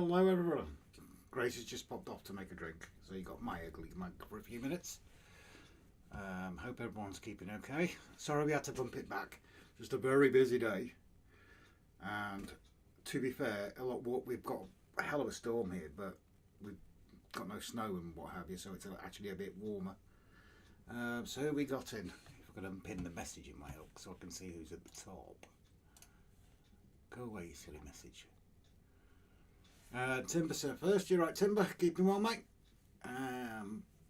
Hello everyone. Grace has just popped off to make a drink, so you got my ugly mug for a few minutes. Hope everyone's keeping okay. Sorry we had to bump it back. Just a very busy day. And to be fair, we've got a hell of a storm here, but we've got no snow and what have you, so it's actually a bit warmer. So who we got in? If I could unpin the message in my hook so I can see who's at the top. Go away, you silly message. Timber first. You're right, Timber. Keeping well, mate.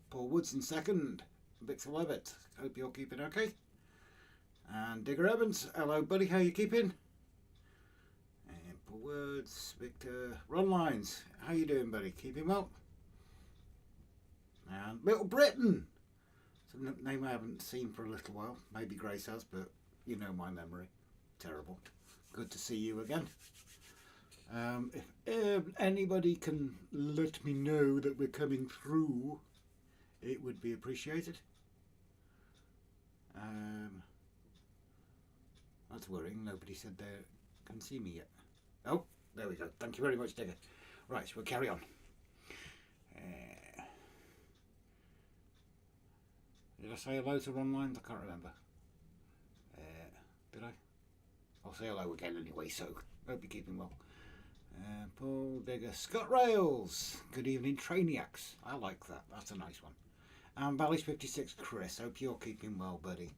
Paul Woods in second. Victor Levitt. Hope you're keeping okay. And Digger Evans. Hello, buddy. How you keeping? And Paul Woods. Victor. Ron Lines. How you doing, buddy? Keeping well? And Little Britain. It's a name I haven't seen for a little while. Maybe Grace has, but you know my memory. Terrible. Good to see you again. If anybody can let me know that we're coming through, it would be appreciated. That's worrying. Nobody said they can see me yet. Oh, there we go. Thank you very much, Digger. Right, we'll carry on. Did I say hello to Ron Lines? I can't remember. Did I? I'll say hello again anyway, so hope you're keeping well. Paul Digger, Scott Rails. Good evening, Trainiacs. I like that. That's a nice one. And Bally's 56, Chris. Hope you're keeping well, buddy.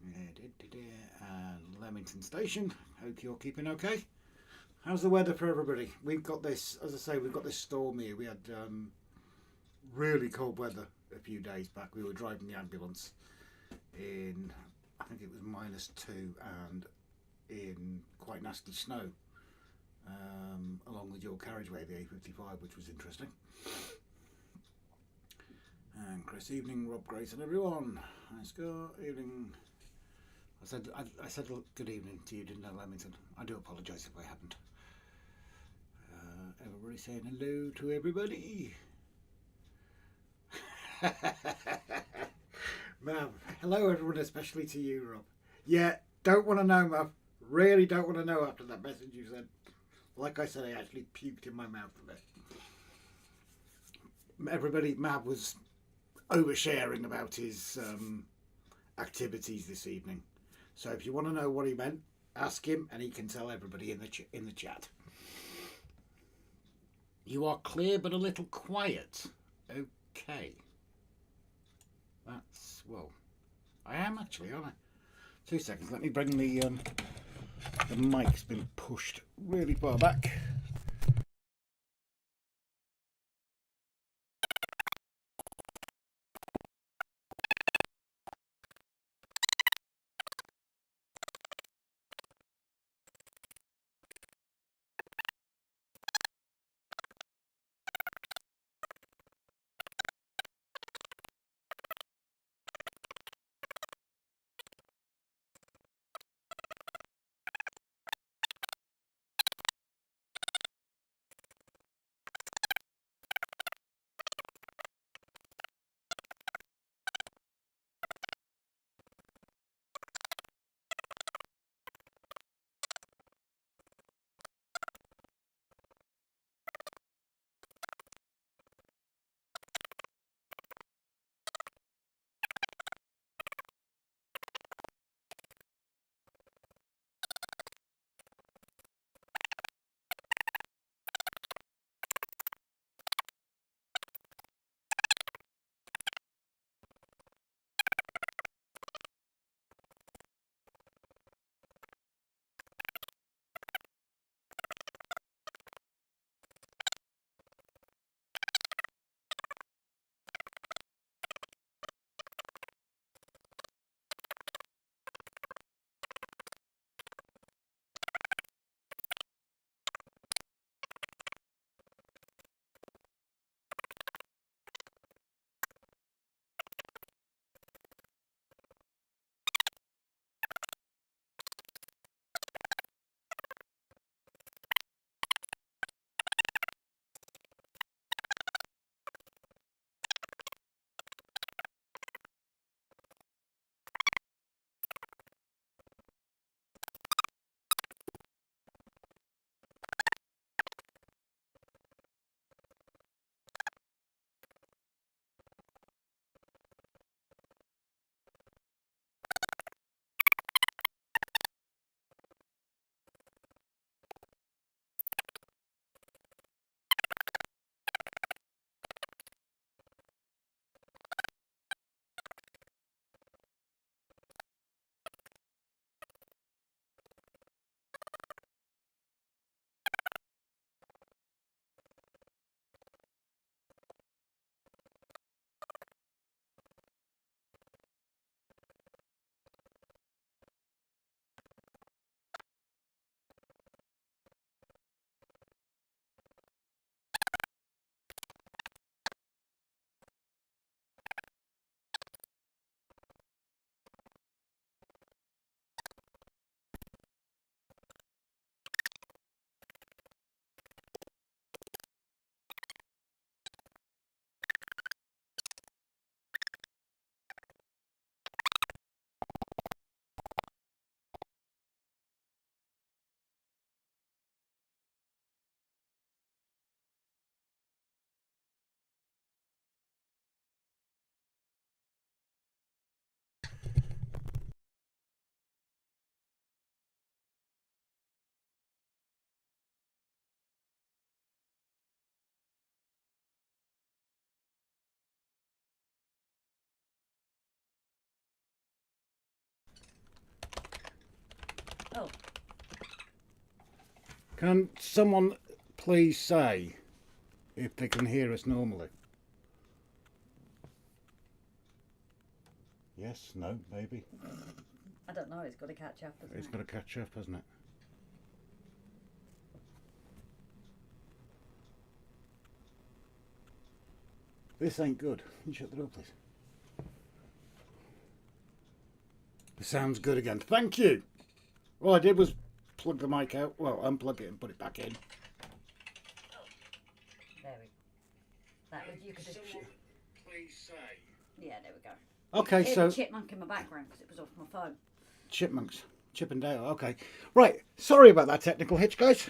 And Leamington Station. Hope you're keeping okay. How's the weather for everybody? We've got this, as I say, we've got this storm here. We had really cold weather a few days back. We were driving the ambulance in, I think it was -2 and in quite nasty snow. Along the dual carriageway, the A55, which was interesting. And Chris, evening, Rob, Grace, and everyone. Hi, Scott. Evening. I said good evening to you, didn't I, Leamington? I do apologise if I haven't. Everybody saying hello to everybody. Mav, hello everyone, especially to you, Rob. Yeah, don't want to know, Mav. Really don't want to know after that message you sent. Like I said, I actually puked in my mouth a bit. Everybody, Mav was oversharing about his activities this evening. So if you want to know what he meant, ask him and he can tell everybody in the chat. You are clear but a little quiet. Okay. That's, well, I am actually, aren't I? 2 seconds, let me bring the mic's been pushed really far back. Oh. Can someone please say if they can hear us normally? Yes, no, maybe. I don't know, it's got to catch up, hasn't it? It's got to catch up, hasn't it? This ain't good. Can you shut the door, please? The sound's good again. Thank you. All I did was plug the mic out. Well, unplug it and put it back in. There we go. That was, you could just... Please say. Yeah, there we go. Okay, Here's so... a chipmunk in my background because it was off my phone. Chipmunks. Chip and Dale. Okay. Right. Sorry about that technical hitch, guys.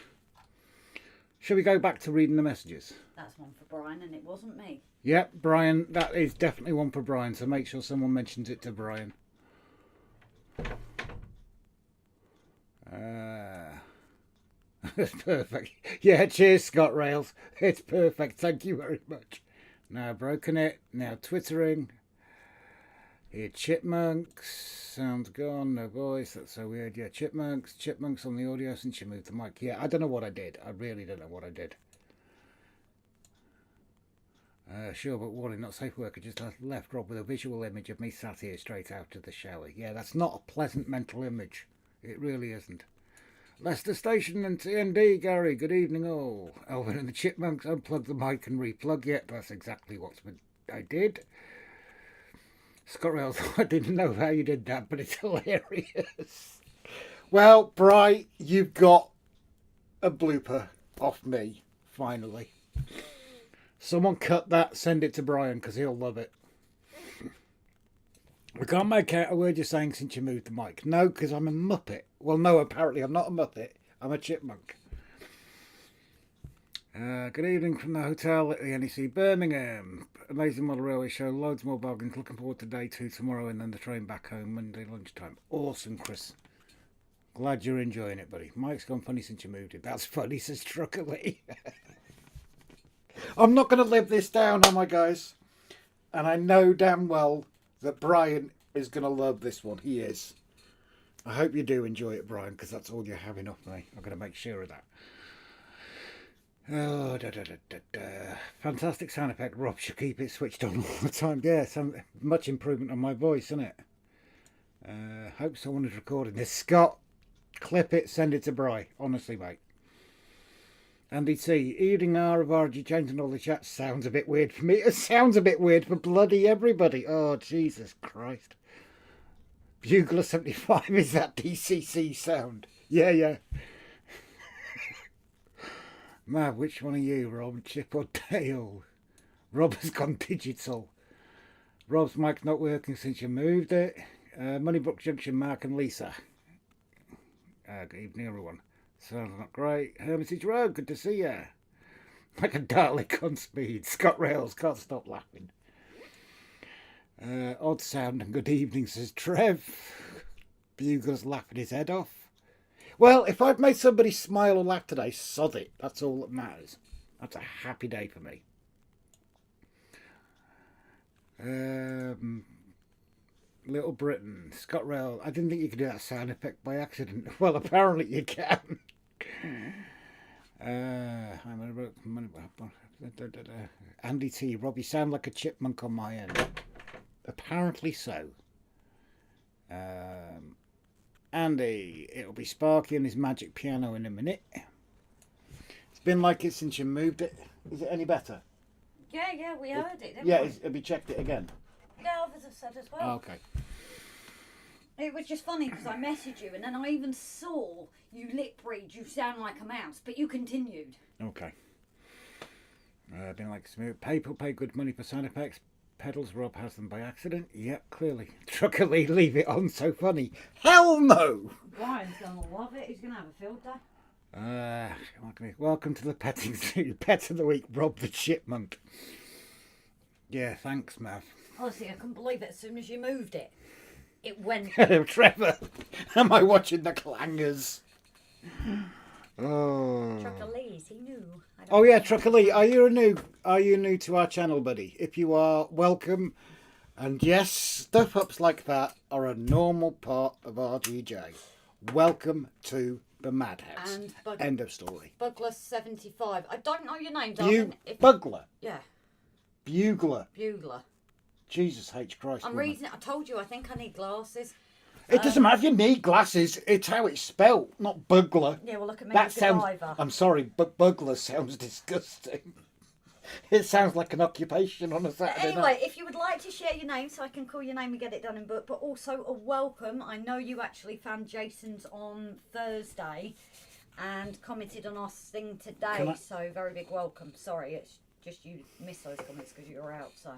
Shall we go back to reading the messages? That's one for Brian and it wasn't me. Yep, Brian. That is definitely one for Brian, so make sure someone mentions it to Brian. That's perfect. Yeah, cheers, Scott Rails. It's perfect. Thank you very much. Now broken it. Now twittering. Here, chipmunks. Sounds gone. No voice. That's so weird. Yeah, chipmunks. Chipmunks on the audio since you moved the mic. Yeah, I don't know what I did. I really don't know what I did. Sure, but warning, not safe work. I just left Rob with a visual image of me sat here straight out of the shower. Yeah, that's not a pleasant mental image. It really isn't. Leicester Station and TND, Gary. Good evening all. Elvin and the Chipmunks, unplug the mic and replug it. That's exactly what I did. Scott Rails, I didn't know how you did that, but it's hilarious. Well, Bri, you've got a blooper off me, finally. Someone cut that, send it to Brian, because he'll love it. We can't make out a word you're saying since you moved the mic. No, because I'm a muppet. Well, no, apparently I'm not a muppet. I'm a chipmunk. Good evening from the hotel at the NEC Birmingham. Amazing model railway show. Loads more bargains. Looking forward to day 2 tomorrow and then the train back home Monday lunchtime. Awesome, Chris. Glad you're enjoying it, buddy. Mike's gone funny since you moved it. That's funny, says Truckily. I'm not going to live this down, am I, guys? And I know damn well that Brian is going to love this one. He is. I hope you do enjoy it, Brian, because that's all you're having off me. I'm going to make sure of that. Oh, fantastic sound effect. Rob should keep it switched on all the time. Yeah, some much improvement on my voice, isn't it? Hope someone is recording this. Scott, clip it, send it to Bri. Honestly, mate. Andy T, evening hour of RGJ changing all the chat sounds a bit weird for me. It sounds a bit weird for bloody everybody. Oh, Jesus Christ. Bugler 75, is that DCC sound? Yeah. Mav, which one are you, Rob? Chip or Dale? Rob has gone digital. Rob's mic's not working since you moved it. Moneybrook Junction, Mark and Lisa. Good evening, everyone. Sounds not great. Hermitage Road, good to see ya. Like a Dalek on speed. Scott Rails, can't stop laughing. Odd sound and good evening, says Trev. Bugler's laughing his head off. Well, if I've made somebody smile or laugh today, sod it. That's all that matters. That's a happy day for me. Little Britain, Scott Rail. I didn't think you could do that sound effect by accident. Well, apparently you can. Andy T. Rob, you sound like a chipmunk on my end. Apparently so. Andy, it'll be Sparky and his magic piano in a minute. It's been like it since you moved it. Is it any better? Yeah, we heard it, didn't we? Have you checked it again? Yeah, others have said as well. Oh, okay. It was just funny because I messaged you and then I even saw you lip read, you sound like a mouse, but you continued. Okay. Been like smooth. People pay good money for sound effects. Pedals, Rob has them by accident. Yep, clearly. Truckily, leave it on, so funny. Hell no! Brian's going to love it. He's going to have a field day. Welcome to the petting zoo. Pet of the week, Rob the Chipmunk. Yeah, thanks, Mav. Honestly, I couldn't believe it as soon as you moved it. It went. Trevor, am I watching the clangers? Oh. Truckalese, he knew. Oh yeah, Truckalee, are you new to our channel, buddy? If you are, welcome. And yes, stuff ups like that are a normal part of RGJ. Welcome to the madhouse. And End of story. Bugler75. I don't know your name, You darling. Bugler. Yeah, Bugler. Bugler. Jesus H. Christ. I'm woman. reading it. I told you, I think I need glasses. It doesn't matter if you need glasses. It's how it's spelt, not bugler. Yeah, well, look at me, That the sounds. diver. I'm sorry, but bugler sounds disgusting. It sounds like an occupation on a Saturday Anyway, night. if you would like to share your name so I can call your name and get it done in book, but also a welcome. I know you actually found Jason's on Thursday and commented on our thing today, so very big welcome. Sorry, it's just you missed those comments because you were out, so.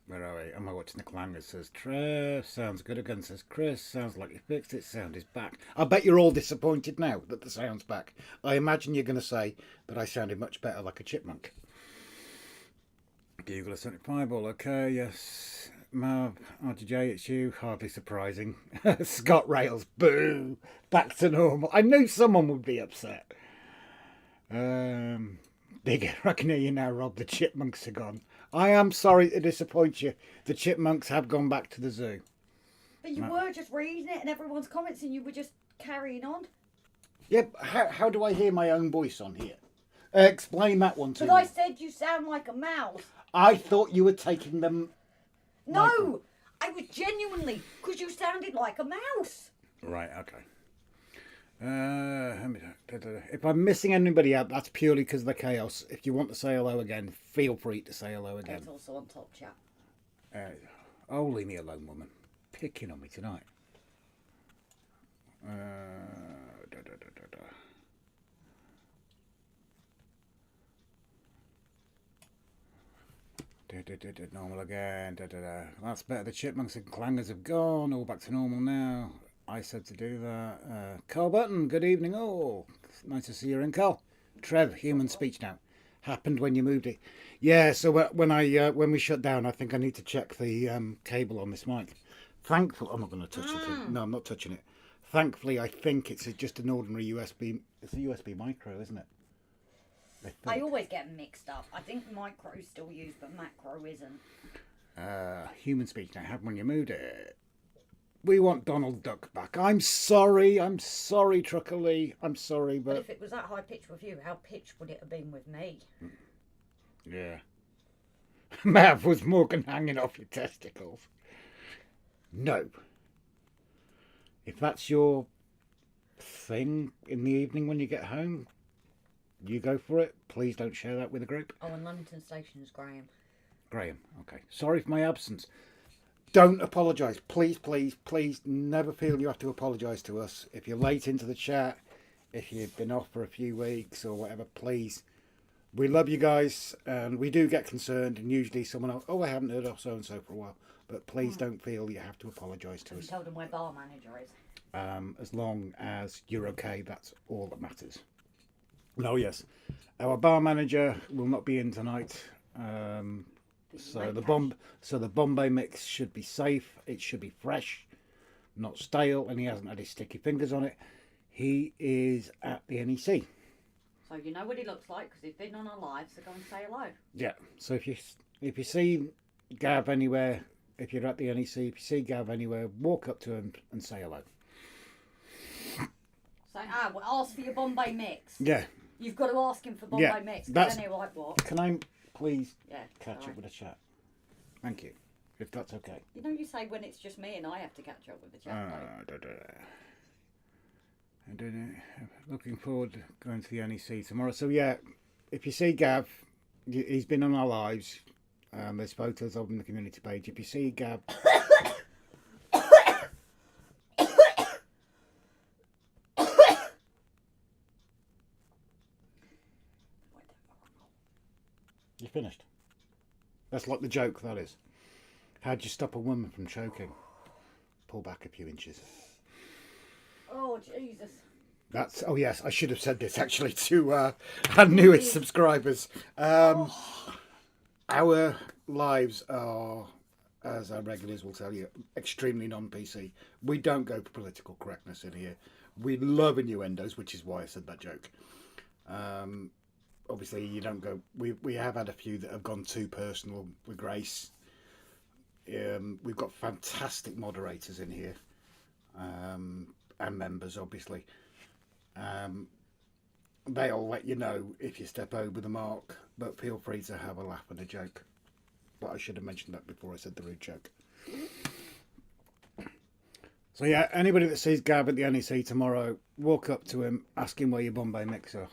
Where are we? Am I watching the clanger? Says Trev. Sounds good again, says Chris. Sounds like you fixed it. Sound is back. I bet you're all disappointed now that the sound's back. I imagine you're going to say that I sounded much better like a chipmunk. Google 75, all okay, yes. Marv, RGJ, it's you. Hardly surprising. Scott Rails, boo. Back to normal. I knew someone would be upset. Big, I can hear you now, Rob. The chipmunks are gone. I am sorry to disappoint you. The chipmunks have gone back to the zoo. But you were just reading it and everyone's comments and you were just carrying on. Yep, how do I hear my own voice on here? Explain that one to But me. I said you sound like a mouse. I thought you were taking them... No! I was genuinely, because you sounded like a mouse. Right, okay. If I'm missing anybody out, that's purely because of the chaos. If you want to say hello again, feel free to say hello again. It's also on top chat. Oh, leave me alone, woman. Picking on me tonight. Normal again. That's better. The chipmunks and clangers have gone. All back to normal now. I said to do that. Carl Button, good evening all. Nice to see you in, Carl. Trev, human speech now. Happened when you moved it. Yeah, so when we shut down, I think I need to check the cable on this mic. Thankfully, I'm not going to touch it. No, I'm not touching it. Thankfully, I think it's just an ordinary USB. It's a USB micro, isn't it? I always get them mixed up. I think micro's still used, but macro isn't. Human speech now. Happened when you moved it. We want Donald Duck back. I'm sorry, Trucker Lee. I'm sorry, But but if it was that high pitched with you, how pitched would it have been with me? yeah. Mav, was Morgan hanging off your testicles? No. If that's your thing in the evening when you get home, you go for it. Please don't share that with the group. Oh, and Lunnington Station is Graham. Graham, okay. Sorry for my absence. Don't apologise. Please, please, please never feel you have to apologise to us. If you're late into the chat, if you've been off for a few weeks or whatever, please. We love you guys and we do get concerned and usually someone else, oh, I haven't heard of so-and-so for a while. But please don't feel you have to apologise to Have us. you told them where bar manager is? As long as you're okay, that's all that matters. Oh, yes. Our bar manager will not be in tonight. So the Bombay mix should be safe. It should be fresh, not stale, and he hasn't had his sticky fingers on it. He is at the NEC. So you know what he looks like because he's been on our live. So go and say hello. Yeah. So if you see Gav anywhere, if you're at the NEC, if you see Gav anywhere, walk up to him and say hello. Say, well, ask for your Bombay mix. Yeah. You've got to ask him for Bombay mix. Then he'll like what? Can I please catch sorry. up with a chat? Thank you. If that's okay. You know, you say when it's just me and I have to catch up with the chat. Looking forward to going to the NEC tomorrow. So yeah, if you see Gav, he's been on our lives. There's photos of him on the community page. If you see Gav, you finished. That's like the joke, that is. How'd you stop a woman from choking? Pull back a few inches. Oh, Jesus. That's, oh yes, I should have said this actually to our newest subscribers. Our lives are, as our regulars will tell you, extremely non-PC. We don't go for political correctness in here. We love innuendos, which is why I said that joke. Obviously, you don't go. We have had a few that have gone too personal with Grace. We've got fantastic moderators in here, and members, obviously. They'll let you know if you step over the mark, but feel free to have a laugh and a joke. But I should have mentioned that before I said the rude joke. So yeah, anybody that sees Gab at the NEC tomorrow, walk up to him, ask him where your Bombay mixer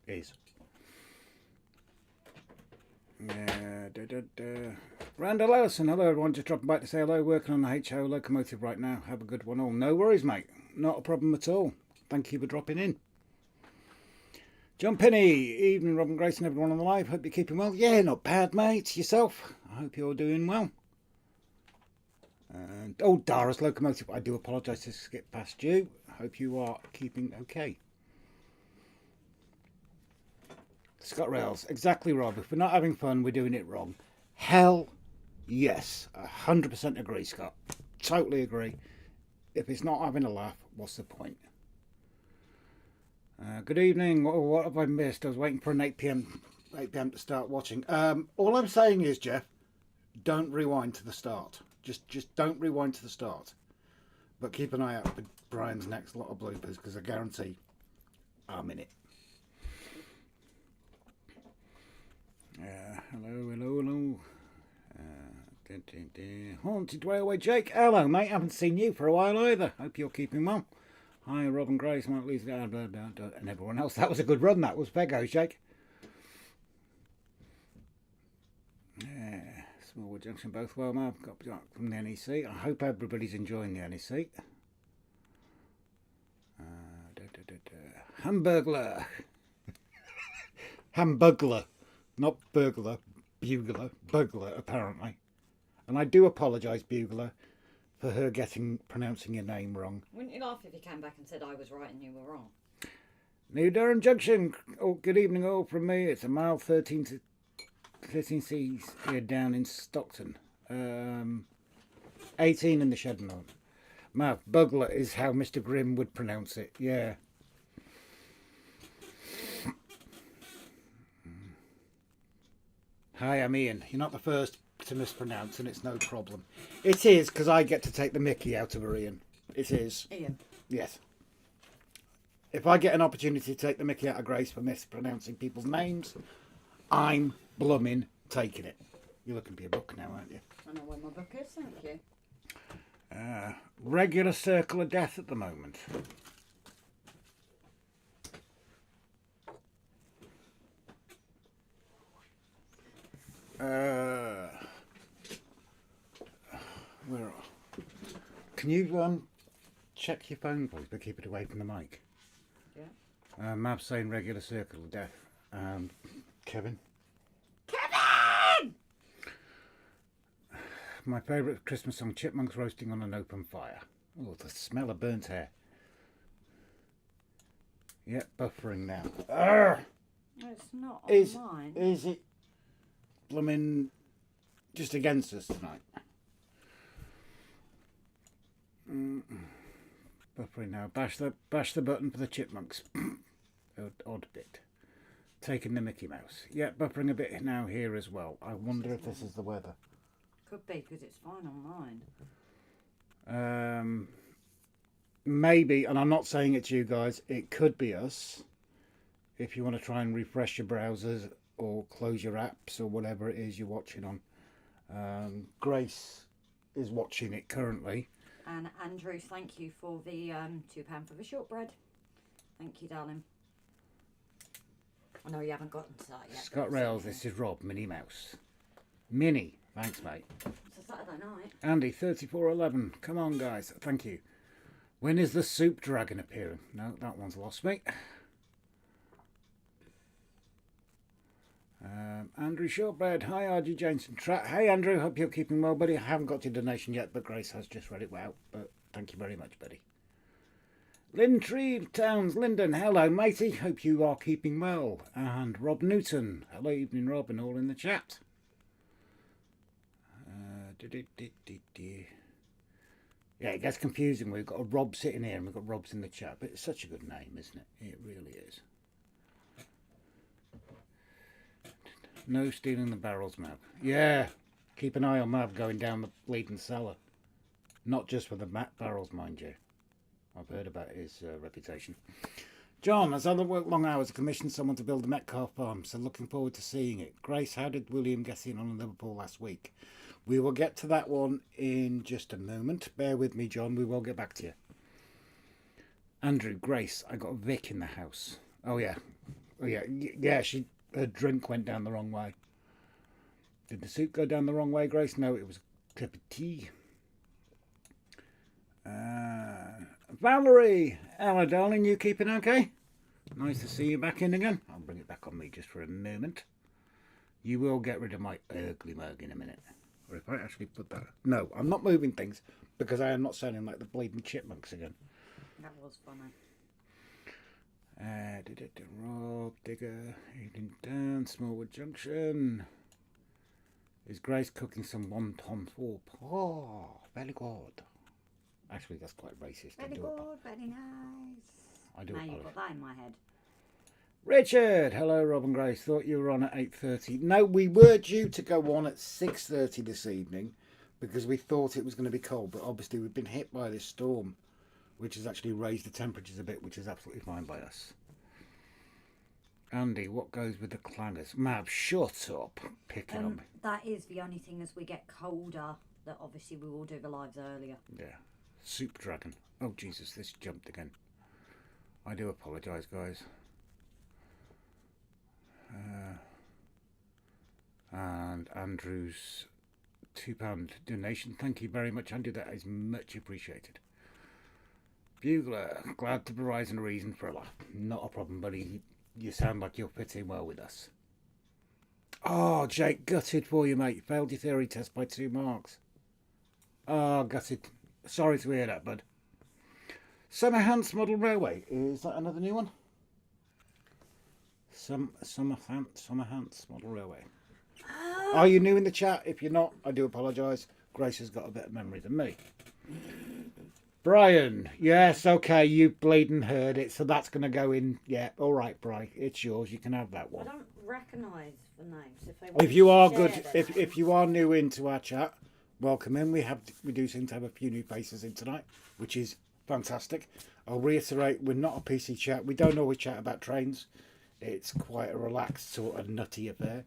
is. Randall Ellison, hello everyone, just dropping back to say hello, working on the HO locomotive right now. Have a good one all. No worries, mate. Not a problem at all. Thank you for dropping in. John Penny, evening Robin Grace and everyone on the live. Hope you're keeping well. Yeah, not bad, mate. Yourself? I hope you're doing well. And Dara's locomotive. I do apologise to skip past you. Hope you are keeping okay. Scott Rails, exactly, Rob. If we're not having fun, we're doing it wrong. Hell yes. 100% agree, Scott. Totally agree. If it's not having a laugh, what's the point? Good evening. What have I missed? I was waiting for an 8 p.m. to start watching. All I'm saying is, Jeff, don't rewind to the start. Just don't rewind to the start. But keep an eye out for Brian's next lot of bloopers, because I guarantee I'm in it. Hello. Haunted Railway Jake. Hello, mate. Haven't seen you for a while either. Hope you're keeping well. Hi, Robin Grace, Mark Lisa, and everyone else. That was a good run, that was. Fair go, Jake. Smallwood Junction, both well, Mark. Got back from the NEC. I hope everybody's enjoying the NEC. Hamburglar. Hamburglar. Not burglar. Bugler. Burglar, apparently. And I do apologise, Bugler, for her pronouncing your name wrong. Wouldn't you laugh if you came back and said I was right and you were wrong? New Durham Junction. Oh, good evening all from me. It's a mile 13 C's here down in Stockton. 18 in the Shedden. Mav, Bugler is how Mr. Grimm would pronounce it. Yeah. Hi, I'm Ian. You're not the first to mispronounce, and it's no problem. It is, because I get to take the mickey out of her, Ian. It is. Ian. Yes. If I get an opportunity to take the mickey out of Grace for mispronouncing people's names, I'm blooming taking it. You're looking for your book now, aren't you? I know where my book is, thank you. Regular circle of death at the moment. Where? Can you check your phone, please, but keep it away from the mic? Yeah. Mab's saying regular circle of death. Kevin. My favourite Christmas song, Chipmunks Roasting on an Open Fire. Oh, the smell of burnt hair. Yep, buffering now. It's not on mine. Is it blooming just against us tonight? Buffering now. Bash the button for the chipmunks. Odd bit. Taking the Mickey Mouse. Yeah, buffering a bit now here as well. I wonder if this is the weather. Could be, because it's fine on mine. Maybe, and I'm not saying it to you guys, it could be us. If you want to try and refresh your browsers or close your apps or whatever it is you're watching on. Grace is watching it currently. And Andrew, thank you for the £2 for the shortbread. Thank you, darling. I know you haven't gotten to that yet. Scott Rails, this is Rob, Minnie Mouse. Minnie, thanks, mate. It's a Saturday night. Andy, 3411. Come on, guys. Thank you. When is the soup dragon appearing? No, that one's lost me. Andrew Shortbread. Hi, RGJ Jameson. Hey, Andrew. Hope you're keeping well, buddy. I haven't got your donation yet, but Grace has just read it out. But thank you very much, buddy. Lynn Tree Towns, Lyndon. Hello, matey. Hope you are keeping well. And Rob Newton. Hello, evening, Rob, and all in the chat. Yeah, it gets confusing. We've got a Rob sitting here and we've got Robs in the chat, but it's such a good name, isn't it? It really is. No stealing the barrels map. Yeah, Keep an eye on Mav going down the bleeding cellar. Not just for the barrels, mind you. I've heard about his reputation. John, as other work long hours, commissioned someone to build a Metcalfe farm, so looking forward to seeing it. Grace, how did William get in on Liverpool last week? We will get to that one in just a moment. Bear with me, John. We will get back to you. Andrew, Grace, I got Vic in the house. Oh, yeah. Oh, yeah. Yeah, her drink went down the wrong way. Did the soup go down the wrong way, Grace? No, it was a cup of tea. Valerie, hello, darling. You keeping okay? Nice to see you back in again. I'll bring it back on me just for a moment. You will get rid of my ugly mug in a minute. Or if I actually put that... No, I'm not moving things because I am not sounding like the bleeding chipmunks again. That was funny. Rob, Digger, Evening Down, Smallwood Junction. Is Grace cooking some wonton soup? Oh, very good. Actually, that's quite racist. Very good, very nice. I do now apologize. You've got that in my head. Richard, hello, Rob and Grace. Thought you were on at 8:30. No, we were due to go on at 6:30 this evening because we thought it was going to be cold, but obviously we've been hit by this storm, which has actually raised the temperatures a bit, which is absolutely fine by us. Andy, what goes with the clangers? Mav, shut up. Picking on me. That is the only thing as we get colder that obviously we will do the lives earlier. Yeah. Soup Dragon. Oh, Jesus, this jumped again. I do apologise, guys. And Andrew's £2 donation. Thank you very much, Andrew. That is much appreciated. Bugler, glad to provide a reason for a laugh. Not a problem, buddy. You sound like you'll fit in well with us. Oh, Jake, gutted for you, mate. Failed your theory test by 2 marks. Oh, gutted. Sorry to hear that, bud. Summerhants Model Railway. Is that another new one? Summerhants Model Railway. Are you new in the chat? If you're not, I do apologise. Grace has got a better memory than me. Brian, yes, okay, you bleeding heard it, so that's going to go in. Yeah, all right, Brian, it's yours. You can have that one. I don't recognise the names. If you are good, if you are new into our chat, welcome in. We do seem to have a few new faces in tonight, which is fantastic. I'll reiterate, we're not a PC chat. We don't always chat about trains. It's quite a relaxed sort of nutty affair.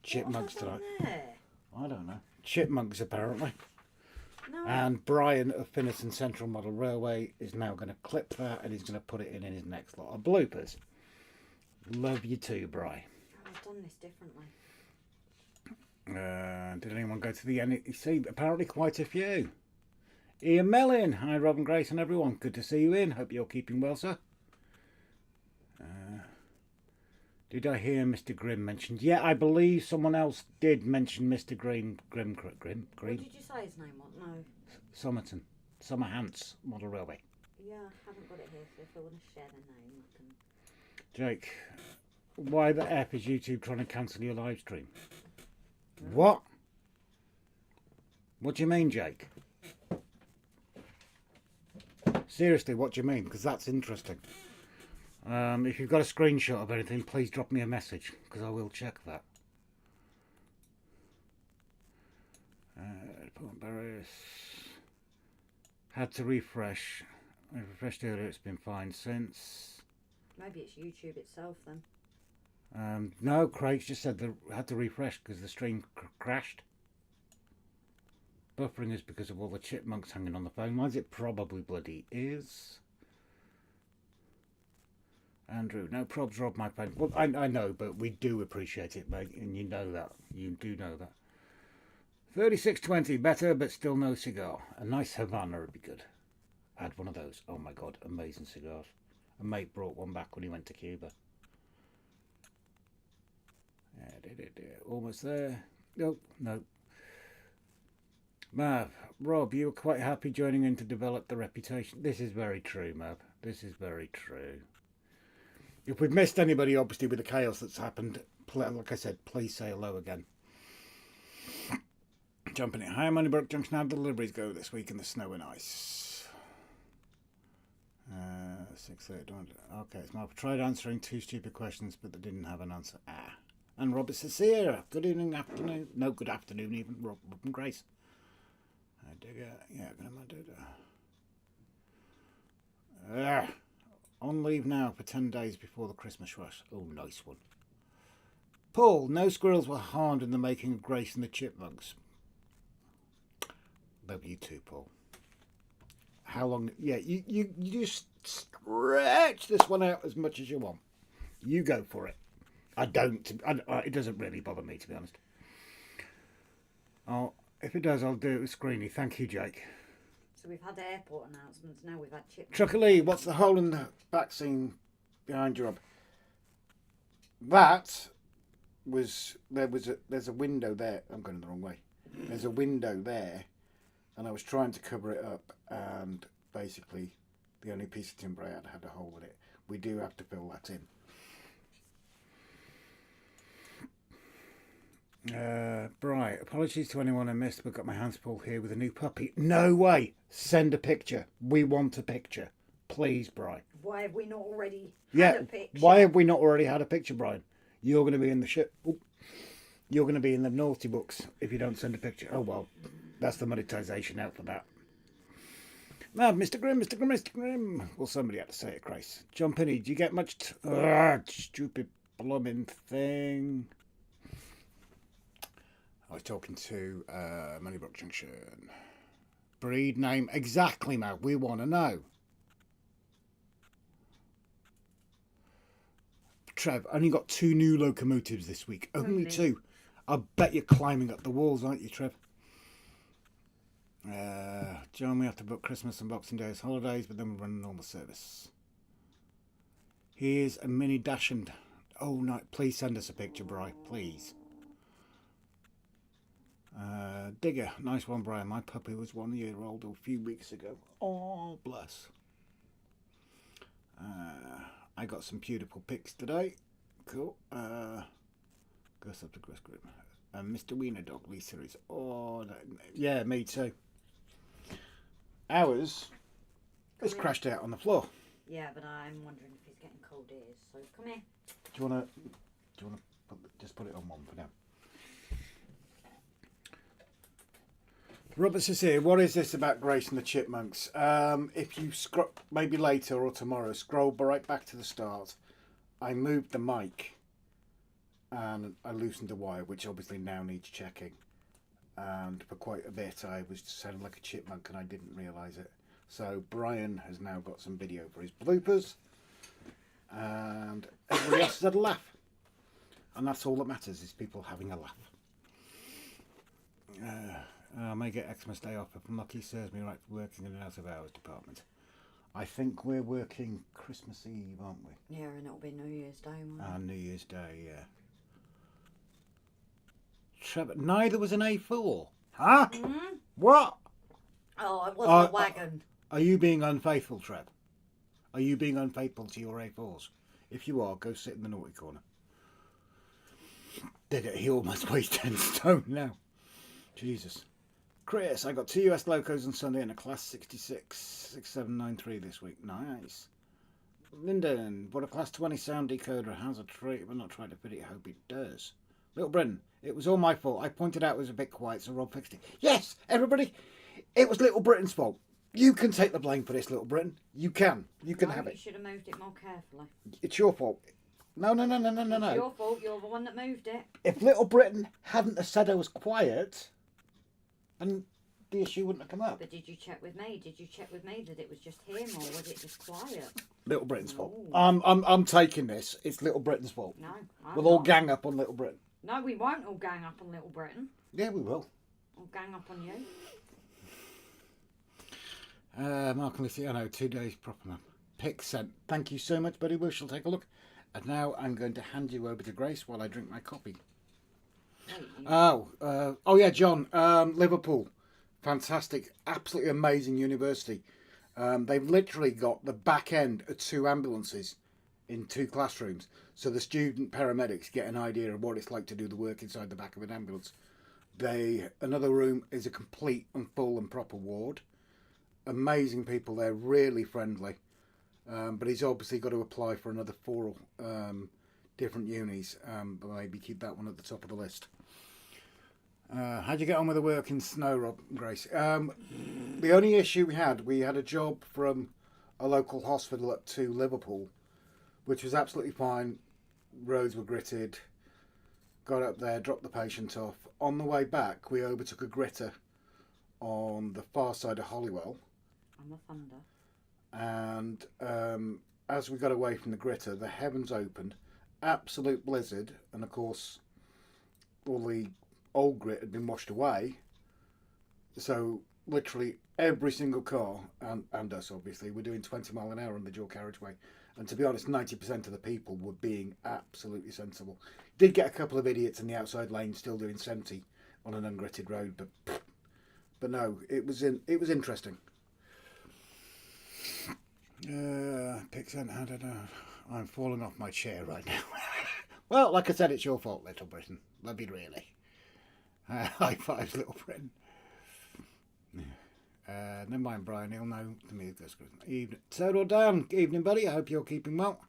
Chipmunks tonight. I don't know. Chipmunks apparently. No. And Brian of Finnieston Central Model Railway is now going to clip that and he's going to put it in his next lot of bloopers. Love you too, Bri. I've done this differently. Did anyone go to the NEC? Apparently quite a few. Ian Mellin. Hi, Rob and Grace and everyone. Good to see you in. Hope you're keeping well, sir. Did I hear Mr. Grimm mentioned? Yeah, I believe someone else did mention Mr. Grimm. Grimm. What did you say his name was? No. Somerton. Summerhants Model Railway. Yeah, I haven't got it here, so if I want to share the name, I can... Jake, why the F is YouTube trying to cancel your live stream? What? What do you mean, Jake? Seriously, what do you mean? Because that's interesting. If you've got a screenshot of anything, please drop me a message, because I will check that. Barris. Had to refresh. I refreshed earlier, it's been fine since. Maybe it's YouTube itself then. No, Craig just said they had to refresh because the stream crashed. Buffering is because of all the chipmunks hanging on the phone lines. It probably bloody is. Andrew, no probs, Rob, my phone. Well, I know, but we do appreciate it, mate, and you know that. You do know that. 3620, better, but still no cigar. A nice Havana would be good. I had one of those. Oh my God, amazing cigars. A mate brought one back when he went to Cuba. Almost there. Nope, no. Mav, Rob, you were quite happy joining in to develop the reputation. This is very true, Mav. This is very true. If we've missed anybody, obviously, with the chaos that's happened, like I said, please say hello again. Jumping in. Hi, Moneybrook Junction. How deliveries go this week in the snow and ice? 6:30. Okay, it's Mark. Tried answering 2 stupid questions, but they didn't have an answer. And Robert is here. Good evening, afternoon. No, good afternoon, even Rob and Grace. Digger, yeah, gonna do that. On leave now for 10 days before the Christmas rush. Oh, nice one. Paul, no squirrels were harmed in the making of Grace and the Chipmunks. Love you too, Paul. How long? Yeah, you just stretch this one out as much as you want. You go for it. I don't. It doesn't really bother me, to be honest. Oh, if it does, I'll do it with Screeny. Thank you, Jake. So we've had airport announcements. Now we've had Chipmunks. Trucker Lee, what's the hole in the back scene behind your? That was there's a window there. I'm going the wrong way. There's a window there, and I was trying to cover it up, and basically, the only piece of timber I had a hole in it. We do have to fill that in. Bri, apologies to anyone I missed, but got my hands full here with a new puppy. No way! Send a picture. We want a picture. Please, Bri. Why have we not already had a picture? Why have we not already had a picture, Brian? You're going to be in the ship. You're going to be in the naughty books if you don't send a picture. Oh, well, that's the monetization out for that. Ah, Mr. Grimm, Mr. Grimm, Mr. Grimm. Well, somebody had to say it, Grace. John Penny, do you get much... stupid blooming thing. I was talking to Moneybrook Junction. Breed name. Exactly, Matt. We want to know. Trev, only got 2 new locomotives this week. Only 2. I bet you're climbing up the walls, aren't you, Trev? John, we have to book Christmas and Boxing Day as holidays, but then we'll run a normal service. Here's a mini Dachshund. Oh, no. Please send us a picture, Bri. Please. Digger, nice one, Brian. My puppy was 1 year old a few weeks ago. Oh, bless. I got some beautiful pics today. Cool. Goes up to Chris Grim. Mr. Wiener Dog Lisa is. Oh, yeah, me too. Ours has crashed out on the floor. Yeah, but I'm wondering if he's getting cold ears. So come here. Do you want to just put it on one for now? Robert says here, what is this about Grace and the Chipmunks? If you maybe later or tomorrow, scroll right back to the start. I moved the mic and I loosened the wire, which obviously now needs checking. And for quite a bit, I was sounding like a chipmunk and I didn't realise it. So Brian has now got some video for his bloopers, and everybody else has had a laugh. And that's all that matters, is people having a laugh. I may get Xmas Day off if I'm lucky. Serves me right for working in an out of hours department. I think we're working Christmas Eve, aren't we? Yeah, and it'll be New Year's Day, won't it? New Year's Day, yeah. Trevor, neither was an A4. Huh? Mm-hmm. What? Oh, it wasn't a wagon. Are you being unfaithful, Trev? Are you being unfaithful to your A4s? If you are, go sit in the naughty corner. He almost weighs 10 stone now. Jesus. Chris, I got 2 US locos on Sunday and a class 66 6793 this week. Nice. Lyndon, what a class 20 sound decoder has a trait. We're not trying to fit it. I hope it does. Little Britain, it was all my fault. I pointed out it was a bit quiet, so Rob fixed it. Yes, everybody, it was Little Britain's fault. You can take the blame for this, Little Britain. You can. You can have it. You should have moved it more carefully. It's your fault. No. It's your fault. You're the one that moved it. If Little Britain hadn't have said I was quiet, and the issue wouldn't have come up. But did you check with me? Did you check with me that it was just him, or was it just quiet? Little Britain's fault. I'm taking this. It's Little Britain's fault. No, we'll all gang up on Little Britain. No, we won't all gang up on Little Britain. Yeah, we will. We'll gang up on you. Mark and Luciano, 2 days proper man. Pick sent. Thank you so much, buddy. We shall take a look. And now I'm going to hand you over to Grace while I drink my coffee. Oh yeah, John. Liverpool, fantastic, absolutely amazing university. They've literally got the back end of 2 ambulances in 2 classrooms, so the student paramedics get an idea of what it's like to do the work inside the back of an ambulance. Another room is a complete and full and proper ward. Amazing people there, really friendly. But he's obviously got to apply for another 4 different unis, but maybe keep that one at the top of the list. How'd you get on with the work in snow, Rob, Grace? The only issue we had a job from a local hospital up to Liverpool, which was absolutely fine. Roads were gritted. Got up there, dropped the patient off. On the way back, we overtook a gritter on the far side of Holywell. On the Thunder. And as we got away from the gritter, the heavens opened. Absolute blizzard. And of course, all the old grit had been washed away. So literally every single car, and us obviously, were doing 20 mile an hour on the dual carriageway. And to be honest, 90% of the people were being absolutely sensible. Did get a couple of idiots in the outside lane still doing 70 on an ungritted road, but no, it was interesting. Pixent, I don't know. I'm falling off my chair right now. Well, like I said, it's your fault, Little Britain. Love you really. High fives, Little Britain. Never mind, Brian. He'll know to me this good. Evening, Total Dan. Evening, buddy. I hope you're keeping well.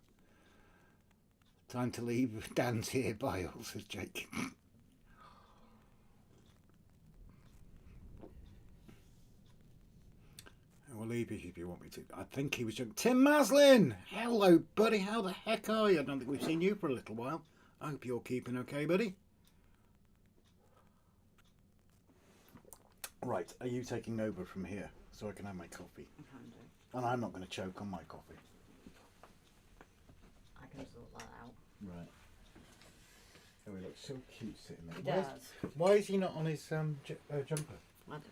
Time to leave. Dan's here. Bye, all, says Jake. I'll leave you if you want me to. I think he was joking. Tim Maslin! Hello, buddy. How the heck are you? I don't think we've seen you for a little while. I hope you're keeping okay, buddy. Right, are you taking over from here so I can have my coffee? I can do. And I'm not going to choke on my coffee. I can sort that out. Right. Oh, he looks so cute sitting there. He does. Why is he not on his jumper?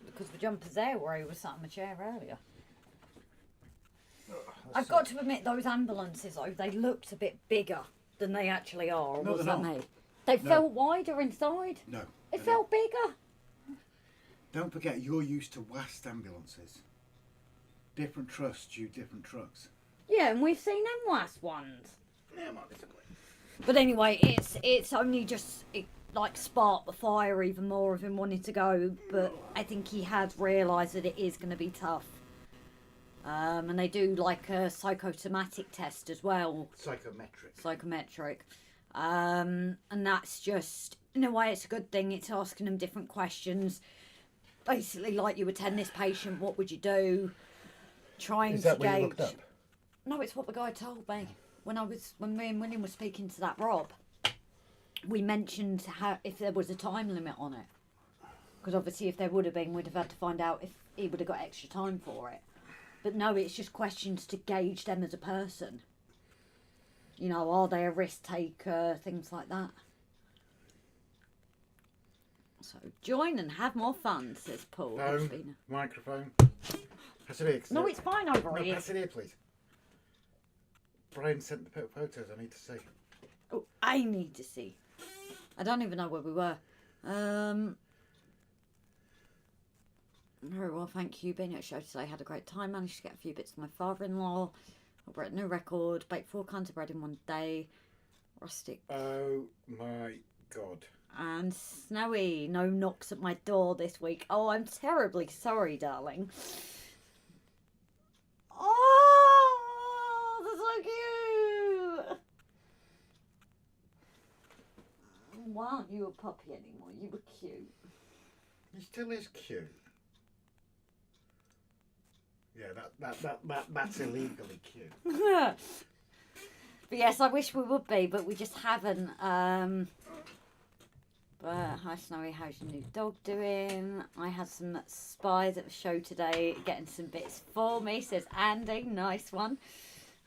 Because the jumper's there where he was sat in the chair earlier. Oh, I've got to admit, those ambulances, though, they looked a bit bigger than they actually are, No, wasn't they're they? They felt wider inside. No. It felt bigger. Don't forget, you're used to WAST ambulances. Different trusts do different trucks. Yeah, and we've seen them WAS ones. Yeah, I might disagree. But anyway, it's only just like sparked the fire even more of him wanting to go. But I think he had realised that it is going to be tough. And they do like a psychosomatic test as well. Psychometric. And that's just, in a way, it's a good thing. It's asking them different questions. Basically, like you attend this patient, what would you do? Trying Is that to what you gauge. looked up? No, it's what the guy told me when me and William were speaking to that Rob. We mentioned how if there was a time limit on it, because obviously if there would have been, we'd have had to find out if he would have got extra time for it. But no, it's just questions to gauge them as a person. You know, are they a risk taker? Things like that. So join and have more fun, says Paul. Phone, microphone. Pass it here. No, it's fine over here. Pass it here, please. Brian sent the photos I need to see. Oh, I need to see. I don't even know where we were. Very well, thank you. Being at a show today, had a great time. Managed to get a few bits from my father-in-law. I brought a new record. Baked 4 kinds of bread in one day. Rustic. Oh my God. And snowy. No knocks at my door this week. Oh, I'm terribly sorry, darling. Oh, that's so cute. Why aren't you a puppy anymore? You were cute. He still is cute. Yeah, that's illegally cute. But yes, I wish we would be, but we just haven't. But hi Snowy, how's your new dog doing? I had some spies at the show today getting some bits for me, says Andy. Nice one.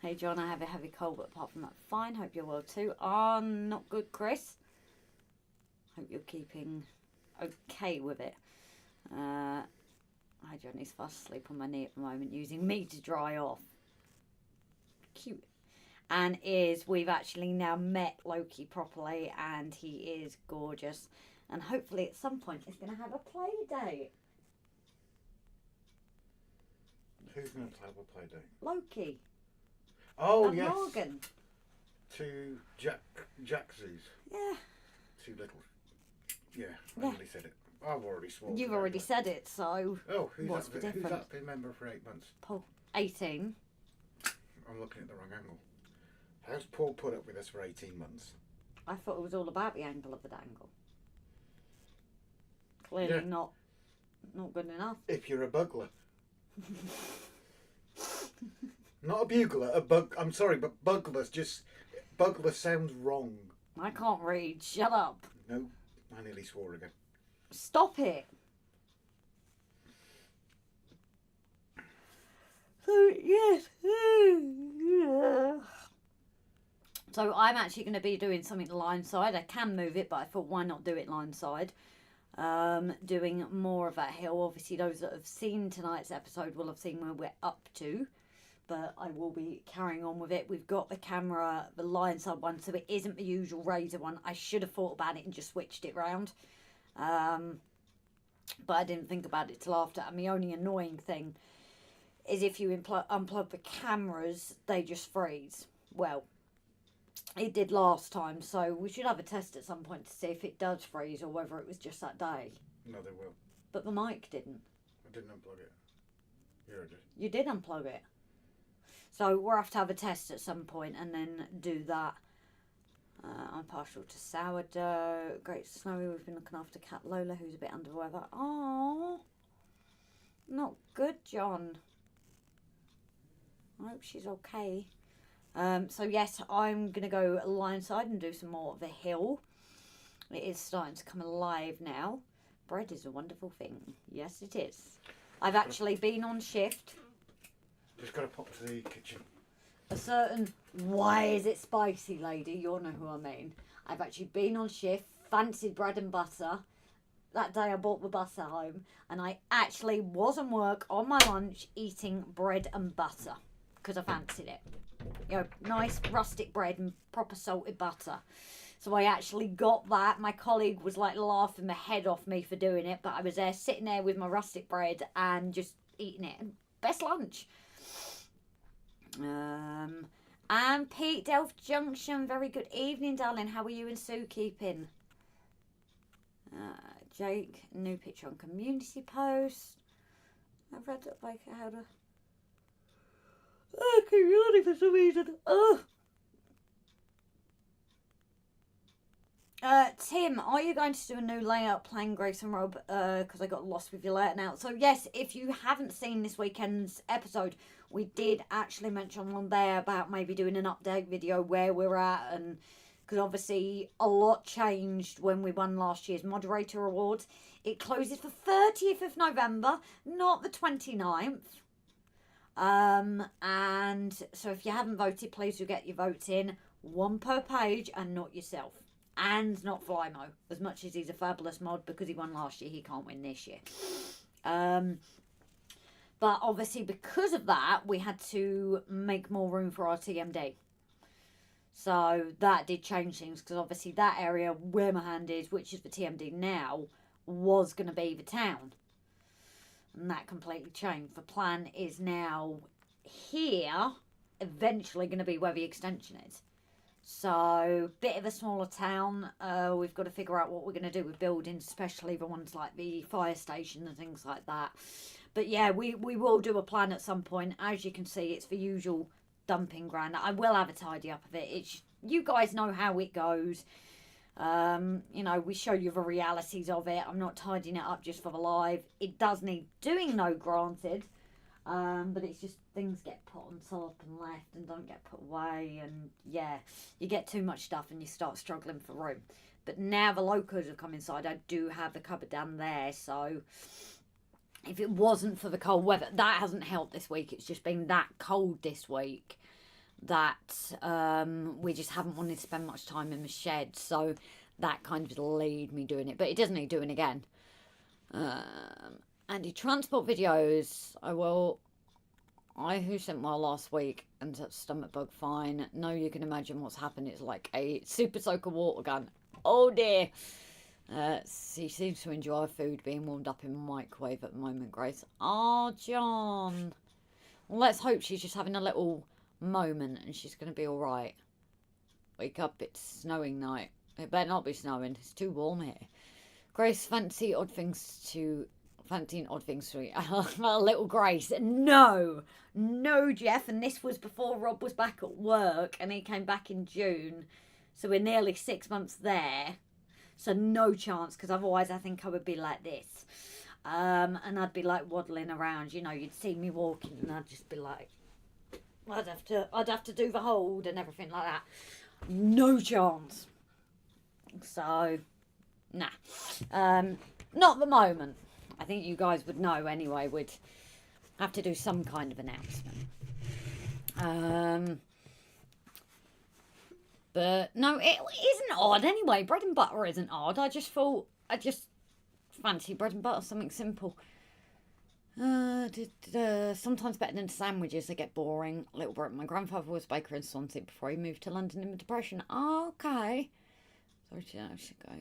Hey John, I have a heavy cold, but apart from that, fine. Hope you're well too. Oh, not good, Chris. Hope you're keeping okay with it. Hi John, he's fast asleep on my knee at the moment, using me to dry off. Cute. And we've actually now met Loki properly, and he is gorgeous. And hopefully at some point he's going to have a play date. Who's going to have a play date? Loki. Oh, and yes. Morgan. To Jack Zoos. Yeah. Too little. Yeah, I already said it. I've already sworn. You've already said it, so Oh, who's what's that? the Who's difference? that been member for 8 months? Paul, 18. I'm looking at the wrong angle. How's Paul put up with us for 18 months? I thought it was all about the angle of the dangle. Clearly not good enough. If you're a bugler. Not a bugler, a bug. I'm sorry, but bugler sounds wrong. I can't read. Shut up. No, I nearly swore again. Stop it. So, yes. So I'm actually going to be doing something line side. I can move it, but I thought, why not do it line side? Doing more of that hill. Obviously, those that have seen tonight's episode will have seen where we're up to. But I will be carrying on with it. We've got the camera, the line side one, so it isn't the usual razor one. I should have thought about it and just switched it round. But I didn't think about it till after. And the only annoying thing is if you unplug the cameras, they just freeze. Well, it did last time, so we should have a test at some point to see if it does freeze or whether it was just that day. No, they will. But the mic didn't. I didn't unplug it. Yeah, I did. You did unplug it. So we'll have to have a test at some point and then do that. I'm partial to sourdough. Great Snowy, we've been looking after Cat Lola, who's a bit under the weather. Oh, not good, John. I hope she's okay. So yes, I'm going to go line side and do some more of the hill. It is starting to come alive now. Bread is a wonderful thing. Yes, it is. I've actually been on shift. Just got to pop to the kitchen. A certain, why is it spicy lady? You'll know who I mean. I've actually been on shift, fancied bread and butter. That day I bought the butter home and I actually was on work on my lunch eating bread and butter because I fancied it. You know, nice rustic bread and proper salted butter. So I actually got that. My colleague was like laughing the head off me for doing it, but I was there sitting there with my rustic bread and just eating it. Best lunch. And Pete, Delft Junction, very good evening, darling. How are you and Sue keeping? Jake, new picture on community post. I've read it like how to. Oh, I keep yawning for some reason. Oh. Tim, are you going to do a new layout playing Grace and Rob? Because I got lost with your layout now. So yes, if you haven't seen this weekend's episode, we did actually mention on there about maybe doing an update video where we're at, and because obviously a lot changed when we won last year's moderator awards. It closes for 30th of November, not the 29th. And so if you haven't voted, please do get your votes in. One per page and not yourself. And not Flymo. As much as he's a fabulous mod, because he won last year, he can't win this year. But obviously because of that, we had to make more room for our TMD. So that did change things, because obviously that area where my hand is, which is the TMD now, was going to be the town. And that completely changed. The plan is now here, eventually going to be where the extension is. So, bit of a smaller town. We've got to figure out what we're going to do with buildings, especially the ones like the fire station and things like that. But yeah, we will do a plan at some point. As you can see, it's the usual dumping ground. I will have a tidy up of it. It's, you guys know how it goes. You know, we show you the realities of it. I'm not tidying it up just for the live. It does need doing, no, granted. But it's just things get put on top and left and don't get put away, and yeah, you get too much stuff and you start struggling for room. But now the locos have come inside, I do have the cupboard down there, so if it wasn't for the cold weather, that hasn't helped this week. It's just been that cold this week that we just haven't wanted to spend much time in the shed, so that kind of delayed me doing it, but it does need doing again. Andy, transport videos. I who sent one last week and that stomach bug fine. No, you can imagine what's happened. It's like a super soaker water gun. Oh dear. She seems to enjoy food being warmed up in the microwave at the moment, Grace. Oh, John. Well, let's hope she's just having a little moment and she's going to be alright. Wake up, it's snowing night. It better not be snowing. It's too warm here. Grace, fancy odd things to fancying odd things for little Grace. No, Jeff. And this was before Rob was back at work, and he came back in June. So we're nearly 6 months there. So no chance, because otherwise I think I would be like this. And I'd be like waddling around. You know, you'd see me walking, and I'd just be like, I'd have to do the hold and everything like that. No chance. So, nah. Not at the moment. I think you guys would know anyway. We'd have to do some kind of announcement. But no, it isn't odd anyway. Bread and butter isn't odd. I just fancy bread and butter, something simple. Sometimes better than sandwiches. They get boring. Little Britain. My grandfather was a baker in Swansea before he moved to London in the Depression. Okay. Sorry to I should go.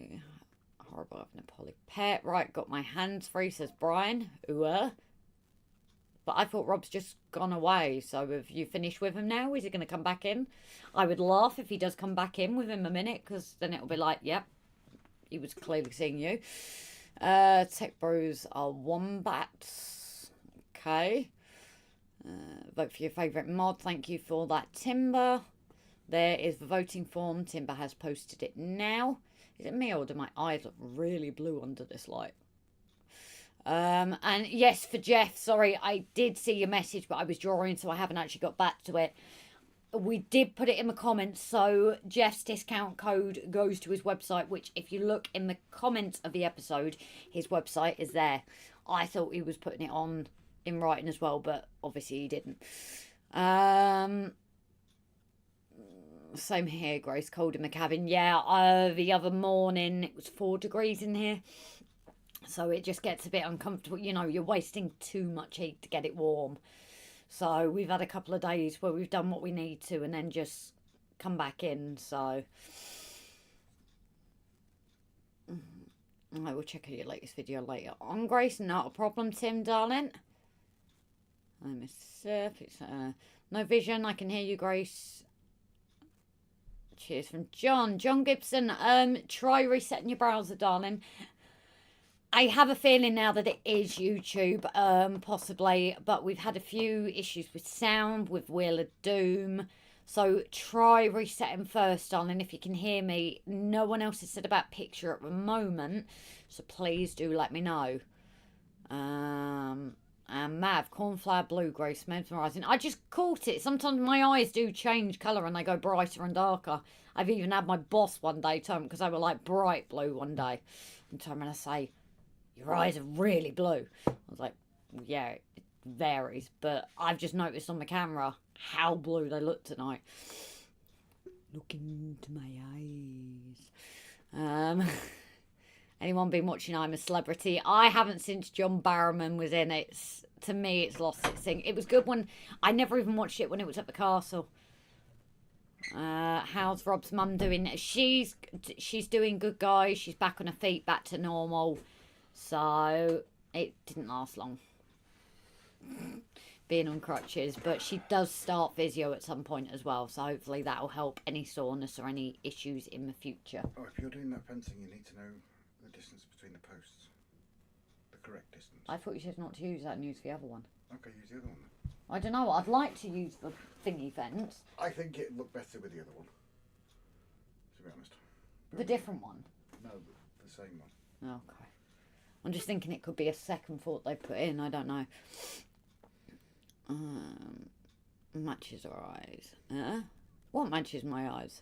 Horrible having a poly pet. Right, got my hands free, says Brian. Ooh. But I thought Rob's just gone away. So have you finished with him now? Is he going to come back in? I would laugh if he does come back in within a minute, because then it'll be like, yep, he was clearly seeing you. Tech Bros are wombats. Okay. Vote for your favourite mod. Thank you for that, Timber. There is the voting form. Timber has posted it now. Is it me, or do my eyes look really blue under this light? And yes, for Jeff, sorry, I did see your message, but I was drawing, so I haven't actually got back to it. We did put it in the comments, so Jeff's discount code goes to his website, which if you look in the comments of the episode, his website is there. I thought he was putting it on in writing as well, but obviously he didn't. Same here, Grace. Cold in the cabin. Yeah, the other morning it was 4 degrees in here. So it just gets a bit uncomfortable. You know, you're wasting too much heat to get it warm. So we've had a couple of days where we've done what we need to and then just come back in. So I will check out your latest video later on, Grace. Not a problem, Tim, darling. I miss Surf. It's no vision. I can hear you, Grace. Cheers from John. John Gibson. Try resetting your browser, darling. I have a feeling now that it is YouTube, possibly, but we've had a few issues with sound, with Wheel of Doom. So try resetting first, darling, if you can hear me. No one else has said about picture at the moment, so please do let me know. And Mav, Cornflower Blue, Grace, mesmerising. I just caught it. Sometimes my eyes do change colour and they go brighter and darker. I've even had my boss one day tell me, because they were like bright blue one day, and tell me to say, your eyes are really blue. I was like, yeah, it varies, but I've just noticed on the camera how blue they look tonight. Look into my eyes. Anyone been watching I'm a Celebrity? I haven't since John Barrowman was in it. To me, it's lost its thing. It was good when I never even watched it when it was at the castle. How's Rob's mum doing? She's doing good, guys. She's back on her feet, back to normal. So it didn't last long being on crutches, but she does start physio at some point as well, so hopefully that'll help any soreness or any issues in the future. Oh, if you're doing that fencing, you need to know the distance between the posts, the correct distance. I thought you said not to use that and use the other one. Okay, use the other one then. I don't know, I'd like to use the thingy fence. I think it'd look better with the other one, to be honest. The different one? No, the same one. Okay. I'm just thinking it could be a second thought they put in. I don't know. Matches our eyes. What matches my eyes?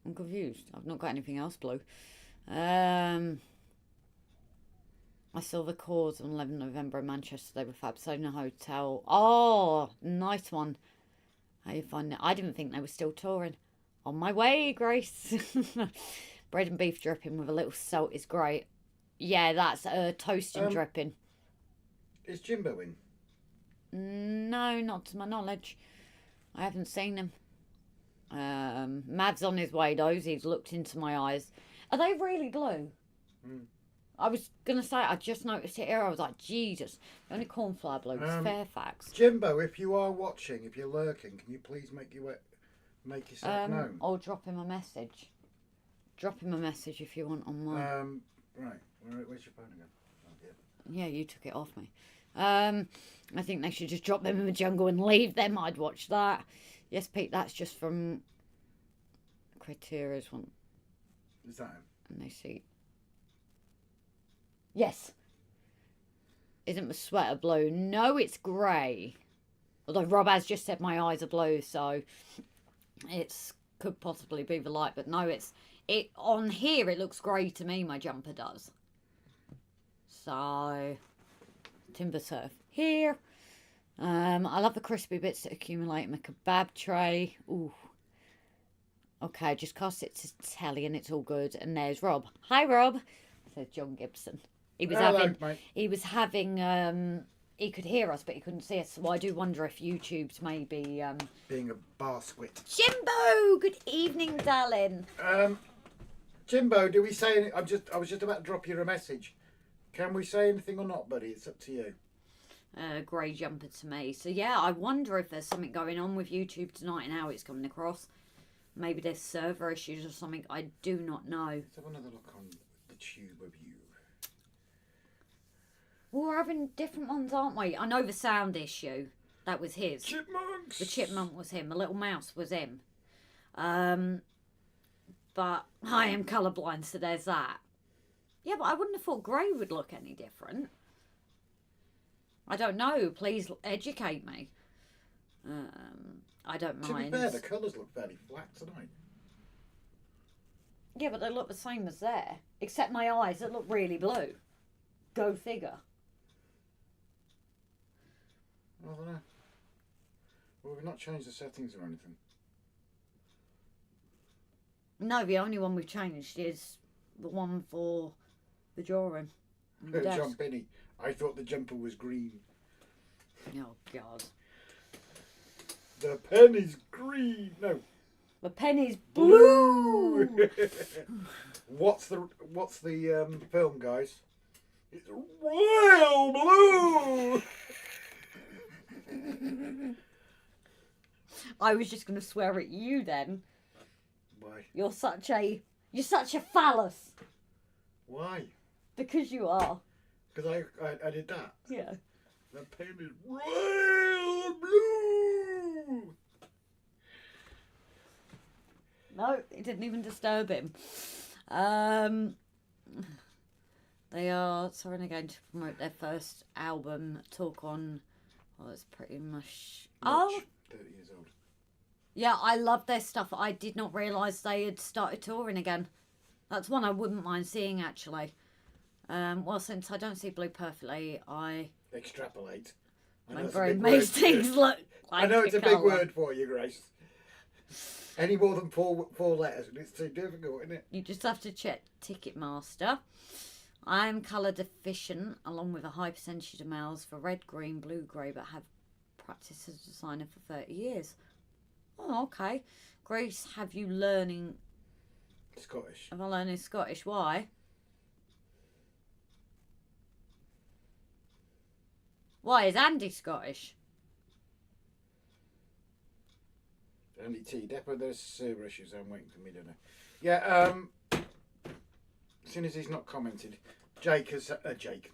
I'm confused. I've not got anything else blue. I saw the Cause on 11 November in Manchester. They were fab. Sona Hotel. Oh, nice one. How you find it? I didn't think they were still touring. On my way, Grace. Bread and beef dripping with a little salt is great. Yeah, that's toast and dripping. Is Jimbo in? No, not to my knowledge. I haven't seen him. Mav's on his way, though. He's looked into my eyes. Are they really blue? Mm. I was going to say, I just noticed it here. I was like, Jesus. The only cornflower blue was Fairfax. Jimbo, if you are watching, if you're lurking, can you please make yourself known? Or drop him a message. Drop him a message if you want on mine. Right. Where's your phone again? Yeah, you took it off me. I think they should just drop them in the jungle and leave them. I'd watch that. Yes, Pete, that's just from Criteria's one. Is that him? And they see. Yes. Isn't the sweater blue? No, it's grey. Although Rob has just said my eyes are blue, so it's could possibly be the light. But no, it on here. It looks grey to me. My jumper does. So timber surf here. I love the crispy bits that accumulate in the kebab tray. Ooh. Okay, just cast it to telly and it's all good. And there's Rob. Hi, Rob. Says John Gibson. He was having. He could hear us, but he couldn't see us. So I do wonder if YouTube's maybe being a bar squid. Jimbo, good evening, darling. Jimbo, do we say? I was just about to drop you a message. Can we say anything or not, buddy? It's up to you. Grey jumper to me. So yeah, I wonder if there's something going on with YouTube tonight and how it's coming across. Maybe there's server issues or something. I do not know. Let's have another look on the tube of you. Well, we're having different ones, aren't we? I know the sound issue. That was his. Chipmunks! The chipmunk was him. The little mouse was him. But I am colourblind, so there's that. Yeah, but I wouldn't have thought grey would look any different. I don't know. Please educate me. I don't mind. To be fair, the colours look fairly flat tonight. Yeah, but they look the same as there. Except my eyes that look really blue. Go figure. I don't know. Well, we've not changed the settings or anything. No, the only one we've changed is the one for the drawing. John Penny. I thought the jumper was green. Oh, God. The pen is green. No. The pen is blue. What's the film, guys? It's royal blue. I was just going to swear at you then. Why? You're such a phallus. Why? Because you are. Because I did that. Yeah. The pen is royal blue. No, it didn't even disturb him. They are touring again to promote their first album, Talk On. Oh, it's pretty much. Oh, 30 years old. Yeah, I love their stuff. I did not realise they had started touring again. That's one I wouldn't mind seeing, actually. Well, since I don't see blue perfectly, I extrapolate. My brain makes things look like I know it's a big colour. word for you, Grace. Any more than four letters, and it's too difficult, isn't it? You just have to check Ticketmaster. I am colour deficient, along with a high percentage of males for red, green, blue, grey, but have practiced as a designer for 30 years. Oh, okay. Grace, have you learning... Scottish. Have I learning Scottish? Why? Why, is Andy Scottish? Andy T. Depot, there's server issues. I'm waiting for me dinner. Yeah, as soon as he's not commented, Jake,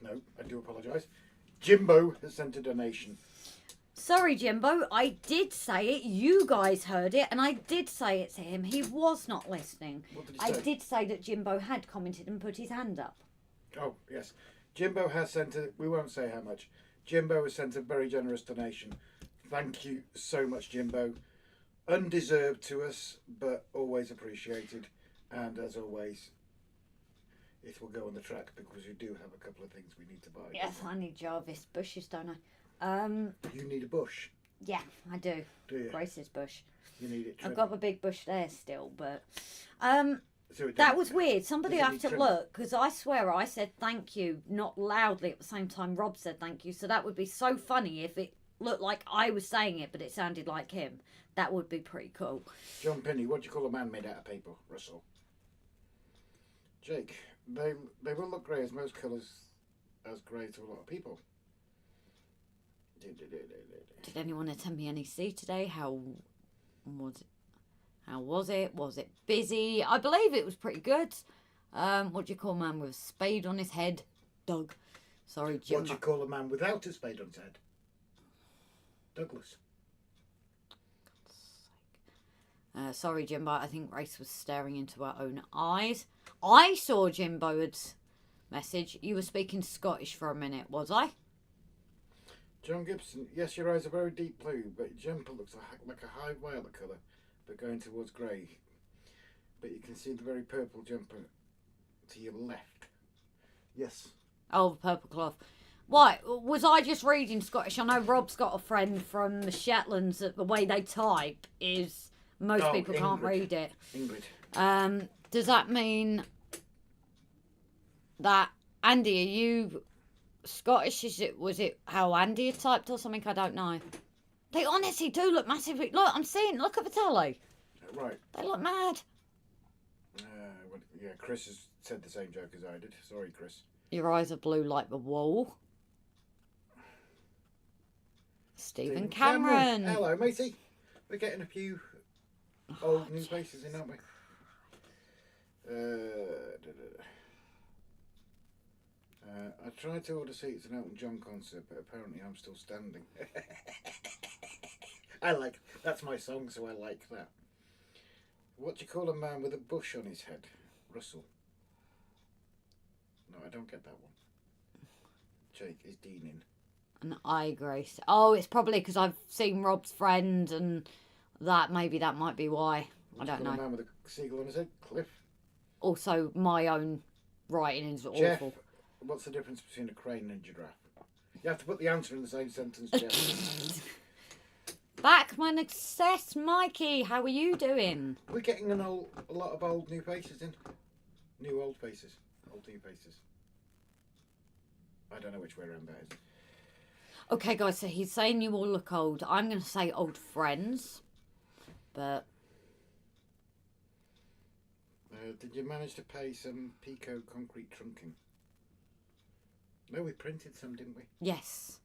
no, I do apologise. Jimbo has sent a donation. Sorry, Jimbo, I did say it. You guys heard it, and I did say it to him. He was not listening. What did he say? I did say that Jimbo had commented and put his hand up. Oh, yes. Jimbo has sent we won't say how much. Jimbo has sent a very generous donation. Thank you so much, Jimbo. Undeserved to us, but always appreciated. And as always, it will go on the track because we do have a couple of things we need to buy. Yes, I need Jarvis bushes, don't I? You need a bush. Yeah, I do. Do you? Grace's bush. You need it. I've got a big bush there still, but So that was weird. Somebody does it have need to trimming? look, because I swear I said thank you, not loudly at the same time Rob said thank you. So that would be so funny if it looked like I was saying it, but it sounded like him. That would be pretty cool. John Penny, what do you call a man made out of paper, Russell? Jake, they will look grey as most colours as grey to a lot of people. Did anyone attend the NEC today? How was it? How was it? Was it busy? I believe it was pretty good. What do you call a man with a spade on his head? Doug. Sorry, Jimbo. What do you call a man without a spade on his head? Douglas. Sorry, Jimbo. I think Grace was staring into her own eyes. I saw Jimbo's message. You were speaking Scottish for a minute, was I? John Gibson. Yes, your eyes are very deep blue, but your jumper looks like a high violet colour, but going towards grey. But you can see the very purple jumper to your left. Yes. Oh, the purple cloth. Why? Was I just reading Scottish? I know Rob's got a friend from the Shetlands that the way they type is most people can't read it. Ingrid. Does that mean that Andy, are you Scottish? Was it how Andy had typed or something? I don't know. They honestly do look massively. Look, I'm seeing. Look at the telly. Right. They look mad. Yeah, Chris has said the same joke as I did. Sorry, Chris. Your eyes are blue like the wall. Stephen Cameron. Hello, matey. We're getting a few old new faces in, aren't we? I tried to order seats at an Elton John concert, but apparently I'm still standing. That's my song, so I like that. What do you call a man with a bush on his head? Russell. No, I don't get that one. Jake is Dean in. An eye, Grace. Oh, it's probably because I've seen Rob's friend and that. Maybe that might be why. I don't know. A man with a seagull on his head? Cliff. Also, my own writing is Jeff, awful. what's the difference between a crane and a giraffe? You have to put the answer in the same sentence, Jeff. Backman Access, Mikey. How are you doing? We're getting a lot of old new faces in. New old faces. Old new faces. I don't know which way around that is. Okay, guys, so he's saying you all look old. I'm going to say old friends. But... did you manage to pay some Pico concrete trunking? No, we printed some, didn't we? yes.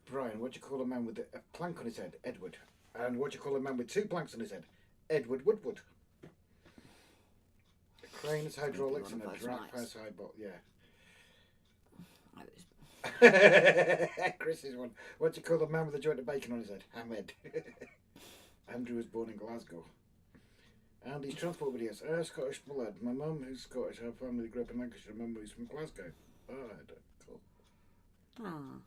Brian, what do you call a man with a plank on his head? Edward. And what do you call a man with 2 planks on his head? Edward Woodward. A crane has hydraulics and a giraffe has high bot. Yeah. Chris is one. What do you call a man with a joint of bacon on his head? Ahmed. Andrew was born in Glasgow. Andy's transport videos. Scottish blood. My mum, who's Scottish, her family grew up in Lancashire. My mum, who's from Glasgow. Oh, cool. Ah.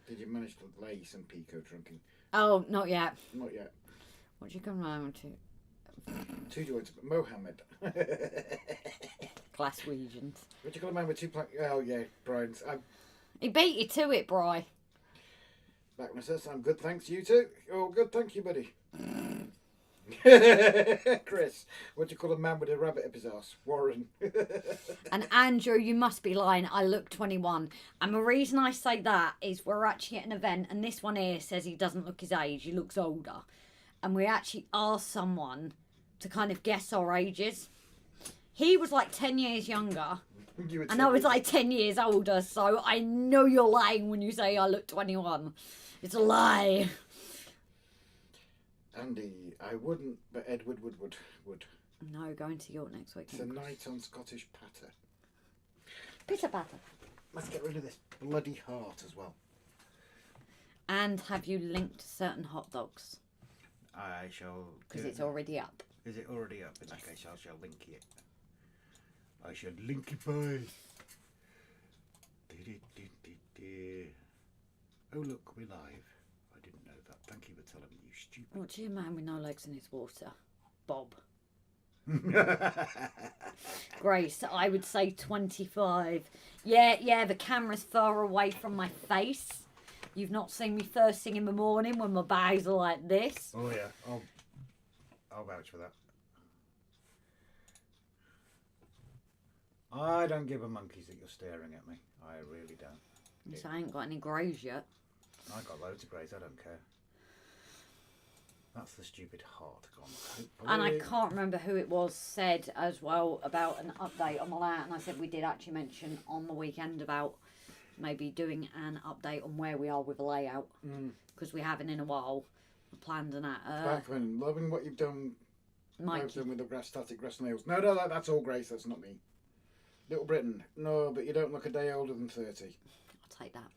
Did you manage to lay some Pico trunking? Oh, not yet. Not yet. What do you come round to? 2 joints. Mohammed. Glaswegians. What do you call a man with 2 planks? Oh, yeah, Brian's. He beat you to it, Bri. Back says, I'm good, thanks. You too? Oh, good, thank you, buddy. Chris, what do you call a man with a rabbit up his arse? Warren. And Andrew, you must be lying. I look 21. And the reason I say that is we're actually at an event and this one here says he doesn't look his age. He looks older. And we actually asked someone to kind of guess our ages. He was like 10 years younger. And I was like 10 years older. So I know you're lying when you say I look 21. It's a lie. Andy, I wouldn't, but Edward would. No, going to York next week. It's a night on Scottish patter. Pitter patter. Let's get rid of this bloody heart as well. And have you linked certain hot dogs? I shall. Because it's already up. Is it already up? In that case, I shall link it. I shall link it by. Oh look, we're live. I didn't know that. Thank you for telling me, you stupid. What's your man with no legs in his water? Bob. Grace, I would say 25. Yeah, the camera's far away from my face. You've not seen me first thing in the morning when my bags are like this. Oh yeah, I'll vouch for that. I don't give a monkeys that you're staring at me. I really don't. So I ain't got any greys yet. I got loads of greys, I don't care. That's the stupid heart gone. Hopefully. And I can't remember who it was said as well about an update on my layout. And I said we did actually mention on the weekend about maybe doing an update on where we are with the layout. Because we haven't in a while. Planned and that. Backman, loving what you've done Mikey. Both of them with the static grass nails. No, that's all Grace. That's not me. Little Britain. No, but you don't look a day older than 30. I'll take that.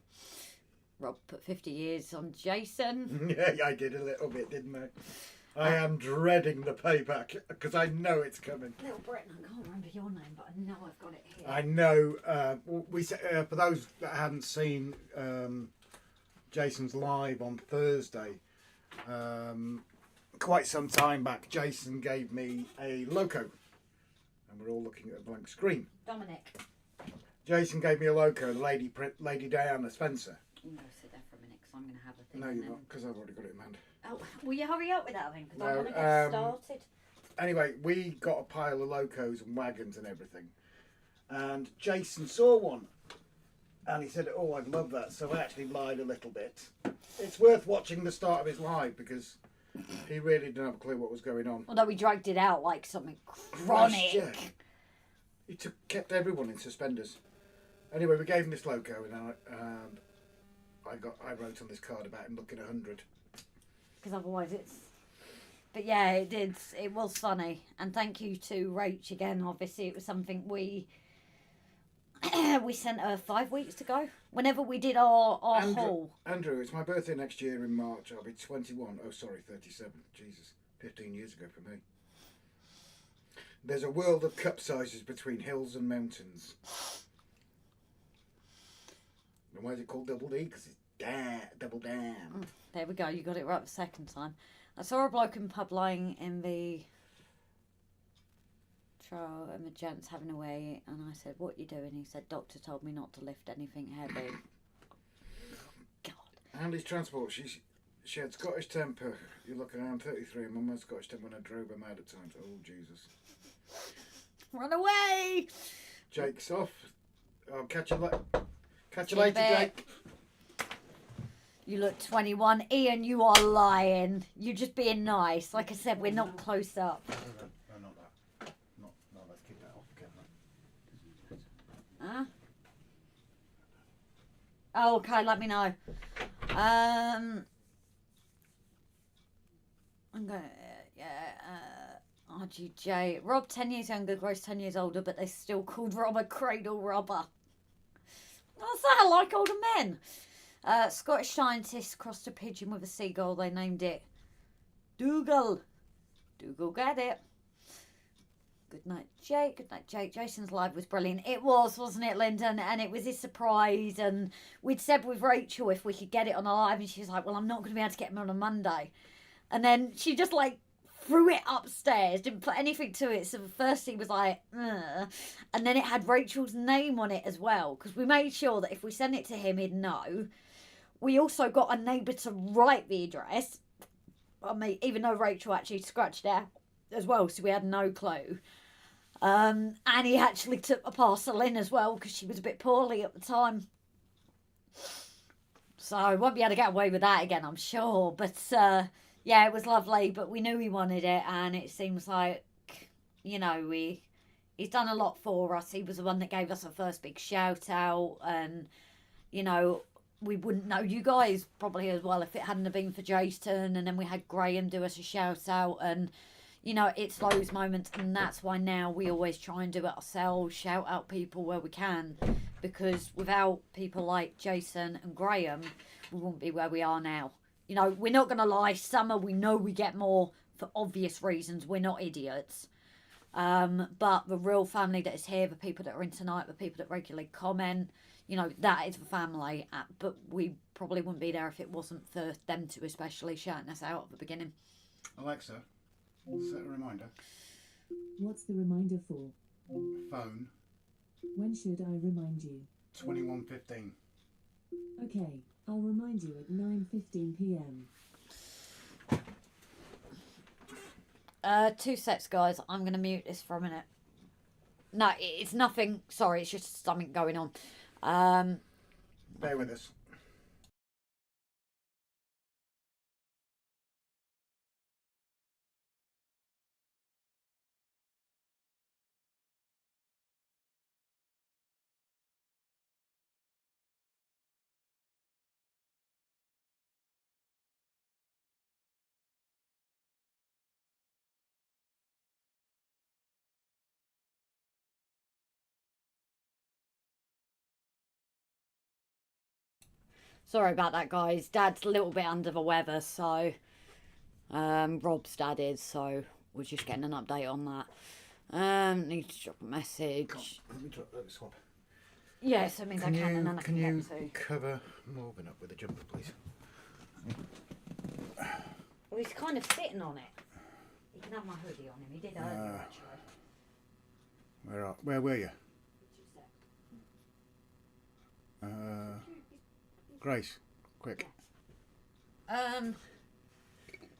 Rob put 50 years on Jason. Yeah, I did a little bit, didn't I? I am dreading the payback because I know it's coming. Little Britain, I can't remember your name, but I know I've got it here. I know. For those that hadn't seen Jason's live on Thursday, quite some time back, Jason gave me a loco, and we're all looking at a blank screen. Dominic. Jason gave me a loco, Lady Diana Spencer. You can go sit there for a minute because I'm going to have a thing. No, you're not, because I've already got it in hand. Oh, will you hurry up with that then? Because I No, want to get started. Anyway, we got a pile of locos and wagons and everything. And Jason saw one. And he said, oh, I'd love that. So I actually lied a little bit. It's worth watching the start of his live because he really didn't have a clue what was going on. Although we dragged it out like something chronic. Yeah. He kept everyone in suspenders. Anyway, we gave him this loco and I wrote on this card about him looking 100. Because otherwise it's... But yeah, it did. It was funny. And thank you to Rach again. Obviously, it was something we sent her 5 weeks ago. Whenever we did our haul. Andrew, it's my birthday next year in March. I'll be 21. Oh, sorry, 37. Jesus, 15 years ago for me. There's a world of cup sizes between hills and mountains. And why is it called Double D? Because it's double down. There we go. You got it right the second time. I saw a bloke in the pub lying in the trial and the gents having a wee, and I said, what you doing? He said, doctor told me not to lift anything heavy. God. Andy's transport, she had Scottish temper. You look around 33 and Mum had Scottish temper when I drove her mad at times. Oh, Jesus. Run away! Jake's off. I'll catch you later, Jake. You look 21. Ian, you are lying. You're just being nice. Like I said, we're not close up. No, not that. No, let's keep that off camera. Huh? Oh, okay, let me know. I'm going to... RGJ. Rob, 10 years younger, Grace 10 years older, but they still called Rob a cradle robber. What's that? Like older men. Scottish scientists crossed a pigeon with a seagull. They named it Dougal. Dougal get it. Good night, Jake. Good night, Jake. Jason's live was brilliant. It was, wasn't it, Lyndon? And it was his surprise. And we'd said with Rachel if we could get it on a live. And she was like, well, I'm not going to be able to get him on a Monday. And then she just like threw it upstairs, didn't put anything to it. So first he was like, ugh. And then it had Rachel's name on it as well. Because we made sure that if we sent it to him, he'd know. We also got a neighbour to write the address. I mean, even though Rachel actually scratched it out as well, so we had no clue. And he actually took a parcel in as well because she was a bit poorly at the time. So I won't be able to get away with that again, I'm sure. But yeah, it was lovely. But we knew he wanted it, and it seems like, you know, he's done a lot for us. He was the one that gave us our first big shout out, and you know, we wouldn't know you guys probably as well if it hadn't have been for Jason. And then we had Graham do us a shout out, and you know, it's those moments, and that's why now we always try and do it ourselves, shout out people where we can, because without people like Jason and Graham, we wouldn't be where we are now. You know, we're not going to lie, summer we know we get more for obvious reasons, we're not idiots. But the real family that is here, the people that are in tonight, the people that regularly comment, you know, that is the family. But we probably wouldn't be there if it wasn't for them two especially shouting us out at the beginning. Alexa, set a reminder. What's the reminder for? Phone. When should I remind you? 21:15. Okay, I'll remind you at 9:15 p.m. 2 sets, guys. I'm going to mute this for a minute. No, it's nothing. Sorry, it's just something going on. Bear with us. Sorry about that, guys. Dad's a little bit under the weather, so Rob's dad is, so we're just getting an update on that. Need to drop a message. Let me swap. Yes, I mean I can, and then I can you get to. cover Morgan up with a jumper, please? Well, he's kind of sitting on it. You can have my hoodie on him. He did earlier, actually. Where were you? Grace, quick. Jason's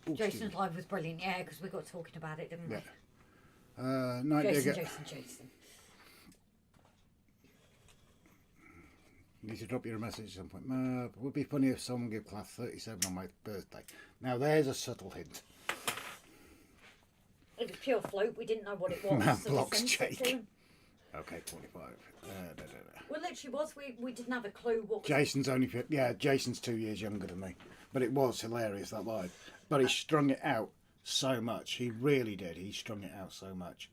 excuse me. live was brilliant, yeah, because we got talking about it, didn't we? Yeah. Night Jason. digger. You need to drop your message at some point. It would be funny if someone gave class 37 on my birthday. Now there's a subtle hint. It was pure fluke. We didn't know what it was. Man so we blocks sent it Jake. to him. Okay, 45. Well, literally was. We didn't have a clue what. Jason's only Jason's 2 years younger than me, but it was hilarious, that live. But he strung it out so much. He really did. He strung it out so much.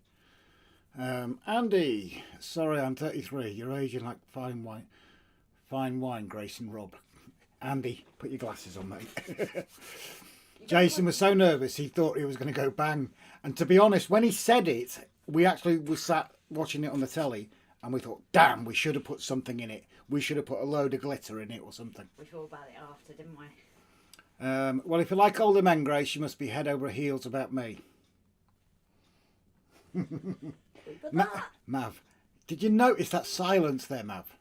Andy, sorry, I'm 33. You're aging like fine wine. Fine wine, Grace and Rob. Andy, put your glasses on, mate. Jason was so nervous he thought he was going to go bang. And to be honest, when he said it, we actually were sat watching it on the telly and we thought, damn, we should have put something in it. We should have put a load of glitter in it or something. We thought about it after, didn't we? Well, if you like older men, Grace, you must be head over heels about me. Mav, did you notice that silence there, Mav?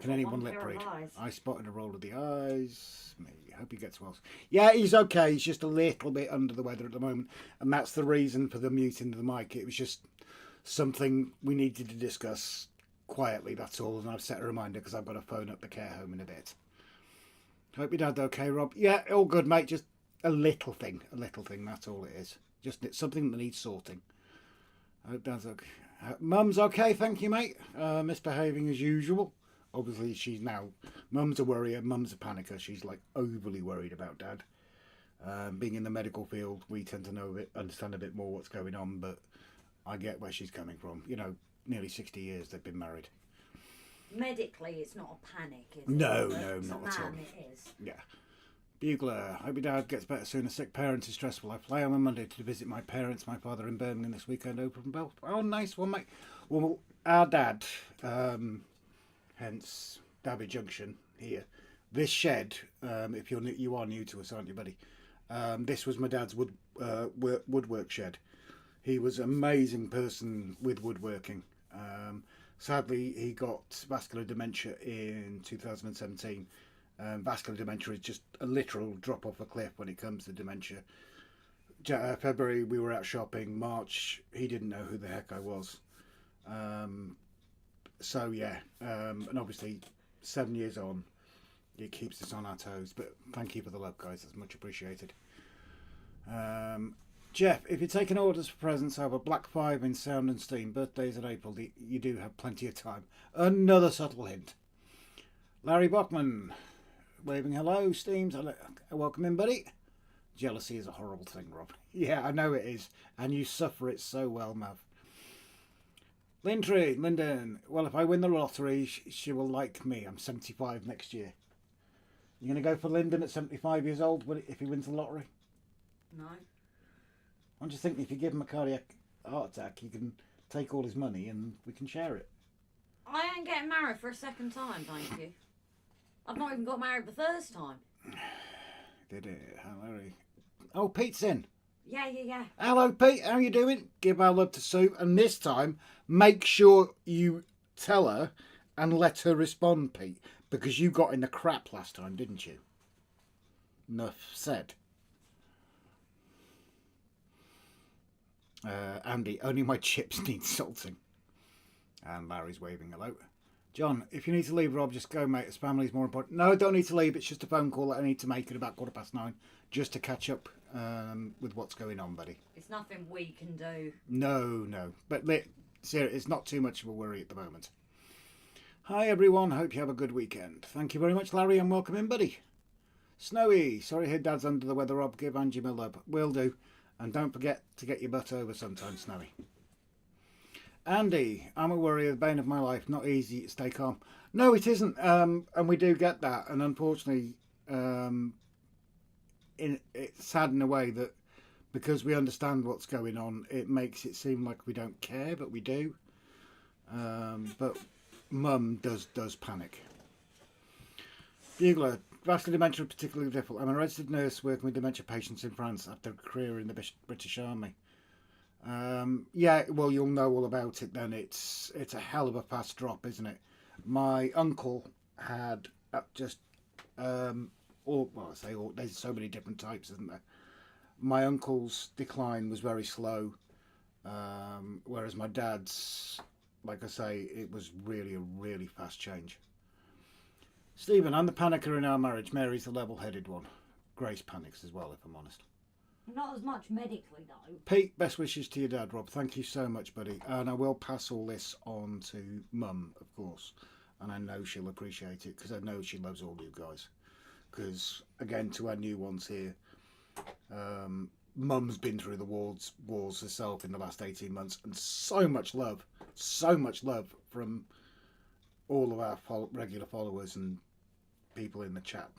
Can anyone lip read? I spotted a roll of the eyes. Me. Hope he gets well. Yeah, he's okay. He's just a little bit under the weather at the moment. And that's the reason for the muting of the mic. It was just something we needed to discuss quietly, that's all. And I've set a reminder because I've got to phone up the care home in a bit. Hope your dad's okay, Rob. Yeah, all good, mate. Just a little thing. That's all it is. Just something that needs sorting. I hope dad's okay. Mum's okay, thank you, mate. Misbehaving as usual. Obviously, she's now... Mum's a worrier, Mum's a panicker. She's, like, overly worried about Dad. Being in the medical field, we tend to understand a bit more what's going on, but I get where she's coming from. You know, nearly 60 years they've been married. Medically, it's not a panic, is it? No, not at all. It is. Yeah. Bugler, hope your dad gets better soon. A sick parent is stressful. I fly on Monday to visit my parents, my father in Birmingham this weekend, over from Belfast. Oh, nice one, mate. Well, our dad... hence Derby Junction here. This shed, if you are new to us, aren't you, buddy? This was my dad's woodwork shed. He was an amazing person with woodworking. Sadly, he got vascular dementia in 2017. Vascular dementia is just a literal drop off a cliff when it comes to dementia. February, we were out shopping. March, he didn't know who the heck I was. So yeah, and obviously 7 years on, it keeps us on our toes. But thank you for the love, guys. That's much appreciated. Jeff, if you're taking orders for presents over Black 5 in Sound and Steam, birthdays in April, you do have plenty of time. Another subtle hint. Larry Bachman, waving hello, Steams. Welcome in, buddy. Jealousy is a horrible thing, Rob. Yeah, I know it is. And you suffer it so well, Mav. Lyndon, well, if I win the lottery, she will like me. I'm 75 next year. You going to go for Lyndon at 75 years old if he wins the lottery? No. I'm just thinking if you give him a cardiac heart attack, you can take all his money and we can share it. I ain't getting married for a second time, thank you. I've not even got married the first time. Did it? How Larry? Oh, Pete's in. Yeah. Hello, Pete. How you doing? Give our love to Sue. And this time, make sure you tell her and let her respond, Pete. Because you got in the crap last time, didn't you? Enough said. Andy, only my chips need salting. And Larry's waving hello. John, if you need to leave, Rob, just go, mate. His family's more important. No, I don't need to leave. It's just a phone call that I need to make at about 9:15 just to catch up with what's going on, buddy. It's nothing we can do. No. But seriously, it's not too much of a worry at the moment. Hi, everyone. Hope you have a good weekend. Thank you very much, Larry, and welcome in, buddy. Snowy, sorry her dad's under the weather, Rob. Give Angie my love. Will do. And don't forget to get your butt over sometime, Snowy. Andy, I'm a worrier, the bane of my life. Not easy to stay calm. No, it isn't. And we do get that. And unfortunately, it's sad in a way that because we understand what's going on, it makes it seem like we don't care, but we do. But Mum does panic. Bugler, vascular dementia is particularly difficult. I'm a registered nurse working with dementia patients in France after a career in the British Army. Yeah, well, you'll know all about it then. It's a hell of a fast drop, isn't it? My uncle had just all, well, I say all, there's so many different types, isn't there? My uncle's decline was very slow, whereas my dad's, like I say, it was really a really fast change. Stephen, I'm the panicker in our marriage. Mary's the level-headed one. Grace panics as well, if I'm honest. Not as much medically, though. Pete, best wishes to your dad, Rob. Thank you so much, buddy. And I will pass all this on to Mum, of course. And I know she'll appreciate it, because I know she loves all you guys. Because, again, to our new ones here, Mum's been through the wars herself in the last 18 months. And so much love from all of our regular followers and people in the chat.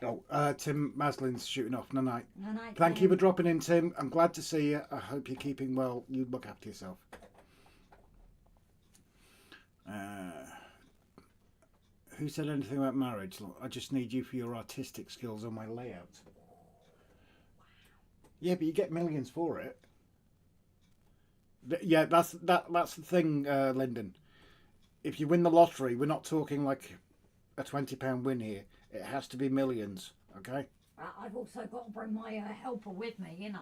Oh, Tim Maslin's shooting off. No night. No night. Thank you for dropping in, Tim. I'm glad to see you. I hope you're keeping well. You look after yourself. Who said anything about marriage? Look, I just need you for your artistic skills on my layout. Yeah, but you get millions for it. Yeah, that's the thing, Lyndon. If you win the lottery, we're not talking like a £20 win here. It has to be millions, okay? I've also got to bring my helper with me, you know.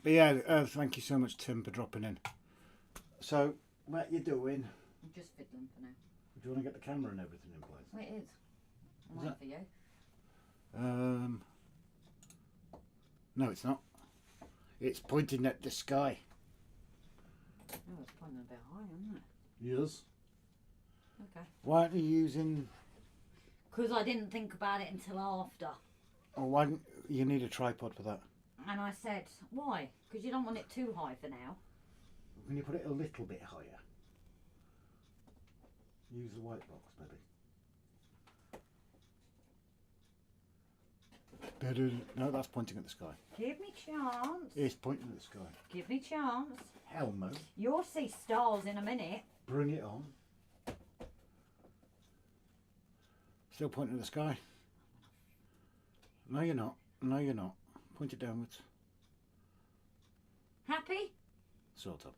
But yeah, thank you so much, Tim, for dropping in. So, what you doing? I'm just fiddling for now. Do you want to get the camera and everything in place? Well, it is. I'm Is waiting that- for you. No, it's not. It's pointing at the sky. Oh, it's pointing a bit high, isn't it? Yes. Okay. Why aren't you using... Because I didn't think about it until after. Oh, why don't you need a tripod for that? And I said, why? Because you don't want it too high for now. Can you put it a little bit higher? Use the white box, maybe. No, that's pointing at the sky. Give me chance. It's pointing at the sky. Give me chance. Helmo, You'll see stars in a minute. bring it on. Still pointing at the sky. No, you're not. No, you're not. Point it downwards. Happy? Sort of.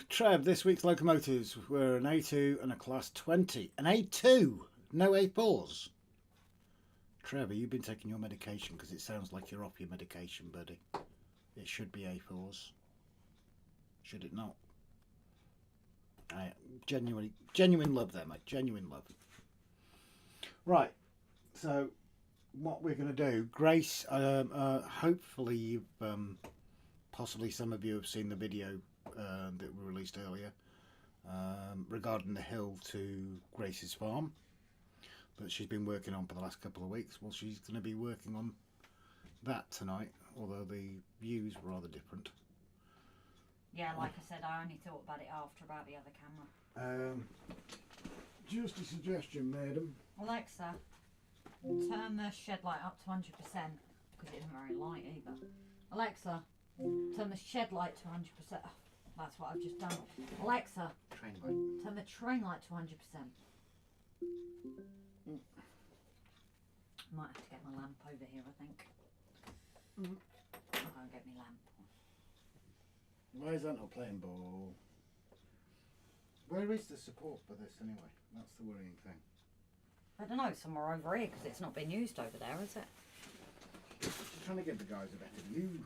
Trev, this week's locomotives were an A2 and a class 20. An A2? No A4s? Trevor, you've been taking your medication because it sounds like you're off your medication, buddy. It should be A4s. Should it not? Genuine love there, mate. Genuine love. Right. So, what we're going to do, Grace, hopefully you've... possibly some of you have seen the video that we released earlier regarding the hill to Grace's farm that she's been working on for the last couple of weeks. Well, she's going to be working on that tonight, although the views were rather different. Yeah, like I said, I only thought about it after about the other camera. Just a suggestion, madam. Alexa, turn the shed light up to 100% because it isn't very light either. Alexa, turn the shed light to 100%. Oh, that's what I've just done. Alexa, Train light. turn the train light to 100%. Might have to get my lamp over here, I think. I'll go and get my lamp. Why is that not playing ball? Where is the support for this anyway? That's the worrying thing. I don't know, somewhere over here because it's not been used over there, is it? Just trying to give the guys a better view.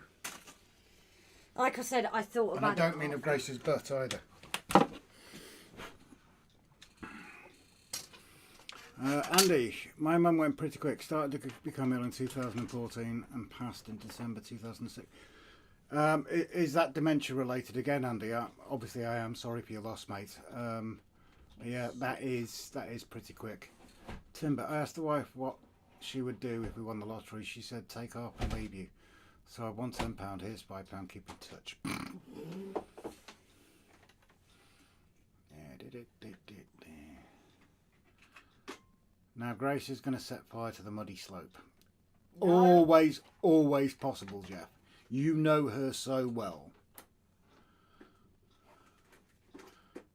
Like I said, I thought And I about it. don't mean of Grace's butt either. Andy, my mum went pretty quick. Started to become ill in 2014 and passed in December 2006. Is that dementia related again, Andy? Obviously, I am sorry for your loss, mate. Yeah, that is pretty quick. Timber, I asked the wife what she would do if we won the lottery. She said, take half and leave you. So I won £10. Here's £5. Keep in touch. Now Grace is going to set fire to the muddy slope. No. Always possible, Jeff. You know her so well.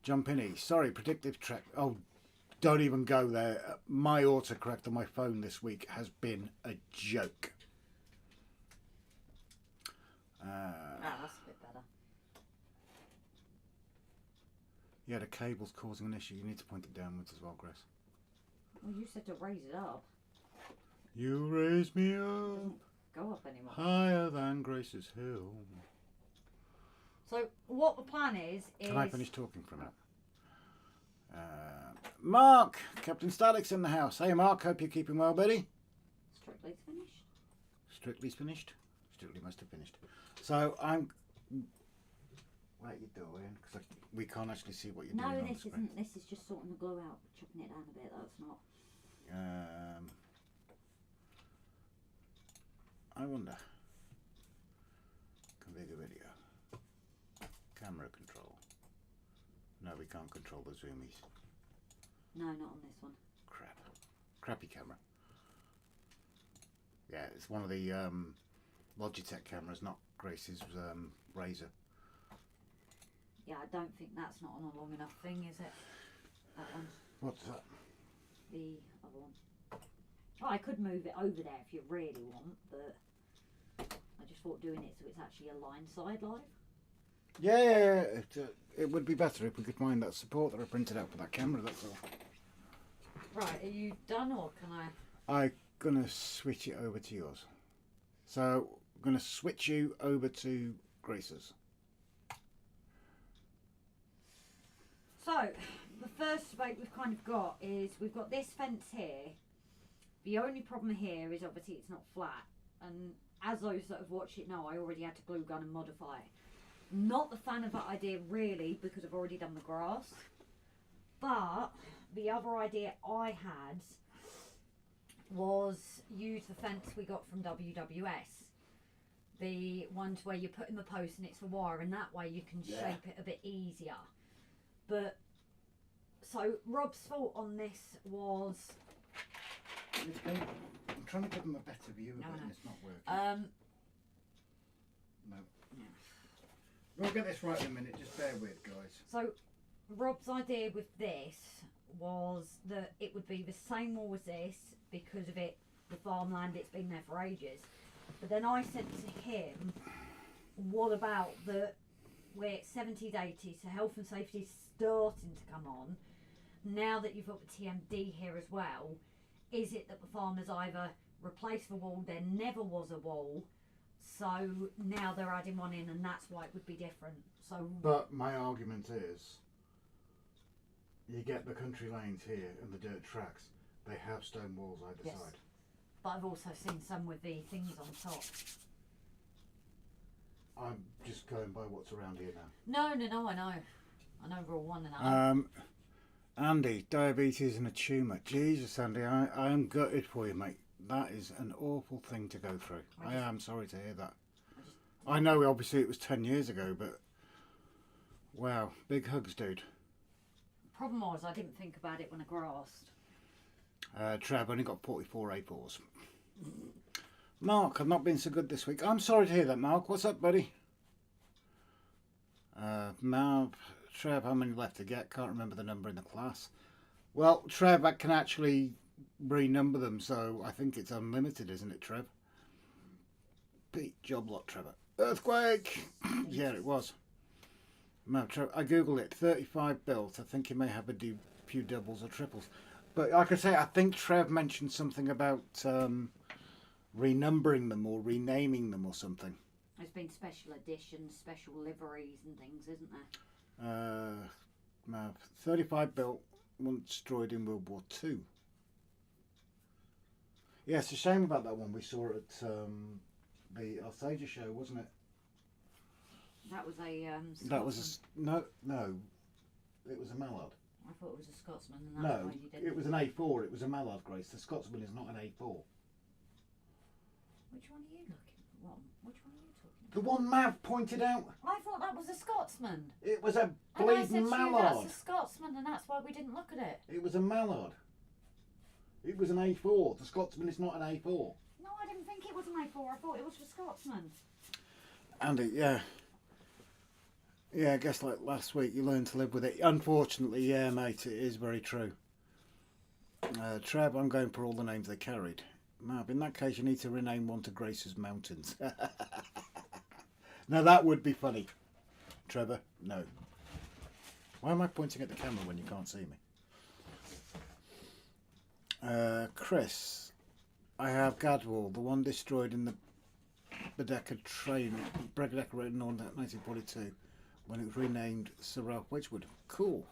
Jump in east. Sorry, predictive track. Oh, don't even go there. My autocorrect on my phone this week has been a joke. That's a bit better. Yeah, the cable's causing an issue. You need to point it downwards as well, Grace. Well, you said to raise it up. You raise me up Go up anymore. higher than Grace's hill. So what the plan is Can I finish talking for a minute? Mark, Captain Static's in the house. Hey, Mark, hope you're keeping well, buddy. Strictly's finished. Strictly's finished. Strictly must have finished. So I'm. What are you doing? Because we can't actually see what you're doing. No, on this the screen. isn't. This is just sorting the glue out, chopping it down a bit. That's not. I wonder. Configure video. Camera control. No, we can't control the zoomies. No, not on this one. Crap. Crappy camera. Yeah, it's one of the Logitech cameras, not Grace's Razor. Yeah, I don't think that's not on a long enough thing, is it? That one. What's that? The other one. Oh, I could move it over there if you really want, but I just thought doing it so it's actually a line side live. Yeah. It would be better if we could find that support that I printed out for that camera, that's all. Right, are you done or can I? I'm going to switch it over to yours. So, I'm going to switch you over to Grace's. So, the first debate we've kind of got is we've got this fence here. The only problem here is obviously it's not flat. And as those that have watched it know, I already had to glue gun and modify it. Not the fan of that idea really because I've already done the grass. But the other idea I had was use the fence we got from WWS. The ones where you put in the post and it's the wire and that way you can shape it a bit easier. But so Rob's thought on this was I'm trying to give them a better view of it and it's not working. No. We'll get this right in a minute, just bear with, guys. So Rob's idea with this was that it would be the same wall as this because of it, the farmland, it's been there for ages. But then I said to him, what about that we're 70s, 80s, so health and safety is starting to come on. Now that you've got the TMD here as well, is it that the farmers either replace the wall, there never was a wall, so now they're adding one in and that's why it would be different. So, But my argument is, you get the country lanes here and the dirt tracks, they have stone walls either Yes. side. but I've also seen some with the things on top. I'm just going by what's around here now. No, I know. I know we're all one and all. Andy, diabetes and a tumour. Jesus, Andy, I am gutted for you, mate. That is an awful thing to go through. I am sorry to hear that. I know, obviously, it was 10 years ago, but wow, big hugs, dude. Problem was, I didn't think about it when I grassed. Trev, only got 44 A4s. Mark, I've not been so good this week. I'm sorry to hear that, Mark. What's up, buddy? Trev, how many left to get? Can't remember the number in the class. Well, Trev, I can actually renumber them, so I think it's unlimited, isn't it, Trev? Pete, job lot, Trevor. Earthquake! Yeah, it was. No, Trev, I googled it. 35 built. I think he may have a few doubles or triples. But like I say, I think Trev mentioned something about renumbering them or renaming them or something. There's been special editions, special liveries and things, isn't there? 35 built, once destroyed in World War II. Yeah, it's a shame about that one. We saw it at the Alsager show, wasn't it? That was a That was no. It was a mallard. I thought it was a Scotsman, and that's No, why you didn't. it was an A4. It was a mallard, Grace. The Scotsman is not an A4. Which one are you looking for? Which one are you talking about? The one Mav pointed out. I thought that was a Scotsman. It was a And I bleeding said to you, mallard. that's a Scotsman, and that's why we didn't look at it. It was a mallard. It was an A4. The Scotsman is not an A4. No, I didn't think it was an A4. I thought it was for Scotsman. Andy, yeah. Yeah, I guess like last week you learned to live with it. Unfortunately, yeah, mate, it is very true. Trev, I'm going for all the names they carried. Mav, in that case you need to rename one to Grace's Mountains. Now that would be funny. Trevor, no. Why am I pointing at the camera when you can't see me? Chris, I have Gadwall, the one destroyed in the Baedeker train, Baedeker in 1942, when it was renamed Sir Ralph Wedgwood. Cool.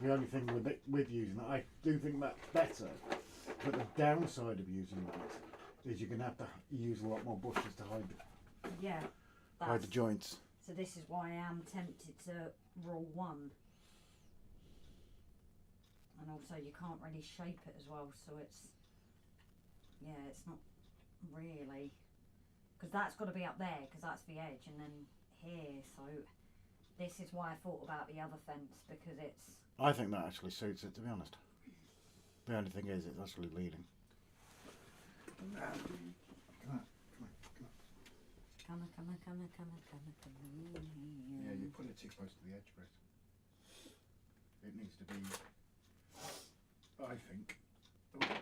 The only thing with using that, I do think that's better, but the downside of using that is you're going to have to use a lot more bushes to Yeah. hide the joints. So this is why I am tempted to roll one. And also you can't really shape it as well, so it's, yeah, it's not really, because that's got to be up there, because that's the edge, and then here, so this is why I thought about the other fence, because it's... I think that actually suits it, to be honest. The only thing is, it's actually leading. Come on. Yeah, you put it too close to the edge, Grace. It needs to be, I think. Ooh.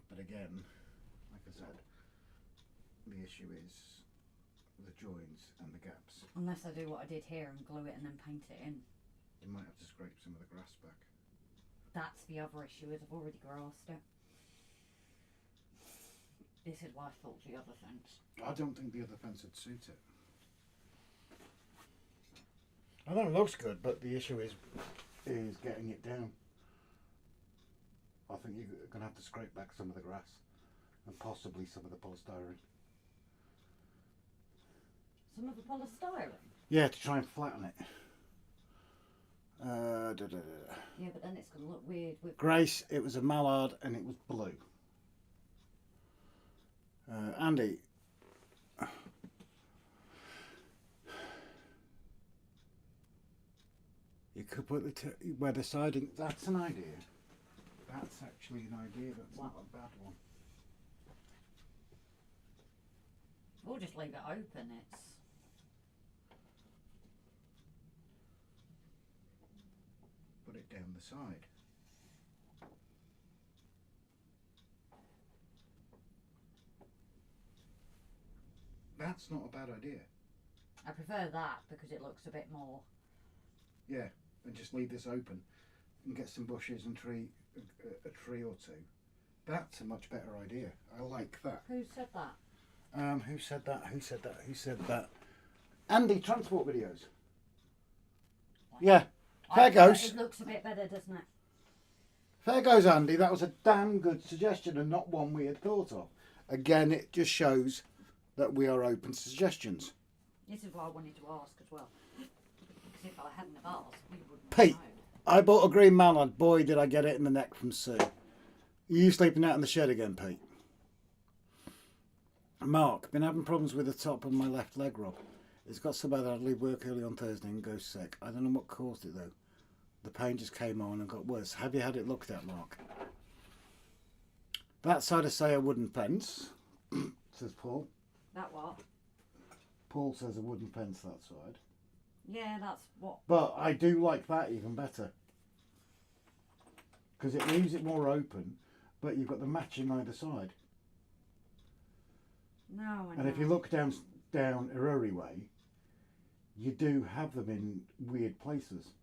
But again, like I said, the issue is the joins and the gaps. Unless I do what I did here and glue it and then paint it in. You might have to scrape some of the grass back. That's the other issue, is I've already grassed it. This is why I thought the other fence. I don't think the other fence would suit it. I know it looks good, but the issue is getting it down. I think you're going to have to scrape back some of the grass and possibly some of the polystyrene. Some of the polystyrene? Yeah, to try and flatten it. Yeah, but then it's going to look weird with... Grace, it was a mallard and it was blue. Andy. You could put where the siding... That's an idea. That's actually an idea. That's not a bad one. We'll just leave it open, it's... Put it down the side. That's not a bad idea. I prefer that because it looks a bit more... Yeah, and just leave this open and get some bushes and a tree or two. That's a much better idea. I like that. Who said that? Who said that? Who said that? Who said that? Andy, transport videos. Yeah, fair goes. It looks a bit better, doesn't it? Fair goes, Andy. That was a damn good suggestion and not one we had thought of. Again, it just shows that we are open to suggestions. This is what I wanted to ask as well. Because if I hadn't have asked, we wouldn't Pete, know. I bought a green mallard. Boy, did I get it in the neck from Sue. Are you sleeping out in the shed again, Pete? Mark, been having problems with the top of my left leg, Rob. It's got so bad that I'd leave work early on Thursday and go sick. I don't know what caused it, though. The pain just came on and got worse. Have you had it looked at, Mark? That side of say a wooden fence, says Paul. That what? Paul says a wooden fence that side. Yeah, that's what... But I do like that even better. Because it leaves it more open, but you've got the matching either side. No, I know. And if you look down Ururi way, you do have them in weird places.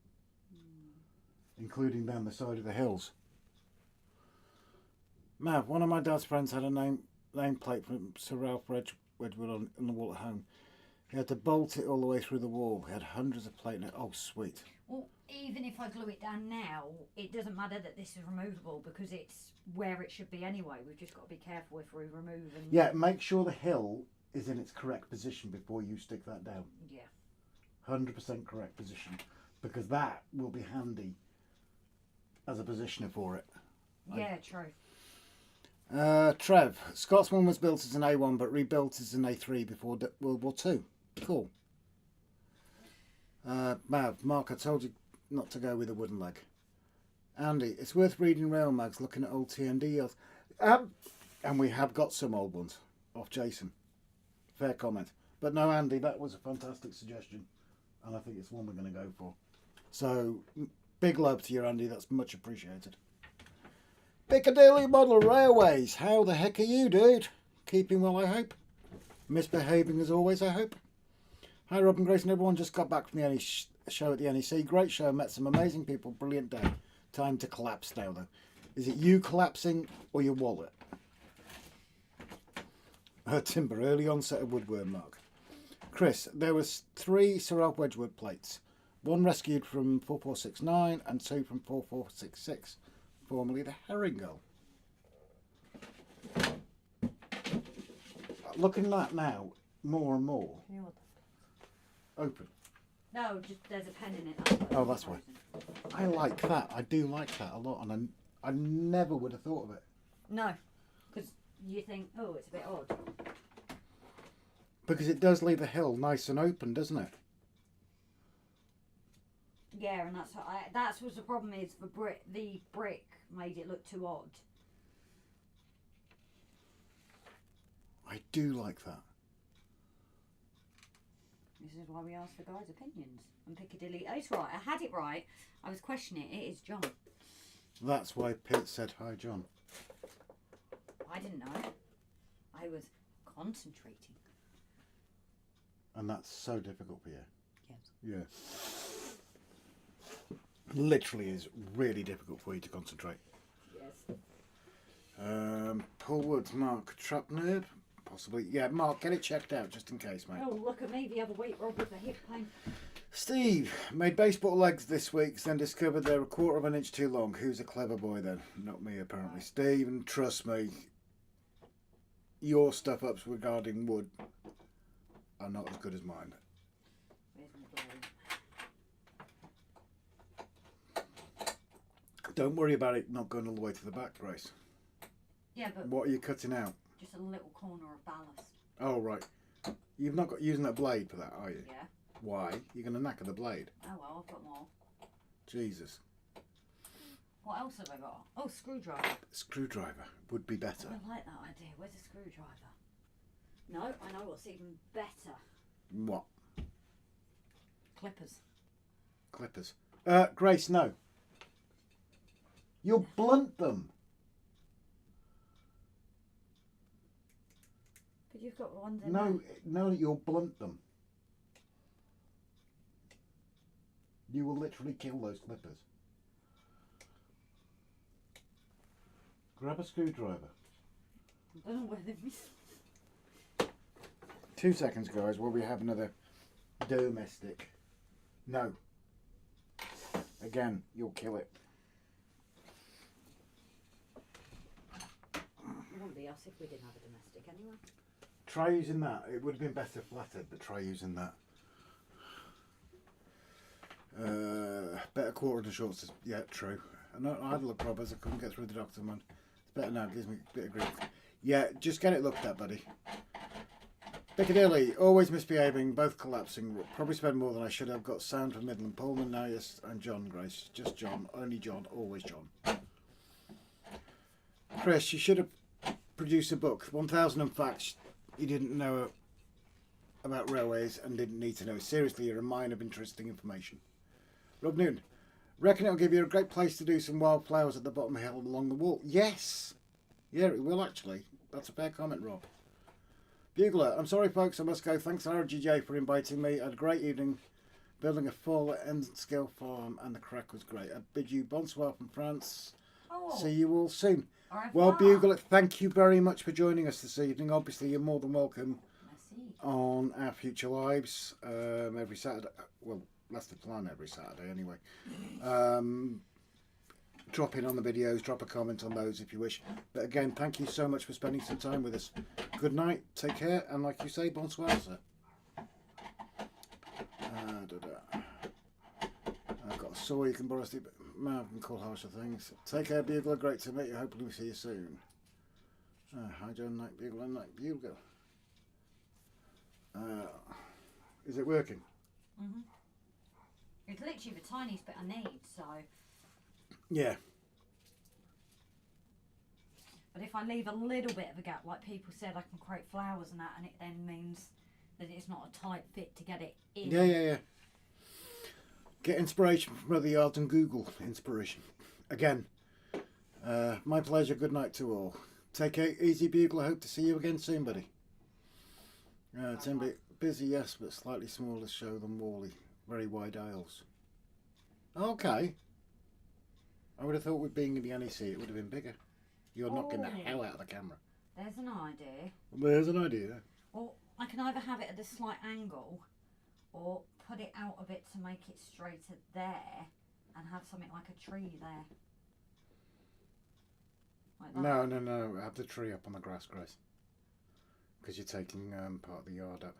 Including down the side of the hills. Mav, one of my dad's friends had a nameplate from Sir Ralph Wedgwood on the wall at home. He had to bolt it all the way through the wall. He had hundreds of plate in it. Oh, sweet. Well, even if I glue it down now, it doesn't matter that this is removable because it's where it should be anyway. We've just got to be careful if we remove and... Yeah, make sure the hill is in its correct position before you stick that down. Yeah. 100% correct position, because that will be handy as a positioner for it. Yeah, true. Trev, Scotsman was built as an A1 but rebuilt as an A3 before World War II. Cool. Mav, Mark, I told you not to go with a wooden leg. Andy, it's worth reading rail mags, looking at old TND yields. And we have got some old ones off Jason. Fair comment. But no, Andy, that was a fantastic suggestion. And I think it's one we're going to go for. So, big love to you, Andy. That's much appreciated. Piccadilly Model Railways. How the heck are you, dude? Keeping well, I hope. Misbehaving as always, I hope. Hi, Rob and Grace and everyone. Just got back from the show at the NEC. Great show. Met some amazing people. Brilliant day. Time to collapse now, though. Is it you collapsing or your wallet? Timber. Early onset of woodworm, Mark. Chris, there was 3 Sir Ralph Wedgwood plates. 1 rescued from 4469 and 2 from 4466. Formerly the Herring Gull. Looking at that now, more and more. Open. No, just there's a pen in it. Oh, that's why. I like that. I do like that a lot, and I never would have thought of it. No, because you think, oh, it's a bit odd. Because it does leave the hill nice and open, doesn't it? Yeah, and that's what the problem is. The brick made it look too odd. I do like that. This is why we ask for guys' opinions. And Piccadilly, oh, it's right. I had it right. I was questioning it. It is John. That's why Pete said hi, John. I didn't know. I was concentrating. And that's so difficult for you. Yes. Yeah. Literally is really difficult for you to concentrate. Yes. Paul Woods, Mark, trap nerd? Possibly. Yeah, Mark, get it checked out just in case, mate. Oh, look at me the other week, Rob, with the hip pain. Steve, made baseball legs this week, then discovered they're 1/4 of an inch too long. Who's a clever boy then? Not me, apparently. Steve, and trust me, your stuff-ups regarding wood are not as good as mine. Where's my blade? Don't worry about it not going all the way to the back, Grace. Yeah, but What are you cutting out? just a little corner of ballast. Oh, right. You've not got using that blade for that, are you? Yeah. Why? You're going to knacker the blade. Oh well, I've got more. Jesus. What else have I got? Oh, screwdriver. Screwdriver would be better. I like that idea. Where's a screwdriver? No, I know what's even better. What? Clippers. Clippers. Grace, no. You'll blunt them. But you've got ones in No, you'll blunt them. You will literally kill those clippers. Grab a screwdriver. I don't know where they're missing. 2 seconds, guys, while we have another domestic. No. Again, you'll kill it. It wouldn't be us if we didn't have a domestic anyway. Try using that. It would have been better flattered, but try using that. Better 1/4 of the shorts. Yeah, true. I had a look, Rob, as I couldn't get through the doctor, man. It's better now. It gives me a bit of grief. Yeah, just get it looked at, buddy. Piccadilly, always misbehaving, both collapsing. Probably spend more than I should have. Got sound from Midland Pullman now, yes, and John Grace. Just John, only John, always John. Chris, you should have produced a book. 1,000 facts you didn't know about railways and didn't need to know. Seriously, you're a mine of interesting information. Rob Newton, reckon it'll give you a great place to do some wildflowers at the bottom of the hill along the wall. Yes. Yeah, it will actually. That's a fair comment, Rob. Bugler, I'm sorry folks, I must go. Thanks to RGJ for inviting me. I had a great evening building a full end-scale farm and the crack was great. I bid you bonsoir from France. Oh. See you all soon. Au revoir. Well, Bugler, thank you very much for joining us this evening. Obviously, you're more than welcome Merci. on Our Future Lives every Saturday. Well, that's the plan, every Saturday anyway. drop in on the videos, drop a comment on those if you wish. But again, thank you so much for spending some time with us. Good night, take care, and like you say, bonsoir, sir. I've got a saw you can borrow, Steve, but I can call harsher things. Take care, Bugler, great to meet you, hopefully we'll see you soon. Hi John, Night Bugle and Night Bugle. Is it working? Mhm. It's literally the tiniest bit I need, so. Yeah. But if I leave a little bit of a gap, like people said, I can create flowers and that, and it then means that it's not a tight fit to get it in. Yeah. Get inspiration from other yards and Google inspiration. Again, my pleasure. Good night to all. Take care, easy Bugle. I hope to see you again soon, buddy. It's a bit busy, yes, but slightly smaller show than Wally. Very wide aisles. Okay. I would have thought with being in the NEC it would have been bigger. You're knocking the hell out of the camera. There's an idea. There's an idea. Or I can either have it at a slight angle, or put it out a bit to make it straighter there, and have something like a tree there. Like that. No. Have the tree up on the grass, Grace. Because you're taking part of the yard up.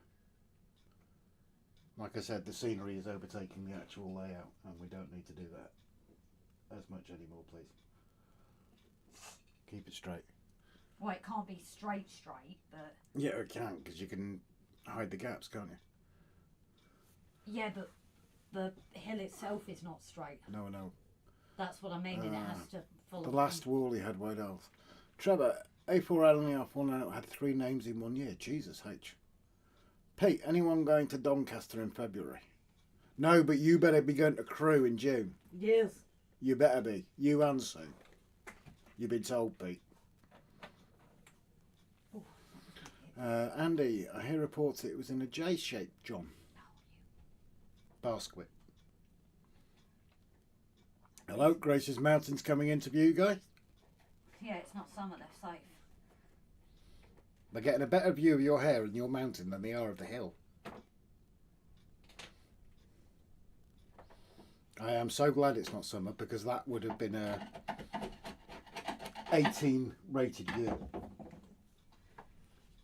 Like I said, the scenery is overtaking the actual layout, and we don't need to do that as much anymore, please. Keep it straight. Well, it can't be straight, but... Yeah, it can, because you can hide the gaps, can't you? Yeah, but the hill itself is not straight. No. That's what I mean, and it has to follow... The last Wally had white elves. Trevor, A4 only off one out had 3 names in 1 year. Jesus H. Pete, anyone going to Doncaster in February? No, but you better be going to Crewe in June. Yes. You better be. You and Sue. You've been told, Pete. Andy, I hear reports it was in a J shape, John. Basket. Hello, Grace's Mountains coming into view, guys. Yeah, it's not summer, they're safe. They're getting a better view of your hair and your mountain than they are of the hill. I am so glad it's not summer, because that would have been a 18 rated view.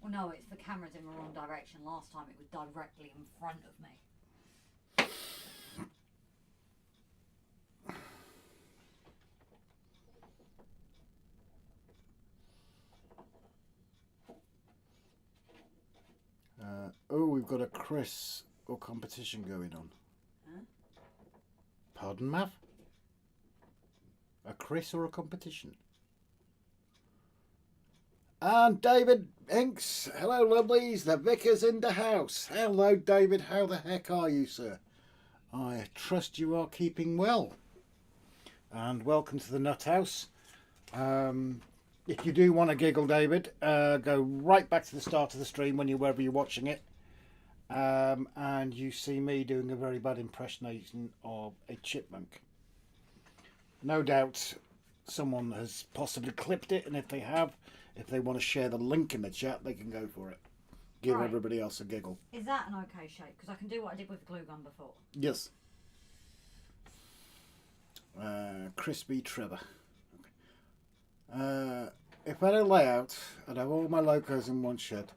Well, no, it's the camera's in the wrong direction. Last time it was directly in front of me. We've got a Chris or competition going on. Huh? Pardon, Mav? A Chris or a competition? And David Hinks, hello lovelies, the vicar's in the house. Hello David, how the heck are you, sir? I trust you are keeping well. And welcome to the Nut House. If you do want to giggle, David, go right back to the start of the stream when wherever you're watching it. And you see me doing a very bad impersonation of a chipmunk. No doubt someone has possibly clipped it, and if they have, if they want to share the link in the chat, they can go for it. Give everybody else a giggle. Is that an okay shape? Because I can do what I did with the glue gun before. Yes. Crispy Trevor. Okay. If I had a layout, I'd have all my locos in one shed.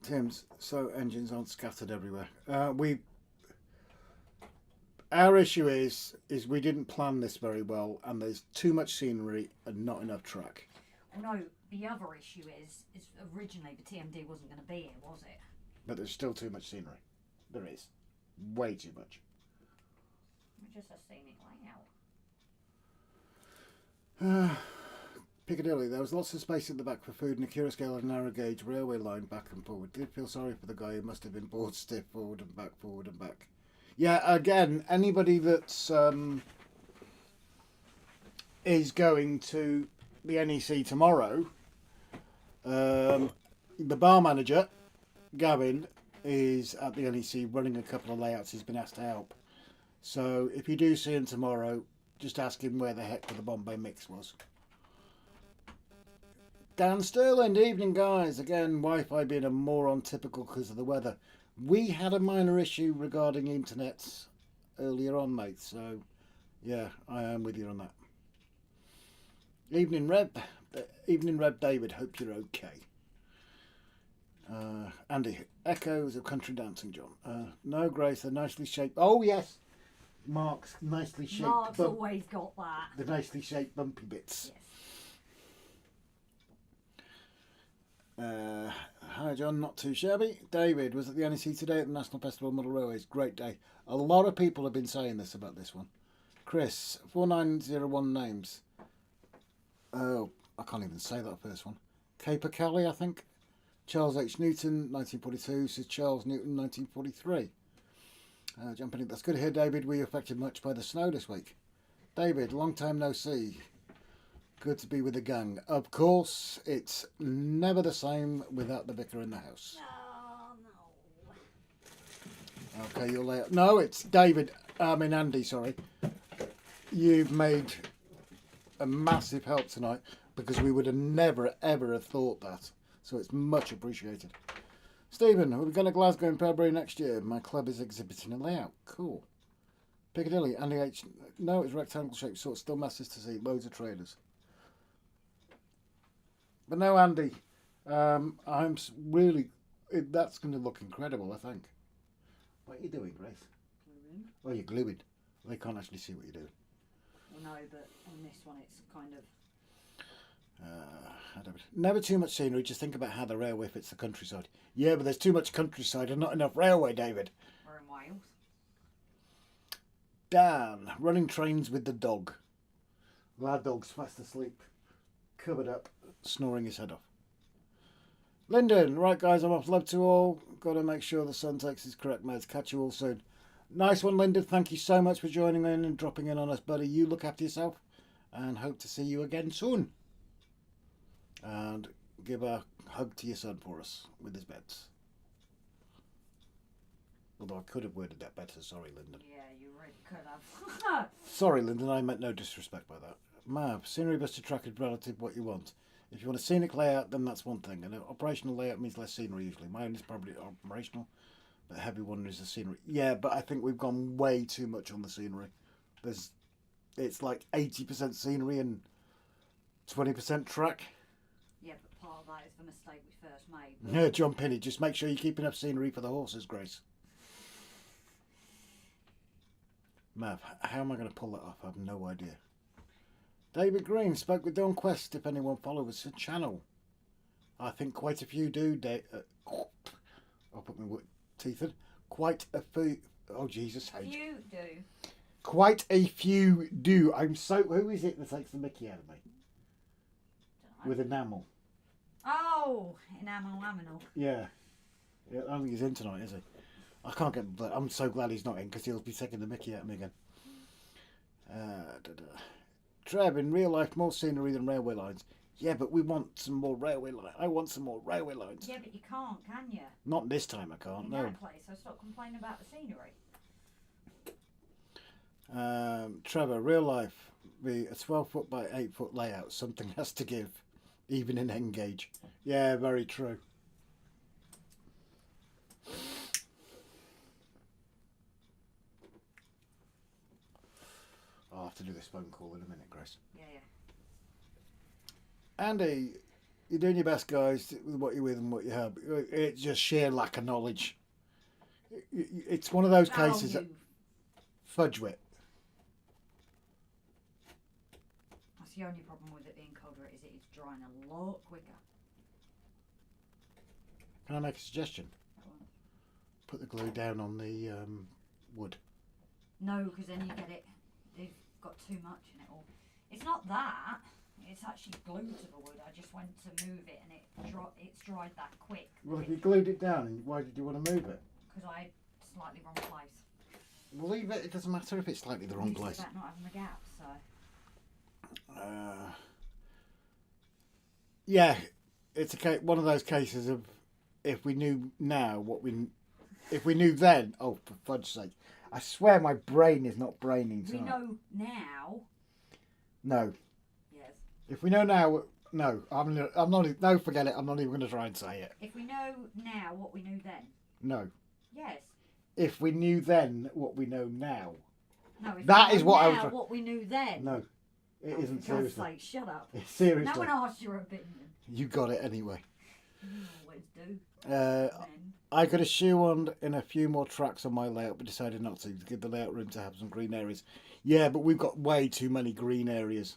Tim's, so engines aren't scattered everywhere. Our issue is we didn't plan this very well, and there's too much scenery and not enough track. Well, no, the other issue is originally the TMD wasn't going to be here, was it? But there's still too much scenery. There is. Way too much. We just a scenic layout. Piccadilly, there was lots of space at the back for food and a curious scale of narrow gauge railway line back and forward. Did feel sorry for the guy who must have been bored stiff forward and back, forward and back. Yeah, again, anybody that's is going to the NEC tomorrow, the bar manager, Gavin, is at the NEC running a couple of layouts. He's been asked to help. So if you do see him tomorrow, just ask him where the heck the Bombay mix was. Dan Sterling, evening guys. Again, Wi-Fi being a moron typical because of the weather. We had a minor issue regarding internet earlier on, mate. So, yeah, I am with you on that. Evening Reb. Evening Reb David, hope you're okay. Andy, echoes of country dancing, John. No, Grace, they're nicely shaped. Oh, yes. Mark's nicely shaped. Mark's always got that. The nicely shaped bumpy bits. Yes. Hi, John. Not too shabby. David was at the NEC today at the National Festival of Model Railways. Great day. A lot of people have been saying this about this one. Chris, 4901 names. Oh, I can't even say that first one. Caper Cali, I think. Charles H. Newton, 1942, says Charles Newton, 1943. Jumping in. That's good to hear, David. Were you affected much by the snow this week? David, long time no see. Good to be with the gang. Of course, it's never the same without the vicar in the house. No. Okay, you'll lay out. No, it's David. Andy, sorry. You've made a massive help tonight because we would have never, ever have thought that. So it's much appreciated. Stephen, we're going to Glasgow and February next year. My club is exhibiting a layout. Cool. Piccadilly, Andy H. No, it's rectangle shaped, so it's still masses to see. Loads of traders. But no, Andy, I'm really... That's going to look incredible, I think. What are you doing, Grace? Gluing. Oh, you're gluing. They can't actually see what you're doing. Well, no, but on this one it's kind of... Never too much scenery, just think about how the railway fits the countryside. Yeah, but there's too much countryside and not enough railway, David. We're in Wales. Dan, running trains with the dog. Our dog's fast asleep, covered up, snoring his head off. Lyndon, right guys, I'm off. Love to all. Got to make sure the son takes his correct meds. Catch you all soon. Nice one, Lyndon. Thank you so much for joining in and dropping in on us, buddy. You look after yourself and hope to see you again soon. And give a hug to your son for us with his meds. Although I could have worded that better. Sorry, Lyndon. Yeah, you really could have. Sorry, Lyndon. I meant no disrespect by that. Mav, scenery best to track is relative what you want. If you want a scenic layout, then that's one thing. And an operational layout means less scenery usually. Mine is probably operational, but a heavy one is the scenery. Yeah, but I think we've gone way too much on the scenery. It's like 80% scenery and 20% track. Yeah, but part of that is the mistake we first made. Yeah, John Penny, just make sure you keep enough scenery for the horses, Grace. Mav, how am I going to pull that off? I have no idea. David Green spoke with Dawn Quest, if anyone follows the channel. I think quite a few do. I'll put my teeth in. Quite a few. Oh, Jesus. You do. Quite a few do. Who is it that takes the mickey out of me? With enamel. Oh, enamel. Yeah. I don't think he's in tonight, is he? I can't get... I'm so glad he's not in because he'll be taking the mickey out of me again. Trev, in real life, more scenery than railway lines. Yeah, but we want some more railway lines. I want some more railway lines. Yeah, but you can't, can you? Not this time, I can't, no. Exactly, so stop complaining about the scenery. Trevor, real life, be a 12-foot by 8-foot layout. Something has to give, even in Engage. Yeah, very true. I'll have to do this phone call in a minute, Grace. Yeah. Andy, you're doing your best, guys, with what you're with and what you have. It's just sheer lack of knowledge. It's one of those cases that fudge wit. That's the only problem with it being colder is it is drying a lot quicker. Can I make a suggestion? Put the glue down on the wood. No, because then you get it. They've got too much in it all. It's not that. It's actually glued to the wood. I just went to move it and it's dried that quick. Well, if you glued it down, why did you want to move it? Because I had slightly wrong place. Well, leave it. It doesn't matter if it's slightly the wrong place. It's about not having the gap, so. Yeah, it's one of those cases of if we knew now if we knew then. Oh, for fudge's sake! I swear my brain is not braining. We know now. No. Yes. If we know now, no. I'm not. No, forget it. I'm not even going to try and say it. If we know now what we knew then. No. Yes. If we knew then what we know now. No. If That we is know what I now was. What we knew then. No. It Oh, isn't for God's seriously. sake, shut up. It's seriously. No one asked your opinion. You got it anyway. You always do. Uh, Men. I could have shoehorned in a few more tracks on my layout, but decided not to give the layout room to have some green areas. Yeah, but we've got way too many green areas.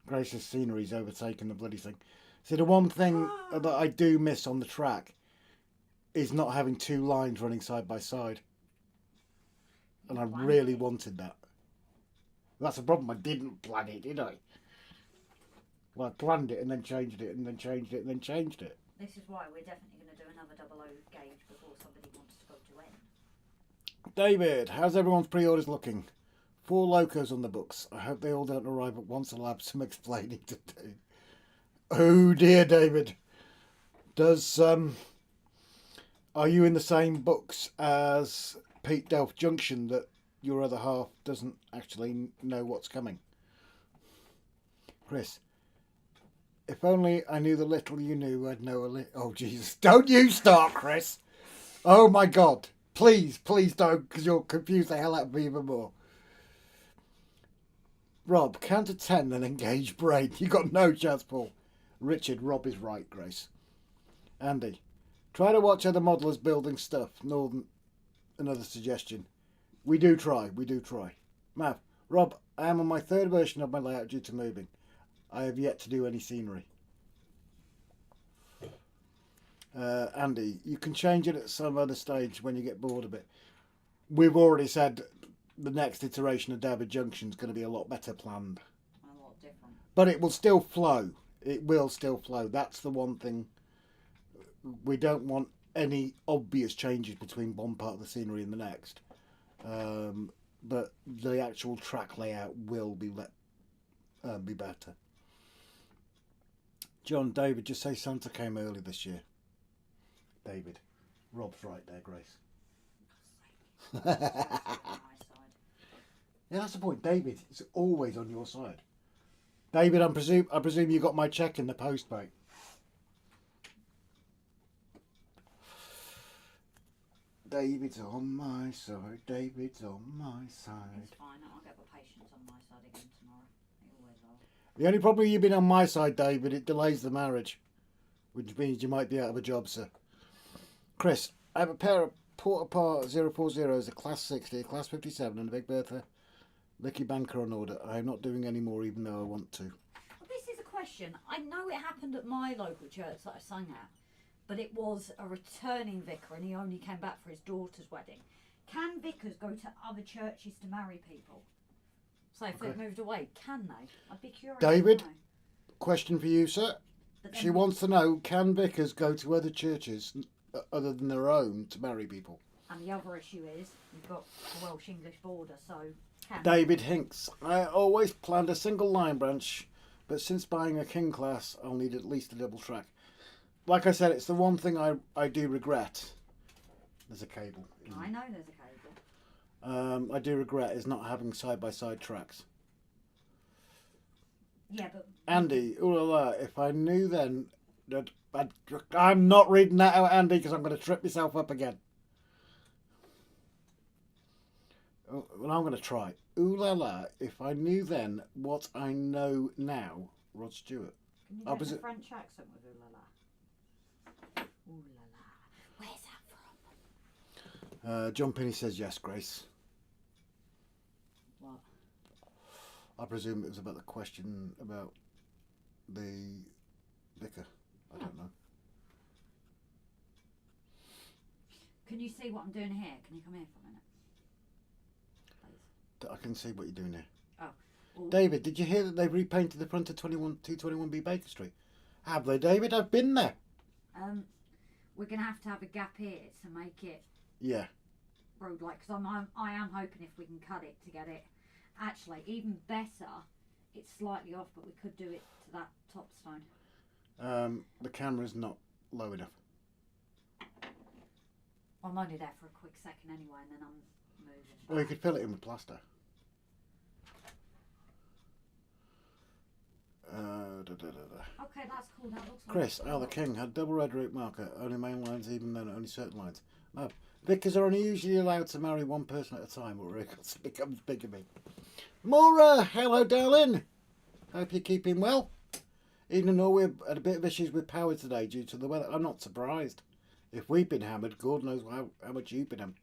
Grace's scenery's overtaken the bloody thing. See, the one thing that I do miss on the track is not having two lines running side by side. And I really wanted that. That's a problem. I didn't plan it, did I? Well, I planned it and then changed it and then changed it and then changed it. This is why we're definitely going to do another 00 gauge before somebody wants to go to N. David, how's everyone's pre-orders looking? 4 locos on the books. I hope they all don't arrive at once. I'll have some explaining to do. Oh dear, David. Does are you in the same books as Pete Delft Junction that your other half doesn't actually know what's coming? Chris, if only I knew the little you knew, I'd know a little. Oh Jesus! Don't you start, Chris. Oh my God! Please, please don't, because you'll confuse the hell out of me even more. Rob, count to 10 and engage brain. You got no chance, Paul. Richard, Rob is right, Grace. Andy, try to watch other modelers building stuff. Northern, another suggestion. We do try. Mav, Rob, I am on my 3rd version of my layout due to moving. I have yet to do any scenery. Andy, you can change it at some other stage when you get bored of it. We've already said the next iteration of David Junction is going to be a lot better planned. A lot different. But it will still flow. It will still flow. That's the one thing. We don't want any obvious changes between one part of the scenery and the next. But the actual track layout will be better. John, David, just say Santa came early this year. David. Rob's right there, Grace. Yeah, that's the point. David is always on your side. David, I presume you got my check in the post, mate. David's on my side. David's on my side. It's fine. I'll get the patients on my side again tomorrow. They always are. The only problem you've been on my side, David, it delays the marriage, which means you might be out of a job, sir. Chris, I have a pair of Porter Par 040s, a Class 60, a Class 57, and a Big Bertha Licky Banker on order. I am not doing any more, even though I want to. This is a question. I know it happened at my local church that I sang at, but it was a returning vicar and he only came back for his daughter's wedding. Can vicars go to other churches to marry people? So if they've moved away, can they? I'd be curious. David, to know. question for you, sir. She wants to know, can vicars go to other churches other than their own to marry people? And the other issue is, you've got the Welsh-English border, so can David Hinks, I always planned a single line branch, but since buying a King class, I'll need at least a double track. Like I said, it's the one thing I do regret. There's a cable. I know there's a cable. I do regret is not having side-by-side tracks. Yeah, but... Andy, ooh la la, if I knew then that... I'm not reading that out, Andy, because I'm going to trip myself up again. Well, I'm going to try. Ooh la la, if I knew then what I know now, Rod Stewart. Can you get a French accent with ooh la la? Ooh la la. Where's that from? John Pinney says yes, Grace. What? I presume it was about the question about the vicar. I don't know. Can you see what I'm doing here? Can you come here for a minute? Please. I can see what you're doing here. Oh. Well, David, did you hear that they've repainted the front of 221B Baker Street? Have they, David? I've been there. we're going to have a gap here to make it road-like, because I am hoping if we can cut it to get it, actually, even better, it's slightly off, but we could do it to that top stone. The camera's not low enough. I'm only there for a quick second anyway, and then I'm moving. Or you could fill it in with plaster. Okay, that's cool. That looks like Chris, the King had double red route marker, only main lines, even then only certain lines. No. Vicars are only usually allowed to marry one person at a time, or it becomes bigamy. Maura, hello, darling. Hope you're keeping well. Even though we've had a bit of issues with power today due to the weather, I'm not surprised. If we've been hammered, God knows how much you've been hammered.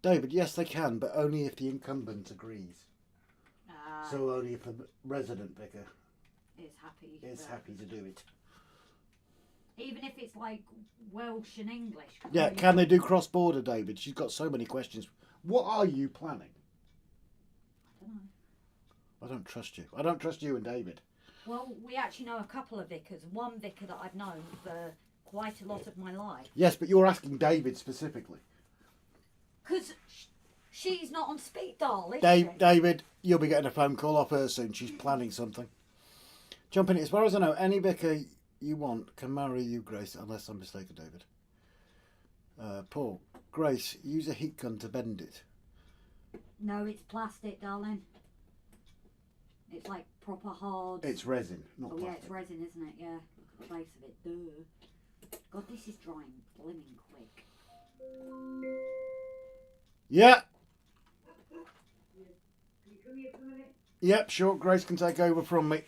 David, yes, they can, but only if the incumbent agrees. So only if the resident vicar is happy to do it. Even if it's like Welsh and English. Yeah, can they do cross-border, David? She's got so many questions. What are you planning? I don't know. I don't trust you. I don't trust you and David. Well, we actually know a couple of vicars. One vicar that I've known for quite a lot of my life. Yes, but you're asking David specifically. Because she's not on speed dial, is she? David, you'll be getting a phone call off her soon. She's planning something. Jumping in. As far as I know, any vicar you want can marry you, Grace, unless I'm mistaken, David. Paul, Grace, use a heat gun to bend it. No, it's plastic, darling. It's like proper hard. It's resin, not plastic. Yeah, it's resin, isn't it? Yeah. Look at the face of it. Duh. God, this is drying blimmin' quick. Yeah. Yep, sure. Grace can take over from me.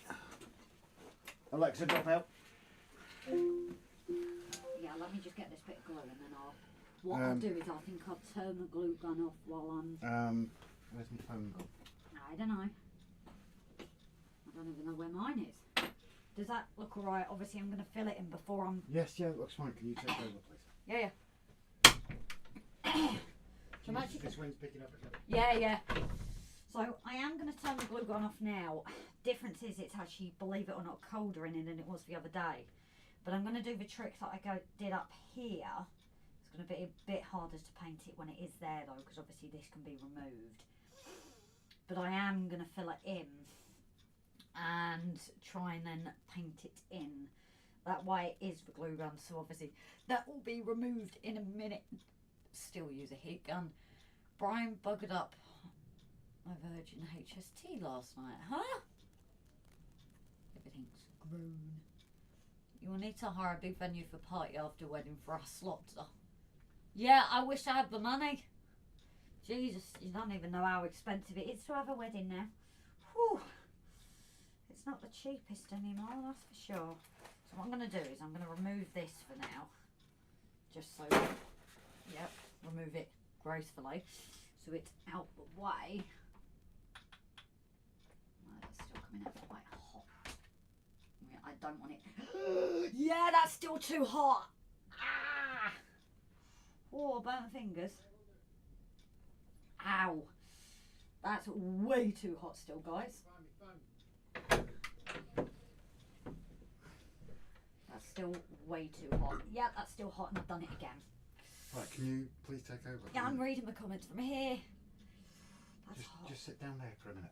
Alexa, drop out. Yeah, let me just get this bit of glue and then I'll do is I think I'll turn the glue gun off while I'm... Where's my phone gone? I don't know. I don't even know where mine is. Does that look alright? Obviously I'm going to fill it in before I'm... Yes, yeah, it looks fine. Can you take over, please? Yeah. This wind's picking up again. Yeah. So I am going to turn the glue gun off now. Difference is it's actually, believe it or not, colder in it than it was the other day. But I'm going to do the trick that I did up here. It's going to be a bit harder to paint it when it is there though, because obviously this can be removed. But I am going to fill it in and try and then paint it in. That way it is the glue gun, so obviously that will be removed in a minute. Still use a heat gun. Brian buggered up my Virgin HST last night, huh? Everything's grown. You will need to hire a big venue for party after wedding for our slots. Yeah, I wish I had the money. Jesus, you don't even know how expensive it is to have a wedding now. Whew. It's not the cheapest anymore, that's for sure. So what I'm going to do is I'm going to remove this for now. Just so, yep, remove it gracefully. So it's out the way. It's still coming out quite hot. Yeah, I don't want it. Yeah, that's still too hot. Ah! Oh, burnt fingers. Ow. That's way too hot still, guys. That's still way too hot. Yeah, that's still hot and I've done it again. Right, can you please take over? Yeah, I'm reading the comments from here. That's hot. Just sit down there for a minute.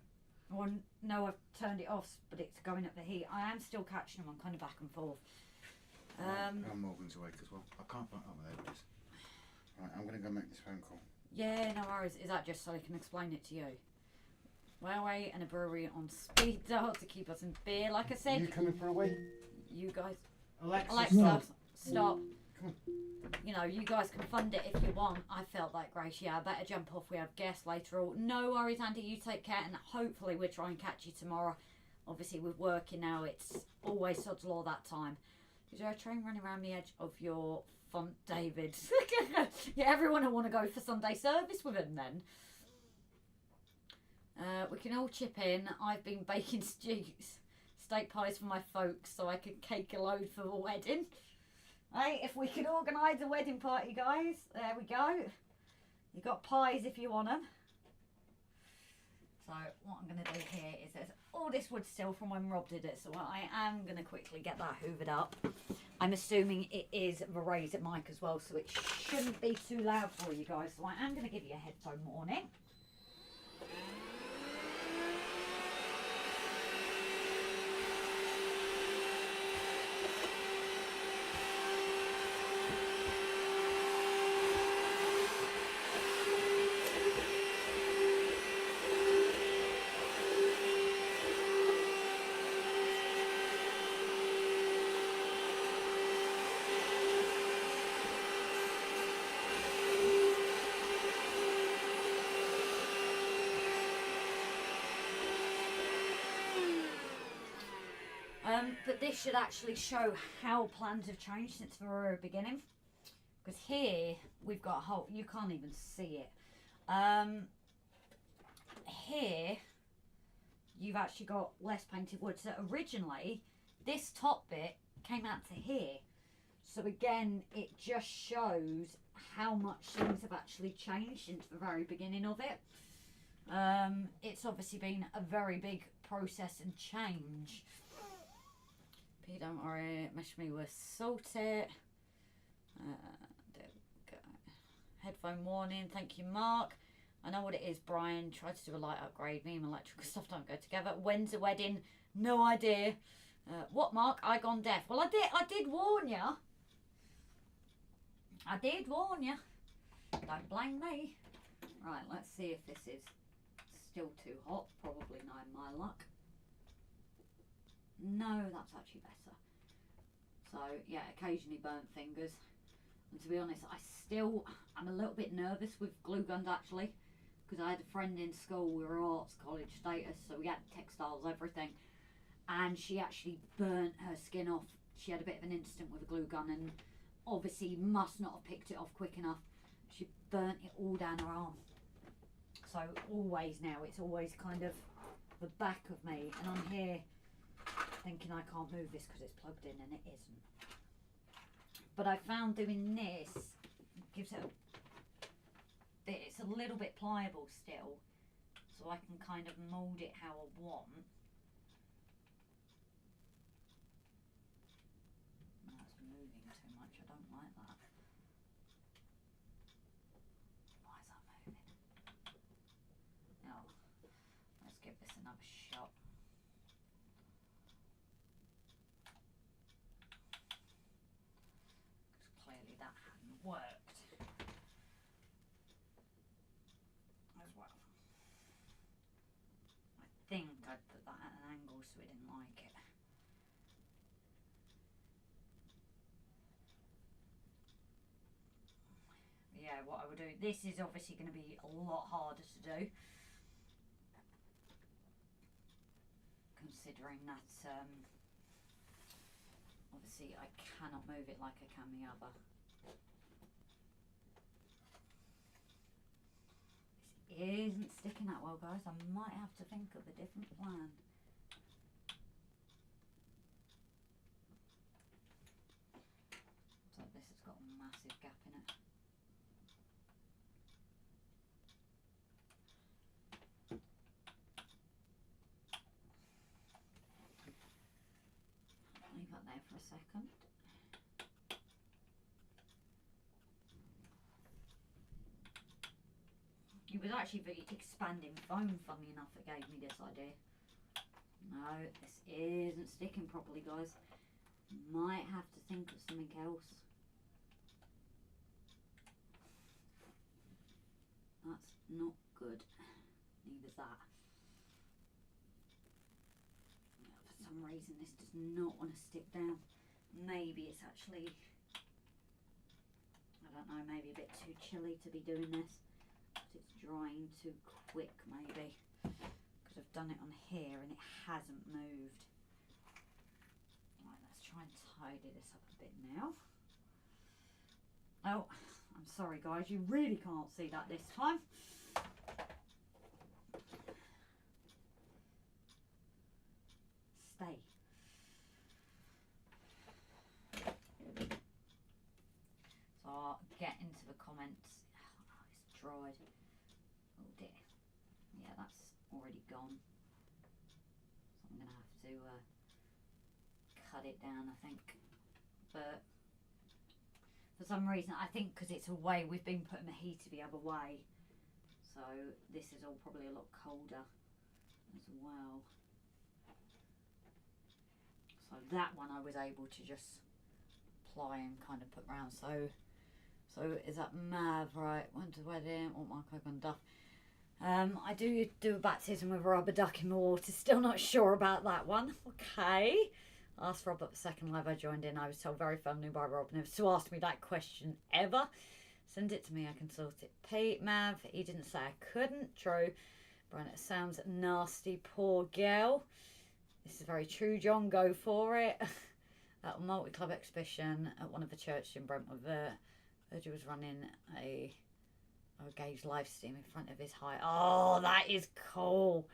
Well, no, I've turned it off, but it's going up the heat. I am still catching them. I'm kind of back and forth. Morgan's awake as well. I can't find out where it is. Right, I'm going to go make this phone call. Yeah, no worries. Is that just so I can explain it to you? Railway and a brewery on speed dial to keep us in beer. Like I said, Are you coming for a wee? you guys... Alexa, stop. Come on. You know, you guys can fund it if you want. I felt like, Grace, yeah, I better jump off. We have guests later on. No worries, Andy. You take care, and hopefully we'll try and catch you tomorrow. Obviously, with working now, it's always sod's law that time. Is there a train running around the edge of your font, David? Yeah, everyone will want to go for Sunday service with him then. We can all chip in. I've been baking steak pies for my folks so I could cake a load for the wedding. Hey, if we can organise a wedding party, guys, there we go. You got pies if you want them. So what I'm going to do here is there's all this wood still from when Rob did it, so I am going to quickly get that hoovered up. I'm assuming it is the raised mic as well, so it shouldn't be too loud for you guys. So I am going to give you a headphone warning. But this should actually show how plans have changed since the very beginning. Because here we've got a whole, you can't even see it. Here you've actually got less painted wood. So originally this top bit came out to here. So again, it just shows how much things have actually changed since the very beginning of it. It's obviously been a very big process and change. P, don't worry, message me with salt it. There we go. Headphone warning, thank you, Mark. I know what it is, Brian. Try to do a light upgrade. Me and electrical stuff don't go together. When's the wedding? No idea. What, Mark? I gone deaf. Well, I did warn you. I did warn you. Don't blame me. Right, let's see if this is still too hot. Probably not in my luck. No, that's actually better. So, yeah, occasionally burnt fingers. And to be honest, I'm a little bit nervous with glue guns actually. Because I had a friend in school, we were arts college status, so we had textiles, everything. And she actually burnt her skin off. She had a bit of an incident with a glue gun and obviously must not have picked it off quick enough. She burnt it all down her arm. So always now, it's always kind of the back of me. And I'm here thinking I can't move this because it's plugged in and it isn't. But I found doing this gives it it's a little bit pliable still. So I can kind of mould it how I want. That's moving too much, I don't like that. Why is that moving? Oh, let's give this another shot. Because clearly that hadn't worked. As well. I think I'd put that at an angle so we didn't like it. Yeah, what I would do, this is obviously going to be a lot harder to do. Considering that, obviously I cannot move it like I can the other. This isn't sticking that well, guys. I might have to think of a different plan. So this has got a massive gap in it. Leave that there for a second. It was actually the expanding foam, funny enough, that gave me this idea. No, this isn't sticking properly, guys. Might have to think of something else. That's not good. Neither's that. For some reason, this does not want to stick down. Maybe it's actually, I don't know, maybe a bit too chilly to be doing this. It's drying too quick, maybe, because I've done it on here and it hasn't moved. Right, let's try and tidy this up a bit now. Oh, I'm sorry guys, you really can't see that this time. Stay. So I'll get into the comments. Oh, it's dried. Oh dear. Yeah, that's already gone. So I'm going to have to cut it down, I think. But for some reason, I think because it's away, we've been putting the heater the other way. So this is all probably a lot colder as well. So that one I was able to just apply and kind of put round. So is that Mav, right? Went to the wedding, want my coke on duff. I do a baptism with a rubber duck in the water. Still not sure about that one. Okay. Asked Rob at the second live I joined in. I was told very firmly by Rob never to ask me that question ever. Send it to me, I can sort it. Pete, Mav, he didn't say I couldn't. True. Brian, it sounds nasty, poor girl. This is very true, John. Go for it. At a multi-club exhibition at one of the churches in Brentwood, Virgil was running a Gage live stream in front of his high. Oh, that is cool.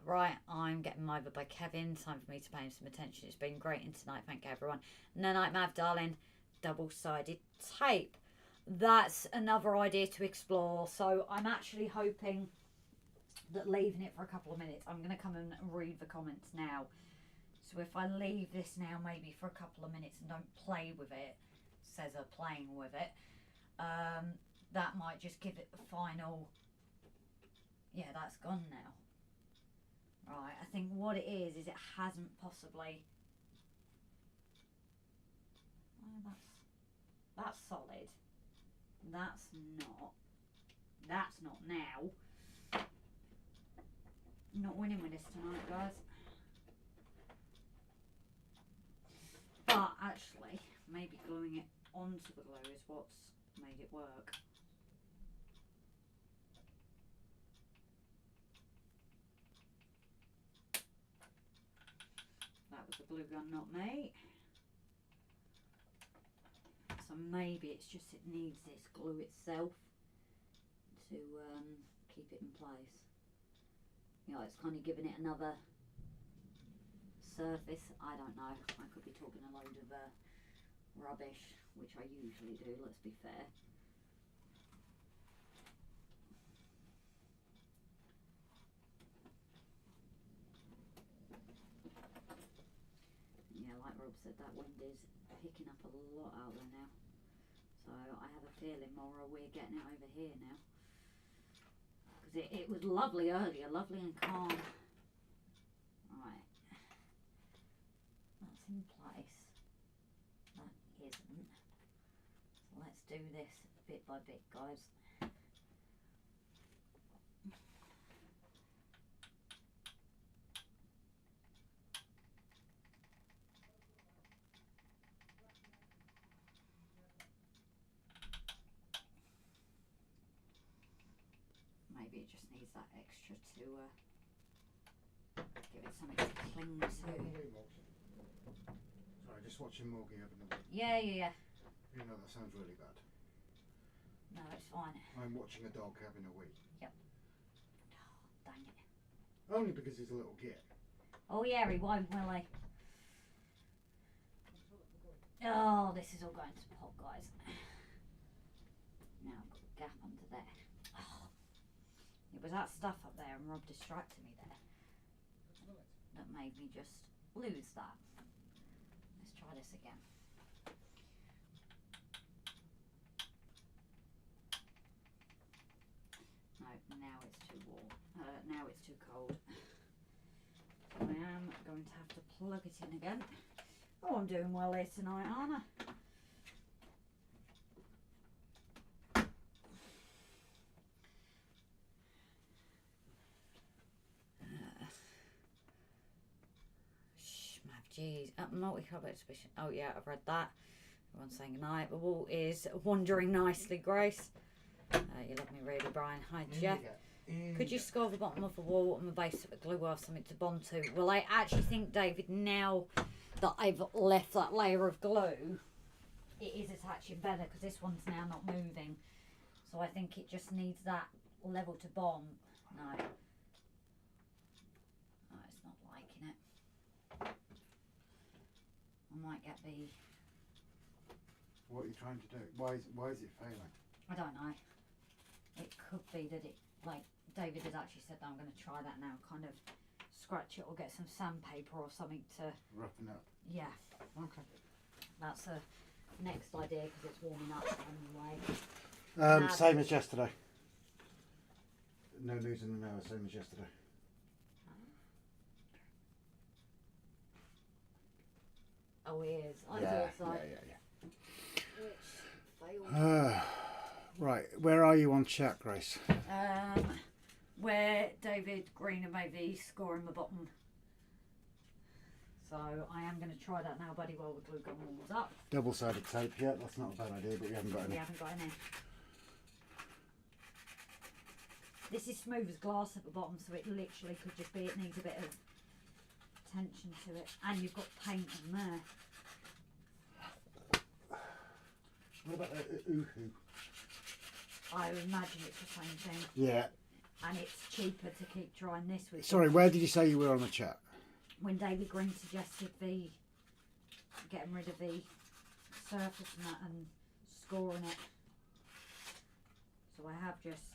Right, I'm getting over by Kevin. Time for me to pay him some attention. It's been great in tonight. Thank you, everyone. No night, Mav, darling. Double-sided tape. That's another idea to explore. So I'm actually hoping that leaving it for a couple of minutes, I'm going to come and read the comments now. So if I leave this now maybe for a couple of minutes and don't play with it, says I'm playing with it, that might just give it the final. Yeah, that's gone now. Right, I think what it is it hasn't possibly. Oh, that's solid. That's not now. Not winning with this tonight, guys. But actually, maybe gluing it onto the glue is what's made it work. That was the glue gun, not me. So maybe it's just it needs this glue itself to keep it in place. You know, it's kind of giving it another surface. I don't know. I could be talking a load of rubbish, which I usually do, let's be fair. Yeah, like Rob said, that wind is picking up a lot out there now. So I have a feeling, Maura, we're getting it over here now. Because it was lovely earlier, lovely and calm. Right. That's in place. That isn't. So let's do this bit by bit, guys. Maybe it just needs that extra to give it something to cling to. Sorry, just watching Morgie having a wee. Yeah. You know that sounds really bad. No, it's fine. I'm watching a dog having a wee. Yep. Oh, dang it. Only because he's a little git. Oh yeah, he won't, will he? Oh, this is all going to pot, guys. Now I've got a gap under there. Oh. It was that stuff up there and Rob distracted me there. That made me just lose that. Let's try this again. No, now it's too warm. Now it's too cold. So I am going to have to plug it in again. Oh, I'm doing well here tonight, aren't I? Jeez, multi-club exhibition. Oh yeah, I've read that. Everyone's saying goodnight. The wall is wandering nicely, Grace. You love me really, Brian. Hi, Jeff. Could you score the bottom of the wall and the base of the glue or something to bond to? Well, I actually think, David, now that I've left that layer of glue, it is attaching better because this one's now not moving. So I think it just needs that level to bond. No. No, it's not liking it. I might get the... What are you trying to do? Why is it failing? I don't know. It could be that it, like David has actually said that I'm going to try that now, kind of scratch it or get some sandpaper or something to... Roughen up. Yeah. Okay. That's a next idea because it's warming up anyway. Same as yesterday. No news in an hour, same as yesterday. Oh, he is. I Yeah. failed. Right, where are you on chat, Grace? Where David Green and maybe scoring the bottom. So I am going to try that now, buddy, while the glue gun warms up. Double-sided tape, yeah, that's not a bad idea, but we haven't got any. We haven't got any. This is smooth as glass at the bottom, so it literally could just be, it needs a bit of attention to it. And you've got paint on there. What about the ooh-hoo? I imagine it's the same thing. Yeah. And it's cheaper to keep drying this with. Sorry, where did you say you were on the chat? When David Green suggested getting rid of the surface and that and scoring it. So I have just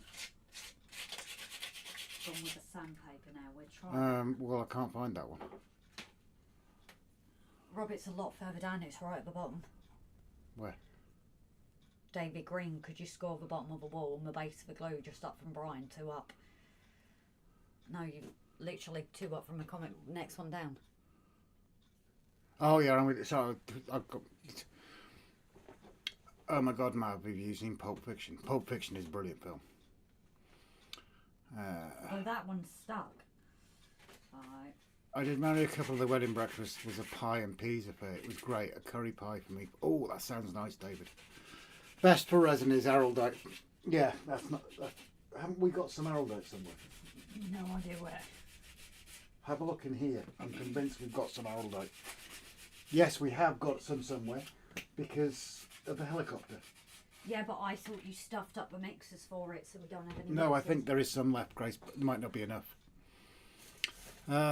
gone with the sandpaper now. We're trying. Well, I can't find that one. Rob, it's a lot further down. It's right at the bottom. Where? David Green, could you score the bottom of the wall and the base of the glue just up from Brian, 2 up? No, you literally 2 up from the comment. Next one down. Oh yeah, I'm with it. So I've got. Oh my God, Mav, we've using Pulp Fiction. Pulp Fiction is a brilliant film. Oh, that one's stuck. Right. I did marry a couple of the wedding breakfast was a pie and peas affair. It was great. A curry pie for me. Oh, that sounds nice, David. Best for resin is araldite. Yeah, that's not. Haven't we got some araldite somewhere? No idea where. Have a look in here. I'm convinced we've got some araldite. Yes, we have got some somewhere because of the helicopter. Yeah, but I thought you stuffed up the mixers for it, so we don't have any. No, I mixers. think there is some left, Grace, but it might not be enough.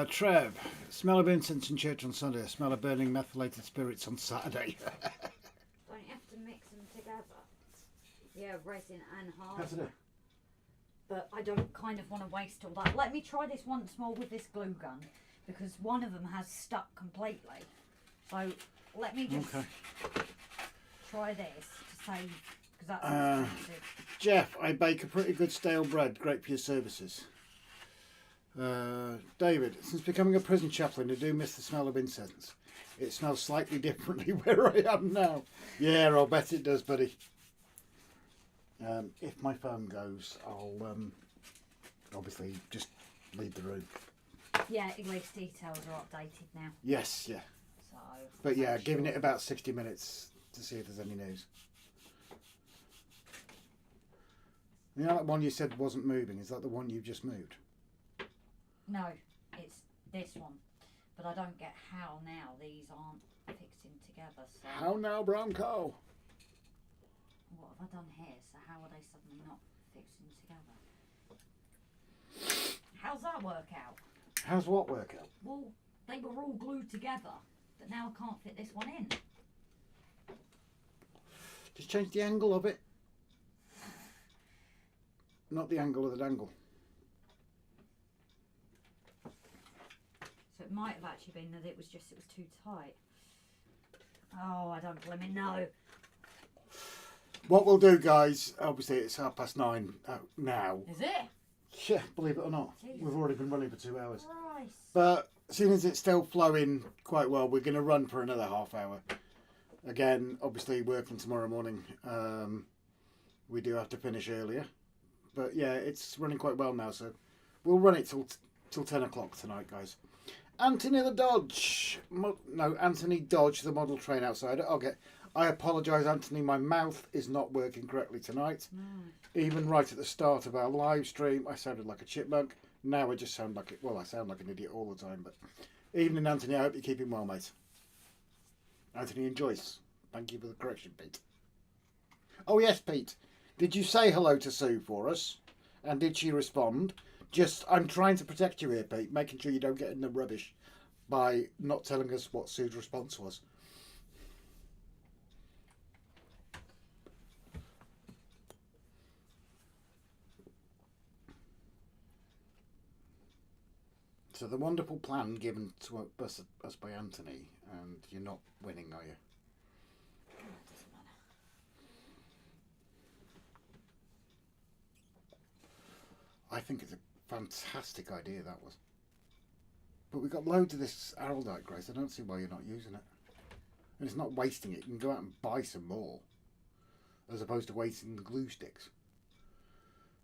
Trev, smell of incense in church on Sunday. Smell of burning methylated spirits on Saturday. Don't you have to mix them together? Yeah, resin and hard. How's it? But I don't kind of want to waste all that. Let me try this once more with this glue gun, because one of them has stuck completely. So let me just try this to save, because that's expensive. Jeff, I bake a pretty good stale bread. Great for your services. David, since becoming a prison chaplain, I do miss the smell of incense. It smells slightly differently where I am now. Yeah, I'll bet it does, buddy. If my phone goes, I'll obviously just leave the room. Yeah, at least details are updated now. Yes, yeah. So, But yeah, giving it about 60 minutes to see if there's any news. You know that one you said wasn't moving? Is that the one you've just moved? no, it's this one. But I don't get how now these aren't fixing together. So How now, Bronco? what have I done here? So how are they suddenly not fixing together? How's that work out? How's what work out? Well, they were all glued together, but now I can't fit this one in. Just change the angle of it. Not the angle of the dangle. So it might have actually been that it was too tight. Oh, I don't blimmin' know. What we'll do, guys, obviously it's 9:30 now. Is it? Yeah, believe it or not. Jesus. We've already been running for 2 hours. Christ. But seeing as it's still flowing quite well, we're going to run for another half hour. Again, obviously working tomorrow morning. We do have to finish earlier. But yeah, it's running quite well now, so we'll run it till 10 o'clock tonight, guys. Anthony the Dodge. Anthony Dodge, the model train outside. I apologise, Anthony. My mouth is not working correctly tonight. No. Even right at the start of our live stream, I sounded like a chipmunk. Now I just sound like it. Well, I sound like an idiot all the time. But evening, Anthony. I hope you're keeping well, mate. Anthony and Joyce, thank you for the correction, Pete. Oh yes, Pete. Did you say hello to Sue for us? And did she respond? I'm trying to protect you here, Pete, making sure you don't get in the rubbish by not telling us what Sue's response was. So the wonderful plan given to us by Anthony, and you're not winning, are you? Oh, it doesn't matter. I think it's a fantastic idea, that was. But we've got loads of this araldite, Grace. I don't see why you're not using it. And it's not wasting it. You can go out and buy some more, as opposed to wasting the glue sticks.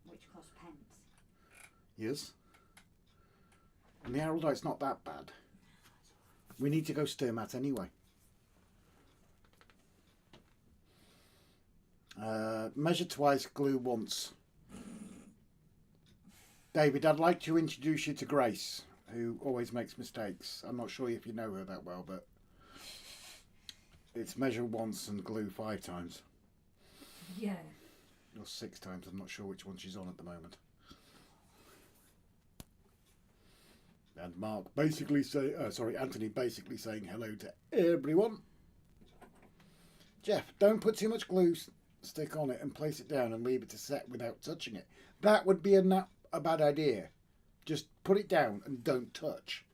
Which cost pence. Yes. And the araldite's not that bad. We need to go Sturmat anyway. Measure twice, glue once. David, I'd like to introduce you to Grace. who always makes mistakes. I'm not sure if you know her that well, but it's measure once and glue 5 times. Yeah. Or 6 times. I'm not sure which one she's on at the moment. And Mark basically Anthony basically saying hello to everyone. Jeff, don't put too much glue stick on it and place it down and leave it to set without touching it. That would be a bad idea. Just put it down and don't touch.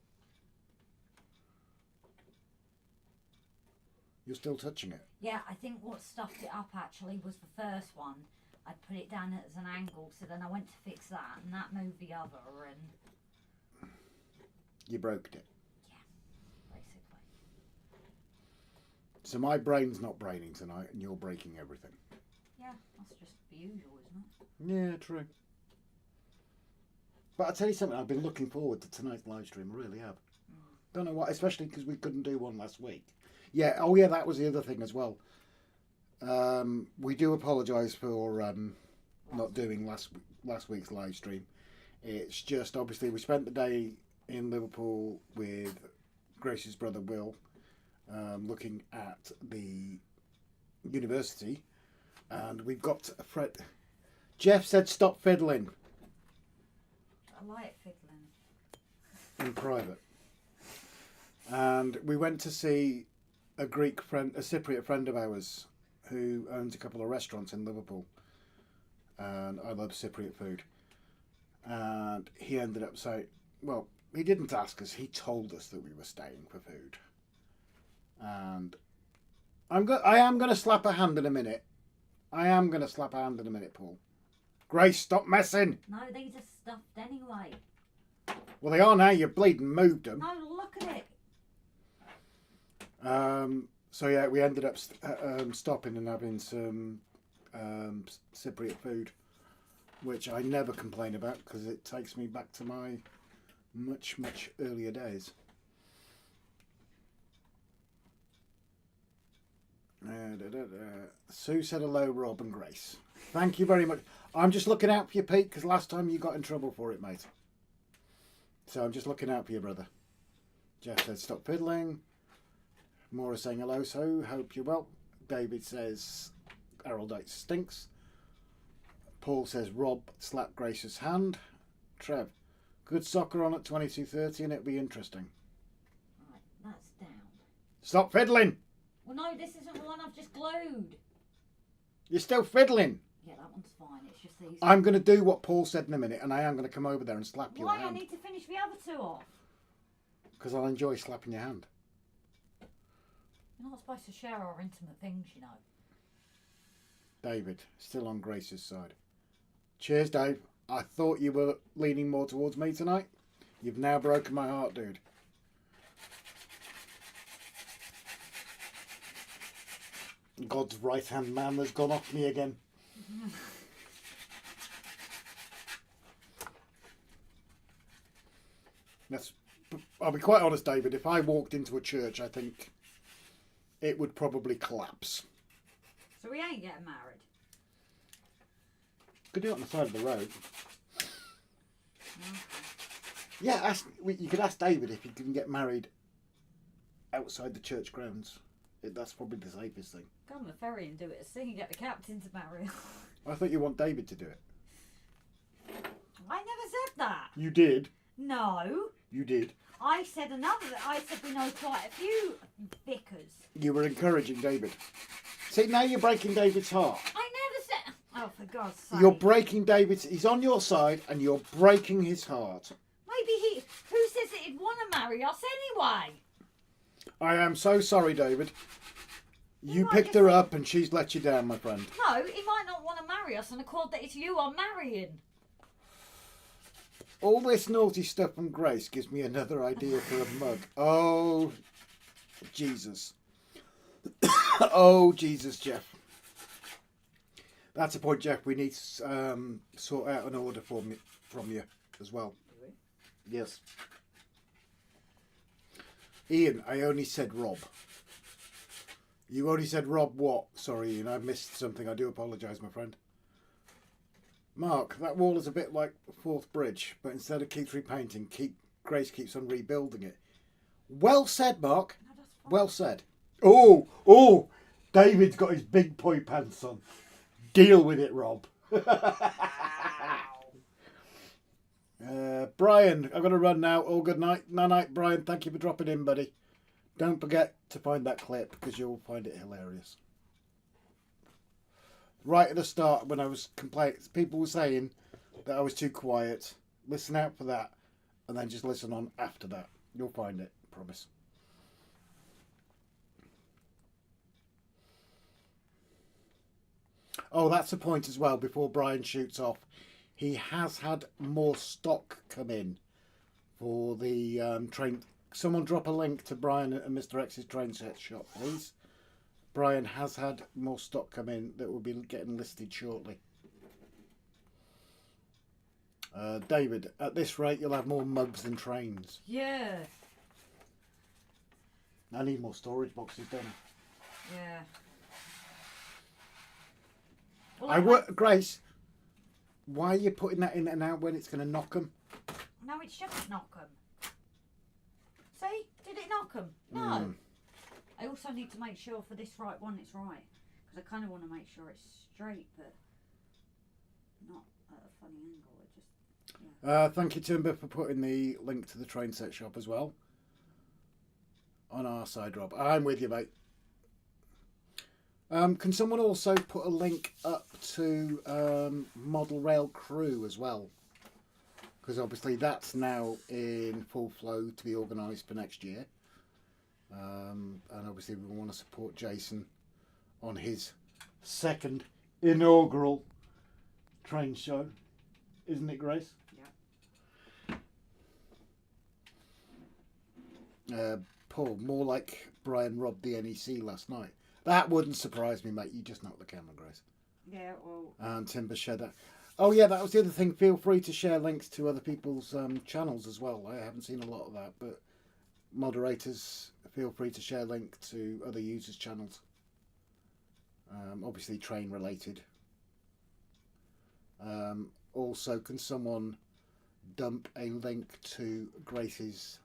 You're still touching it. Yeah, I think what stuffed it up actually was the first one. I put it down as an angle, so then I went to fix that, and that moved the other, and You broke it. yeah, basically. So my brain's not braining tonight, and you're breaking everything. Yeah, that's just the usual, isn't it? Yeah, true. But I'll tell you something, I've been looking forward to tonight's live stream, I really have. Don't know why, especially because we couldn't do one last week. Yeah, oh yeah, that was the other thing as well. We do apologise for not doing last week's live stream. It's just, obviously, we spent the day in Liverpool with Grace's brother Will, looking at the university, and we've got a friend. Jeff said stop fiddling. I like fiddling. In private. And we went to see a Cypriot friend of ours who owns a couple of restaurants in Liverpool. And I love Cypriot food. And he ended up saying, well, he didn't ask us, he told us that we were staying for food. And I am going to slap a hand in a minute. Paul. Grace, stop messing. No, these are stuffed anyway. Well, they are now. You bleeding moved them. No, look at it. So yeah, we ended up stopping and having some Cypriot food, which I never complain about because it takes me back to my much earlier days. Sue said hello, Rob and Grace. Thank you very much. I'm just looking out for you, Pete, because last time you got in trouble for it, mate. So I'm just looking out for you, brother. Jeff said stop fiddling. Maura saying hello, so hope you're well. David says Errol stinks. Paul says Rob slapped Grace's hand. Trev, good soccer on at 22:30 and it'll be interesting. Right, that's down. Stop fiddling! Well, no, this isn't the one I've just glued. You're still fiddling. Yeah, that one's fine. It's just these. I'm going to do what Paul said in a minute, and I am going to come over there and slap your Why? hand. I need to finish the other two off. Because I'll enjoy slapping your hand. You're not supposed to share our intimate things, you know. David, still on Grace's side. Cheers, Dave. I thought you were leaning more towards me tonight. You've now broken my heart, dude. God's right-hand man has gone off me again. I'll be quite honest, David. If I walked into a church, I think it would probably collapse. So we ain't getting married. Could do it on the side of the road. Okay. Yeah, you could ask David if he can get married outside the church grounds. That's probably the safest thing. Go on the ferry and do it at sea and get the captain to marry. I thought you want David to do it. I never said that. You did. No. You did. I said we know quite a few vicars. You were encouraging David. See, now you're breaking David's heart. I never said... Oh, for God's sake. You're breaking David's... He's on your side and you're breaking his heart. Maybe who says that he'd want to marry us anyway? I am so sorry, David. You might picked just her think- up and she's let you down, my friend. No, he might not want to marry us on the call that it's you I'm marrying. All this naughty stuff from Grace gives me another idea for a mug. Oh, Jesus. Oh, Jesus, Jeff. That's a point, Jeff. We need to sort out an order from you as well. Yes. Ian, I only said Rob. You only said Rob what? Sorry, Ian, I missed something. I do apologise, my friend. Mark, that wall is a bit like Forth Bridge, but instead of keep repainting, keep Grace keeps on rebuilding it. Well said, Mark. No, that's fine. Well said. Oh, David's got his big boy pants on. Deal with it, Rob. Brian, I've got to run now. Oh, good night. Night, Brian. Thank you for dropping in, buddy. Don't forget to find that clip because you'll find it hilarious. Right at the start, when I was complaining, people were saying that I was too quiet. Listen out for that, and then just listen on after that. You'll find it, promise. Oh, that's a point as well. Before Brian shoots off, he has had more stock come in for the train. Someone drop a link to Brian and Mr. X's train set shop, please. Brian has had more stock come in that will be getting listed shortly. David, at this rate, you'll have more mugs than trains. Yeah. I need more storage boxes, don't I? Yeah. Grace, why are you putting that in there now when it's going to knock them? No, it shouldn't knock them. See? Did it knock them? No. Mm. I also need to make sure for this right one it's right. Because I kind of want to make sure it's straight, but not at a funny angle. It just, yeah. Thank you, Timber, for putting the link to the train set shop as well. On our side, Rob. I'm with you, mate. Can someone also put a link up to Model Rail Crew as well? Because obviously that's now in full flow to be organised for next year. And obviously we want to support Jason on his second inaugural train show. Isn't it, Grace? Yeah. Paul, more like Brian robbed the NEC last night. That wouldn't surprise me, mate. You just knocked the camera, Grace. Yeah, well... And Timber shared that. Oh, yeah, that was the other thing. Feel free to share links to other people's channels as well. I haven't seen a lot of that, but moderators, feel free to share link to other users' channels. Obviously, train related. Also, can someone dump a link to Grace's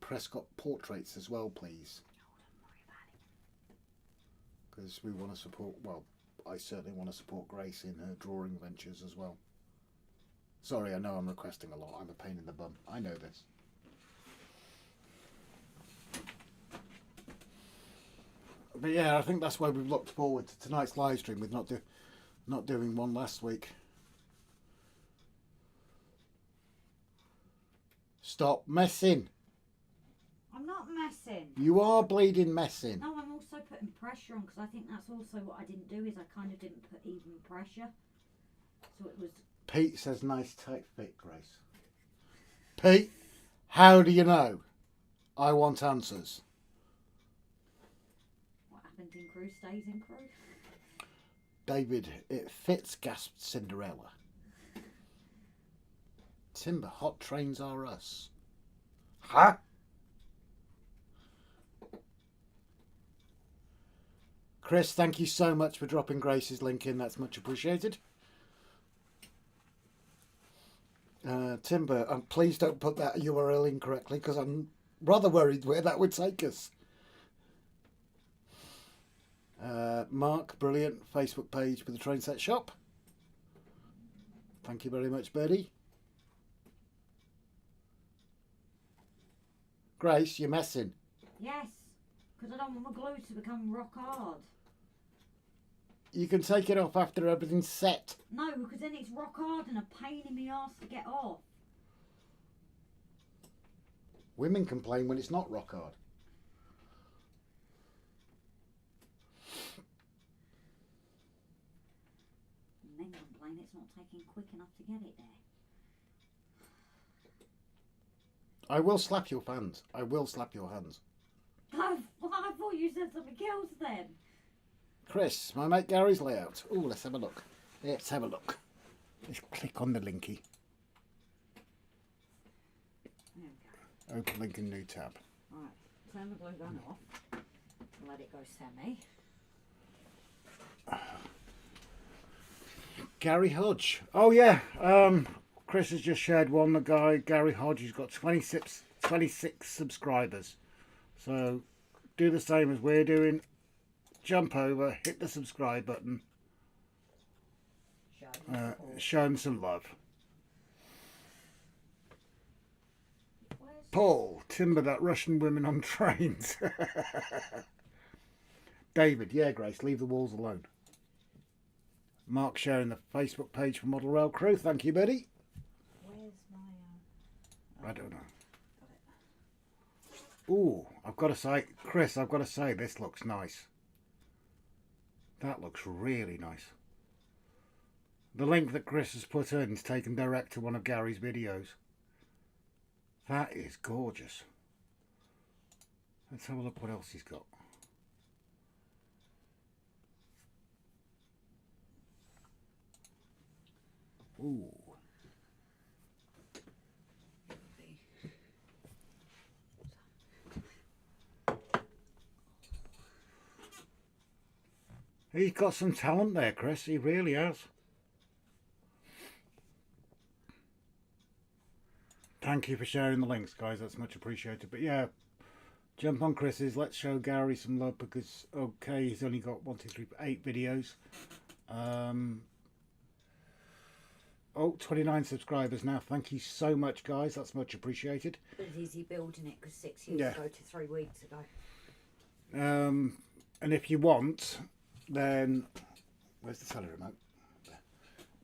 Prescott portraits as well, please? Because we want to support, well, I certainly want to support Grace in her drawing ventures as well. Sorry, I know I'm requesting a lot. I'm a pain in the bum. I know this. But yeah, I think that's why we've looked forward to tonight's live stream with not doing one last week. Stop messing. I'm not messing. You are bleeding messing. No, I'm also putting pressure on because I think that's also what I didn't do is I kind of didn't put even pressure. So it was... Pete says nice tight fit, Grace. Pete, how do you know? I want answers. What happened in crew stays in crew. David, it fits, gasped Cinderella. Timber, hot trains are us. Huh? Chris, thank you so much for dropping Grace's link in. That's much appreciated. Timber, please don't put that URL incorrectly because I'm rather worried where that would take us. Mark, brilliant. Facebook page for the train set shop. Thank you very much, Birdie. Grace, you're messing. Yes, because I don't want my glue to become rock hard. You can take it off after everything's set. No, because then it's rock hard and a pain in the arse to get off. Women complain when it's not rock hard. Men complain it's not taking quick enough to get it there. I will slap your hands. I will slap your hands. I thought you said something else then. Chris, my mate Gary's layout. Oh, let's have a look. Let's have a look. Let's click on the linky. There we go. Open link in new tab. Right, turn the glue gun off. Let it go semi. Gary Hodge. Oh yeah. Chris has just shared one. The guy, Gary Hodge, has got 26 subscribers. So do the same as we're doing. Jump over, hit the subscribe button. Show him some love. Paul, timber that Russian women on trains. David, yeah, Grace, leave the walls alone. Mark sharing the Facebook page for Model Rail Crew. Thank you, buddy. Where's my... I don't know. Ooh, I've got to say, Chris, I've got to say, this looks nice. That looks really nice. The link that Chris has put in is taken direct to one of Gary's videos. That is gorgeous. Let's have a look what else he's got. Ooh. He's got some talent there, Chris. He really has. Thank you for sharing the links, guys. That's much appreciated. But yeah, jump on Chris's. Let's show Gary some love because, okay, he's only got 8 videos. 29 subscribers now. Thank you so much, guys. That's much appreciated. It was easy building it because 6 years ago to 3 weeks ago. And if you want, then where's the cellar remote?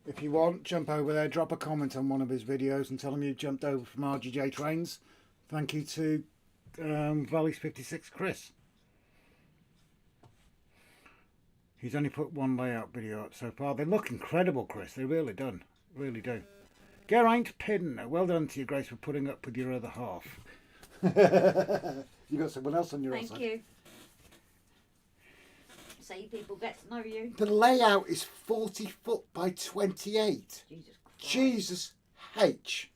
If you want, jump over there, drop a comment on one of his videos and tell him you jumped over from RGJ Trains. Thank you to Valley's 56 Chris. He's only put one layout video up so far. They look incredible, Chris. They really do. Really do. Geraint Pin, well done to you, Grace, for putting up with your other half. You got someone else on your side. Thank you. See, people get to know you. The layout is 40 foot by 28. Jesus Christ. Jesus H.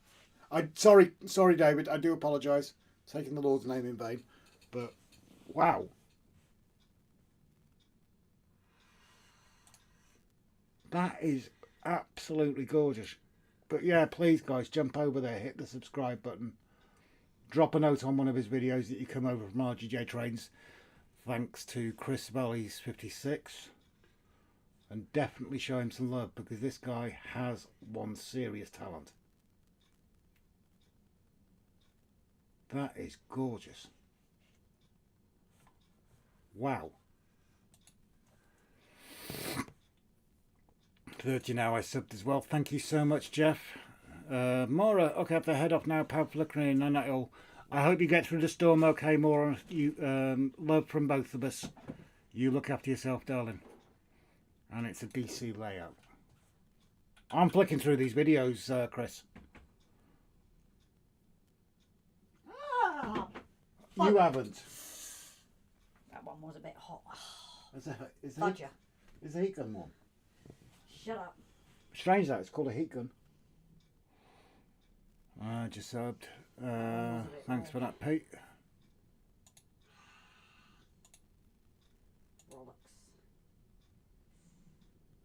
Sorry, David. I do apologise. Taking the Lord's name in vain. But, wow. That is absolutely gorgeous. But yeah, please, guys, jump over there. Hit the subscribe button. Drop a note on one of his videos that you come over from RGJ Trains. Thanks to Chris Valley's 56. And definitely show him some love because this guy has one serious talent. That is gorgeous. Wow. 30 now I subbed as well. Thank you so much, Jeff. Maura, okay, I have to head off now. Power flickering and that all. I hope you get through the storm okay, Maura. You, love from both of us. You look after yourself, darling. And it's a DC layout. I'm flicking through these videos, Chris. You haven't. That one was a bit hot. Is a heat gun one? Shut up. Strange that, it's called a heat gun. Just subbed. Thanks for that, Pete.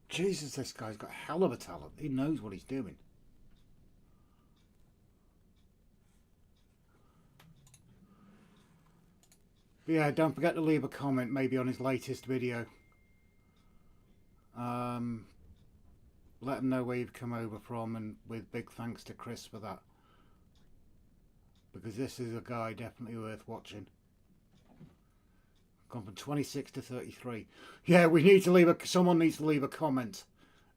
Jesus, this guy's got a hell of a talent. He knows what he's doing. But yeah, don't forget to leave a comment maybe on his latest video. Let him know where you've come over from, and with big thanks to Chris for that. Because this is a guy definitely worth watching. Gone from 26 to 33. Yeah, we need to leave someone needs to leave a comment,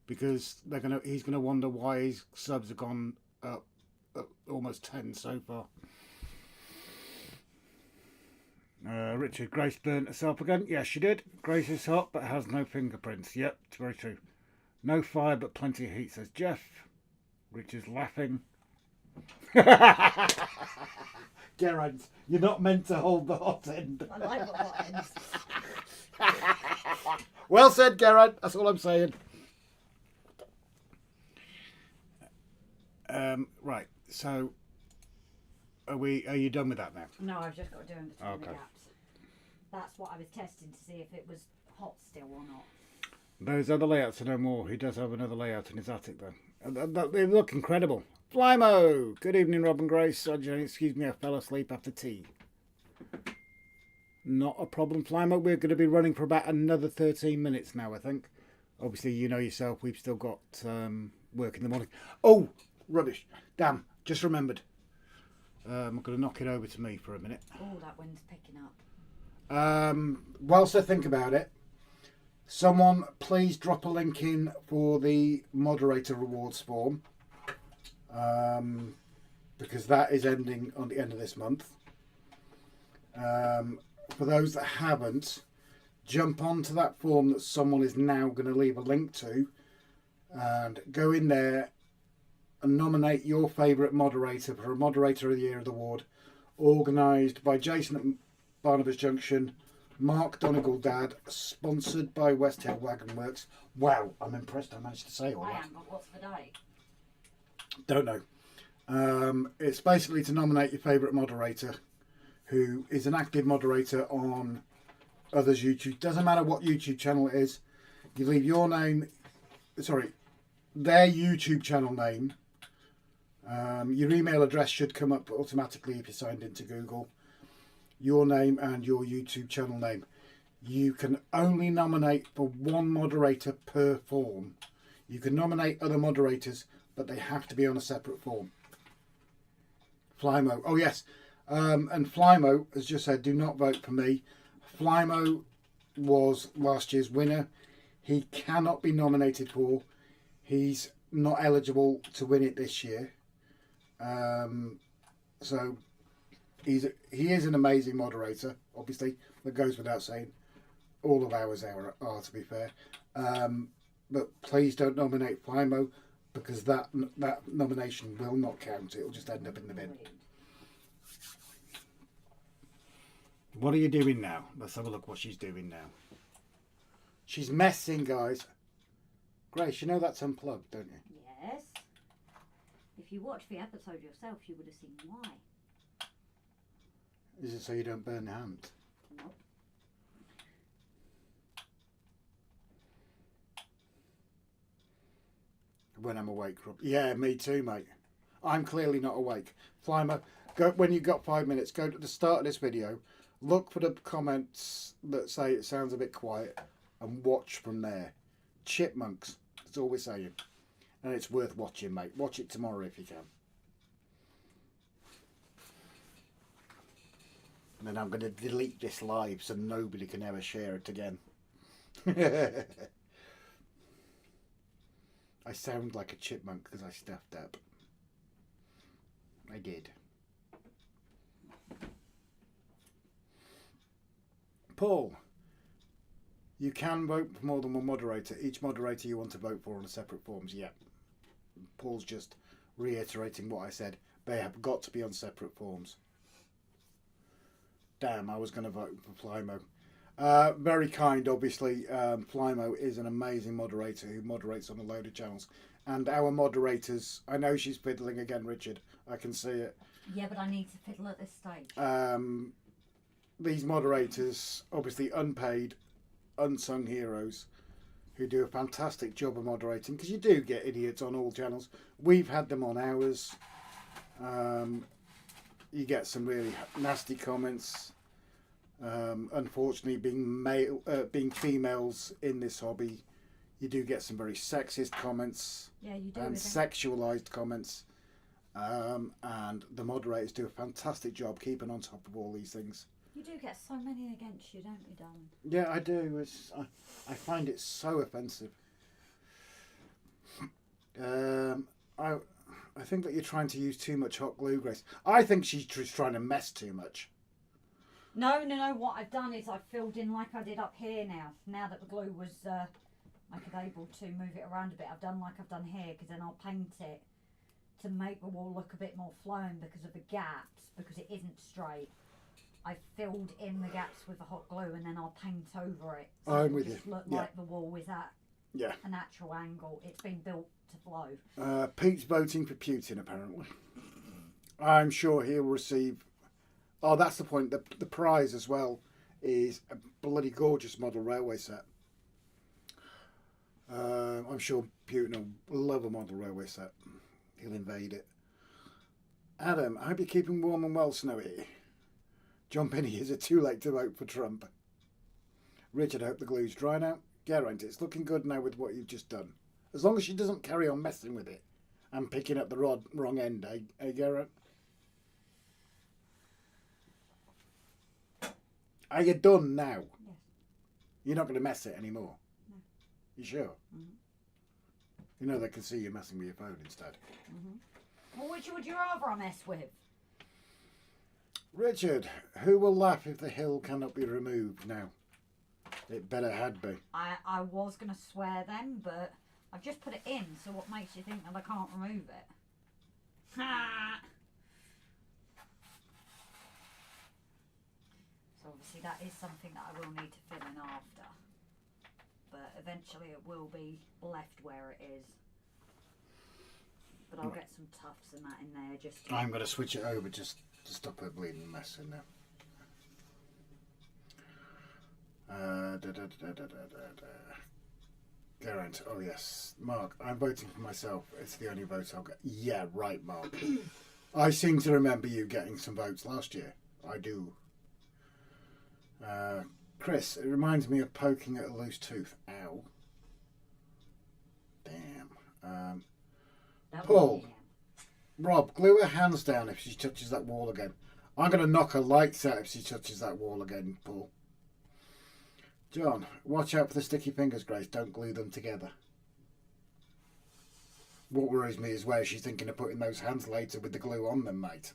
because he's gonna wonder why his subs have gone up almost 10 so far. Richard, Grace burnt herself again. Yes, she did. Grace is hot but has no fingerprints. Yep, it's very true. No fire but plenty of heat, says Jeff. Richard's laughing. Geraint, you're not meant to hold the hot end. I like the hot ends. Well said, Geraint. That's all I'm saying. Right, so are you done with that now? No, I've just got to do in between the Okay. gaps. That's what I was testing to see if it was hot still or not. Those other layouts are no more. He does have another layout in his attic, though. They look incredible. Flymo! Good evening, Rob and Grace. Excuse me, I fell asleep after tea. Not a problem, Flymo. We're going to be running for about another 13 minutes now, I think. Obviously, you know yourself, we've still got work in the morning. Oh, rubbish. Damn, just remembered. I'm going to knock it over to me for a minute. Oh, that wind's picking up. Whilst I think about it, someone please drop a link in for the moderator rewards form. Because that is ending on the end of this month. For those that haven't, jump onto that form that someone is now going to leave a link to and go in there and nominate your favourite moderator for a Moderator of the Year award organised by Jason at Barnabas Junction, Mark Donegal Dad, sponsored by West Hill Wagon Works. Wow, I'm impressed I managed to say all that. But what's the date? Don't know. It's basically to nominate your favourite moderator who is an active moderator on others' YouTube. Doesn't matter what YouTube channel it is. You leave your name, their YouTube channel name. Your email address should come up automatically if you're signed into Google. Your name and your YouTube channel name. You can only nominate for one moderator per form. You can nominate other moderators, but they have to be on a separate form. Flymo. Oh, yes. And Flymo has just said, do not vote for me. Flymo was last year's winner. He cannot be nominated for. He's not eligible to win it this year. So he is an amazing moderator, obviously. That goes without saying. All of ours are to be fair. But please don't nominate Flymo, because that nomination will not count. It'll just end up in the bin. What are you doing now? Let's have a look what she's doing now. She's messing, guys. Grace, you know that's unplugged, don't you? Yes. If you watched the episode yourself, you would have seen why. Is it so you don't burn your hand? Nope. When I'm awake, Rob. Yeah, me too, mate. I'm clearly not awake. Flymo, go when you've got 5 minutes. Go to the start of this video. Look for the comments that say it sounds a bit quiet, and watch from there. Chipmunks. That's all we're saying, and it's worth watching, mate. Watch it tomorrow if you can. And then I'm going to delete this live so nobody can ever share it again. I sound like a chipmunk because I stuffed up. I did. Paul, you can vote for more than one moderator. Each moderator you want to vote for on separate forms. Yeah. Paul's just reiterating what I said. They have got to be on separate forms. Damn, I was going to vote for Flymo. Very kind, obviously. Flymo is an amazing moderator who moderates on a load of channels. And our moderators, I know she's fiddling again, Richard. I can see it. Yeah, but I need to fiddle at this stage. These moderators, obviously unpaid, unsung heroes, who do a fantastic job of moderating, because you do get idiots on all channels. We've had them on ours. You get some really nasty comments. Unfortunately, being females in this hobby, you do get some very sexist comments. Yeah, you do. And sexualised comments. And the moderators do a fantastic job keeping on top of all these things. You do get so many against you, don't you, darling? Yeah, I do. I find it so offensive. I think that you're trying to use too much hot glue, Grace. I think she's just trying to mess too much. No. What I've done is I've filled in like I did up here now. Now that the glue was, I could able to move it around a bit. I've done like I've done here, because then I'll paint it to make the wall look a bit more flowing because of the gaps, because it isn't straight. I filled in the gaps with the hot glue, and then I'll paint over it. So I'm it'll with just you. look Yeah. like the wall is at a natural angle. It's been built to flow. Pete's voting for Putin, apparently. I'm sure he'll receive... Oh, that's the point. The prize as well is a bloody gorgeous model railway set. I'm sure Putin will love a model railway set. He'll invade it. Adam, I hope you're keeping warm and well, Snowy. John Penny, is it too late to vote for Trump? Richard, I hope the glue's dried out. Geraint, it's looking good now with what you've just done. As long as she doesn't carry on messing with it and picking up the wrong end, eh Geraint? Are you done now? Yes. You're not going to mess it anymore? No. You sure? Mm-hmm. You know they can see you messing with your phone instead. Mm-hmm. Well, which would you rather I mess with? Richard, who will laugh if the hill cannot be removed now? It better had be. I was going to swear then, but I've just put it in, so what makes you think that I can't remove it? Ha! So obviously that is something that I will need to fill in after. But eventually it will be left where it is. But I'll get some tufts and that in there just to... I'm going to switch it over just to stop her bleeding mess in there. Geraint, oh yes. Mark, I'm voting for myself. It's the only vote I'll get. Yeah, right, Mark. I seem to remember you getting some votes last year. I do. Chris, it reminds me of poking at a loose tooth. Ow. Damn. Paul, Rob, glue her hands down if she touches that wall again. I'm going to knock her lights out if she touches that wall again, Paul. John, watch out for the sticky fingers, Grace. Don't glue them together. What worries me is where she's thinking of putting those hands later with the glue on them, mate.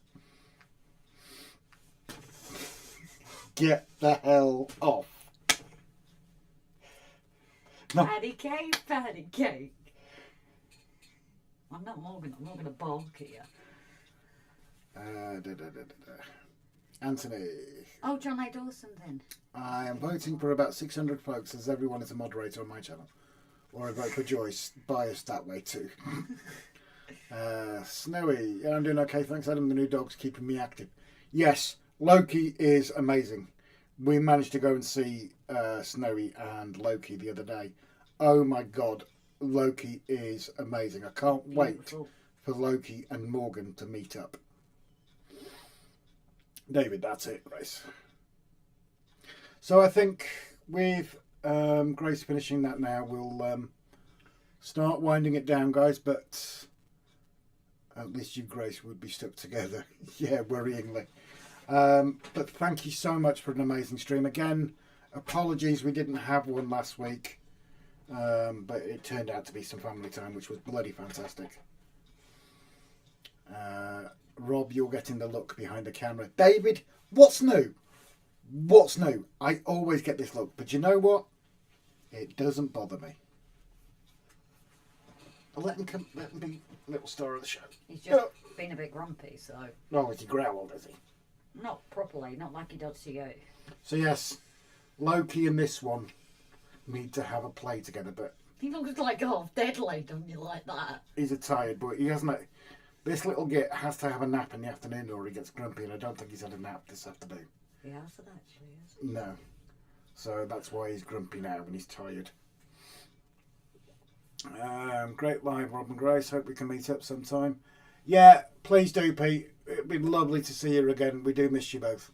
Get the hell off. No. Patty cake, patty cake. I'm not going to bark here. Anthony. Oh, John A. Dawson then. I am voting for about 600 folks as everyone is a moderator on my channel. Or I vote for Joyce, biased that way too. Snowy, yeah, I'm doing okay, thanks Adam. The new dog's keeping me active. Yes, Loki is amazing. We managed to go and see Snowy and Loki the other day. Oh my god, Loki is amazing. I can't wait for Loki and Morgan to meet up. David, that's it, Grace. So I think with Grace finishing that now, we'll start winding it down, guys, but at least you, Grace, would be stuck together. Yeah, worryingly. But thank you so much for an amazing stream. Again, apologies we didn't have one last week, but it turned out to be some family time, which was bloody fantastic. Rob, you're getting the look behind the camera. David, what's new? What's new? I always get this look, but you know what? It doesn't bother me. I'll let him come. Let him be little star of the show. He's just been a bit grumpy, so... No, is he growled, is he? Not properly, not like he does to you. So yes, Loki and this one need to have a play together, but... He looks like half dead laid, don't you, like that? He's a tired boy. He hasn't... This little git has to have a nap in the afternoon or he gets grumpy, and I don't think he's had a nap this afternoon. He hasn't actually, has he? No. So that's why he's grumpy now when he's tired. Great live, Rob and Grace. Hope we can meet up sometime. Yeah, please do, Pete. It'd be lovely to see you again. We do miss you both.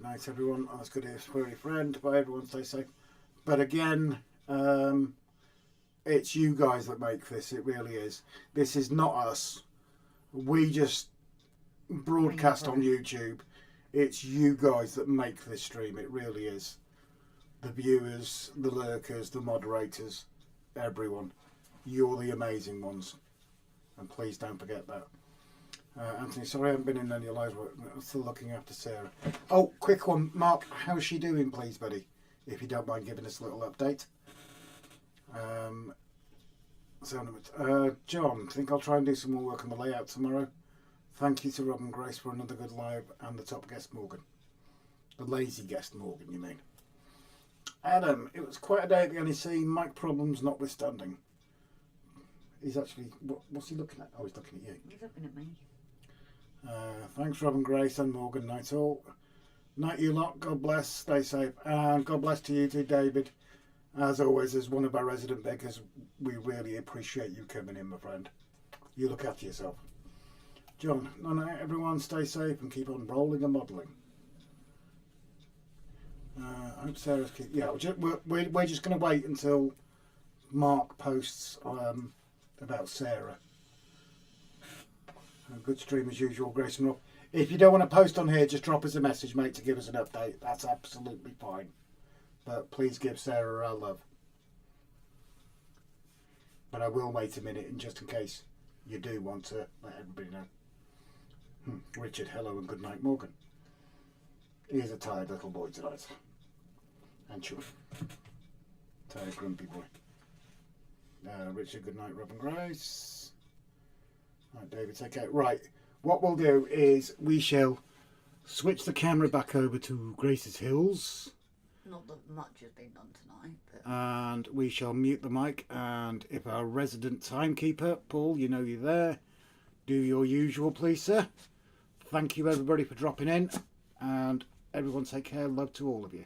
Night, everyone. That's good for your friend. Bye, everyone. Stay safe. But again, it's you guys that make this. It really is. This is not us. We just broadcast on YouTube. It's you guys that make this stream. It really is. The viewers, the lurkers, the moderators, everyone. You're the amazing ones. And please don't forget that. Anthony, sorry I haven't been in any of your lives. I'm still looking after Sarah. Oh, quick one. Mark, how's she doing, please, buddy? If you don't mind giving us a little update. John, think I'll try and do some more work on the layout tomorrow. Thank you to Rob and Grace for another good live and the top guest, Morgan. The lazy guest, Morgan, you mean. Adam, it was quite a day at the NEC, mic problems notwithstanding. He's actually, what's he looking at? Oh, he's looking at you. He's looking at me. Thanks, Rob and Grace and Morgan. Night all. Night you lot. God bless. Stay safe. And God bless to you too, David. As always, as one of our resident beggars, we really appreciate you coming in, my friend. You look after yourself. John, no, everyone stay safe and keep on rolling and modelling. I hope Sarah's keep... Yeah, we're just going to wait until Mark posts about Sarah. A good stream as usual, Grace and Rob. If you don't want to post on here, just drop us a message, mate, to give us an update. That's absolutely fine. But please give Sarah our love. But I will wait a minute, and just in case you do want to let everybody know. Richard, hello and good night, Morgan. He is a tired little boy tonight. And Chuff. Tired grumpy boy. Richard, good night, Rob and Grace. Right, David, take care. Right, what we'll do is we shall switch the camera back over to Grace's Hills. Not that much has been done tonight. But... And we shall mute the mic. And if our resident timekeeper, Paul, you know you're there, do your usual, please, sir. Thank you, everybody, for dropping in. And everyone take care. Love to all of you.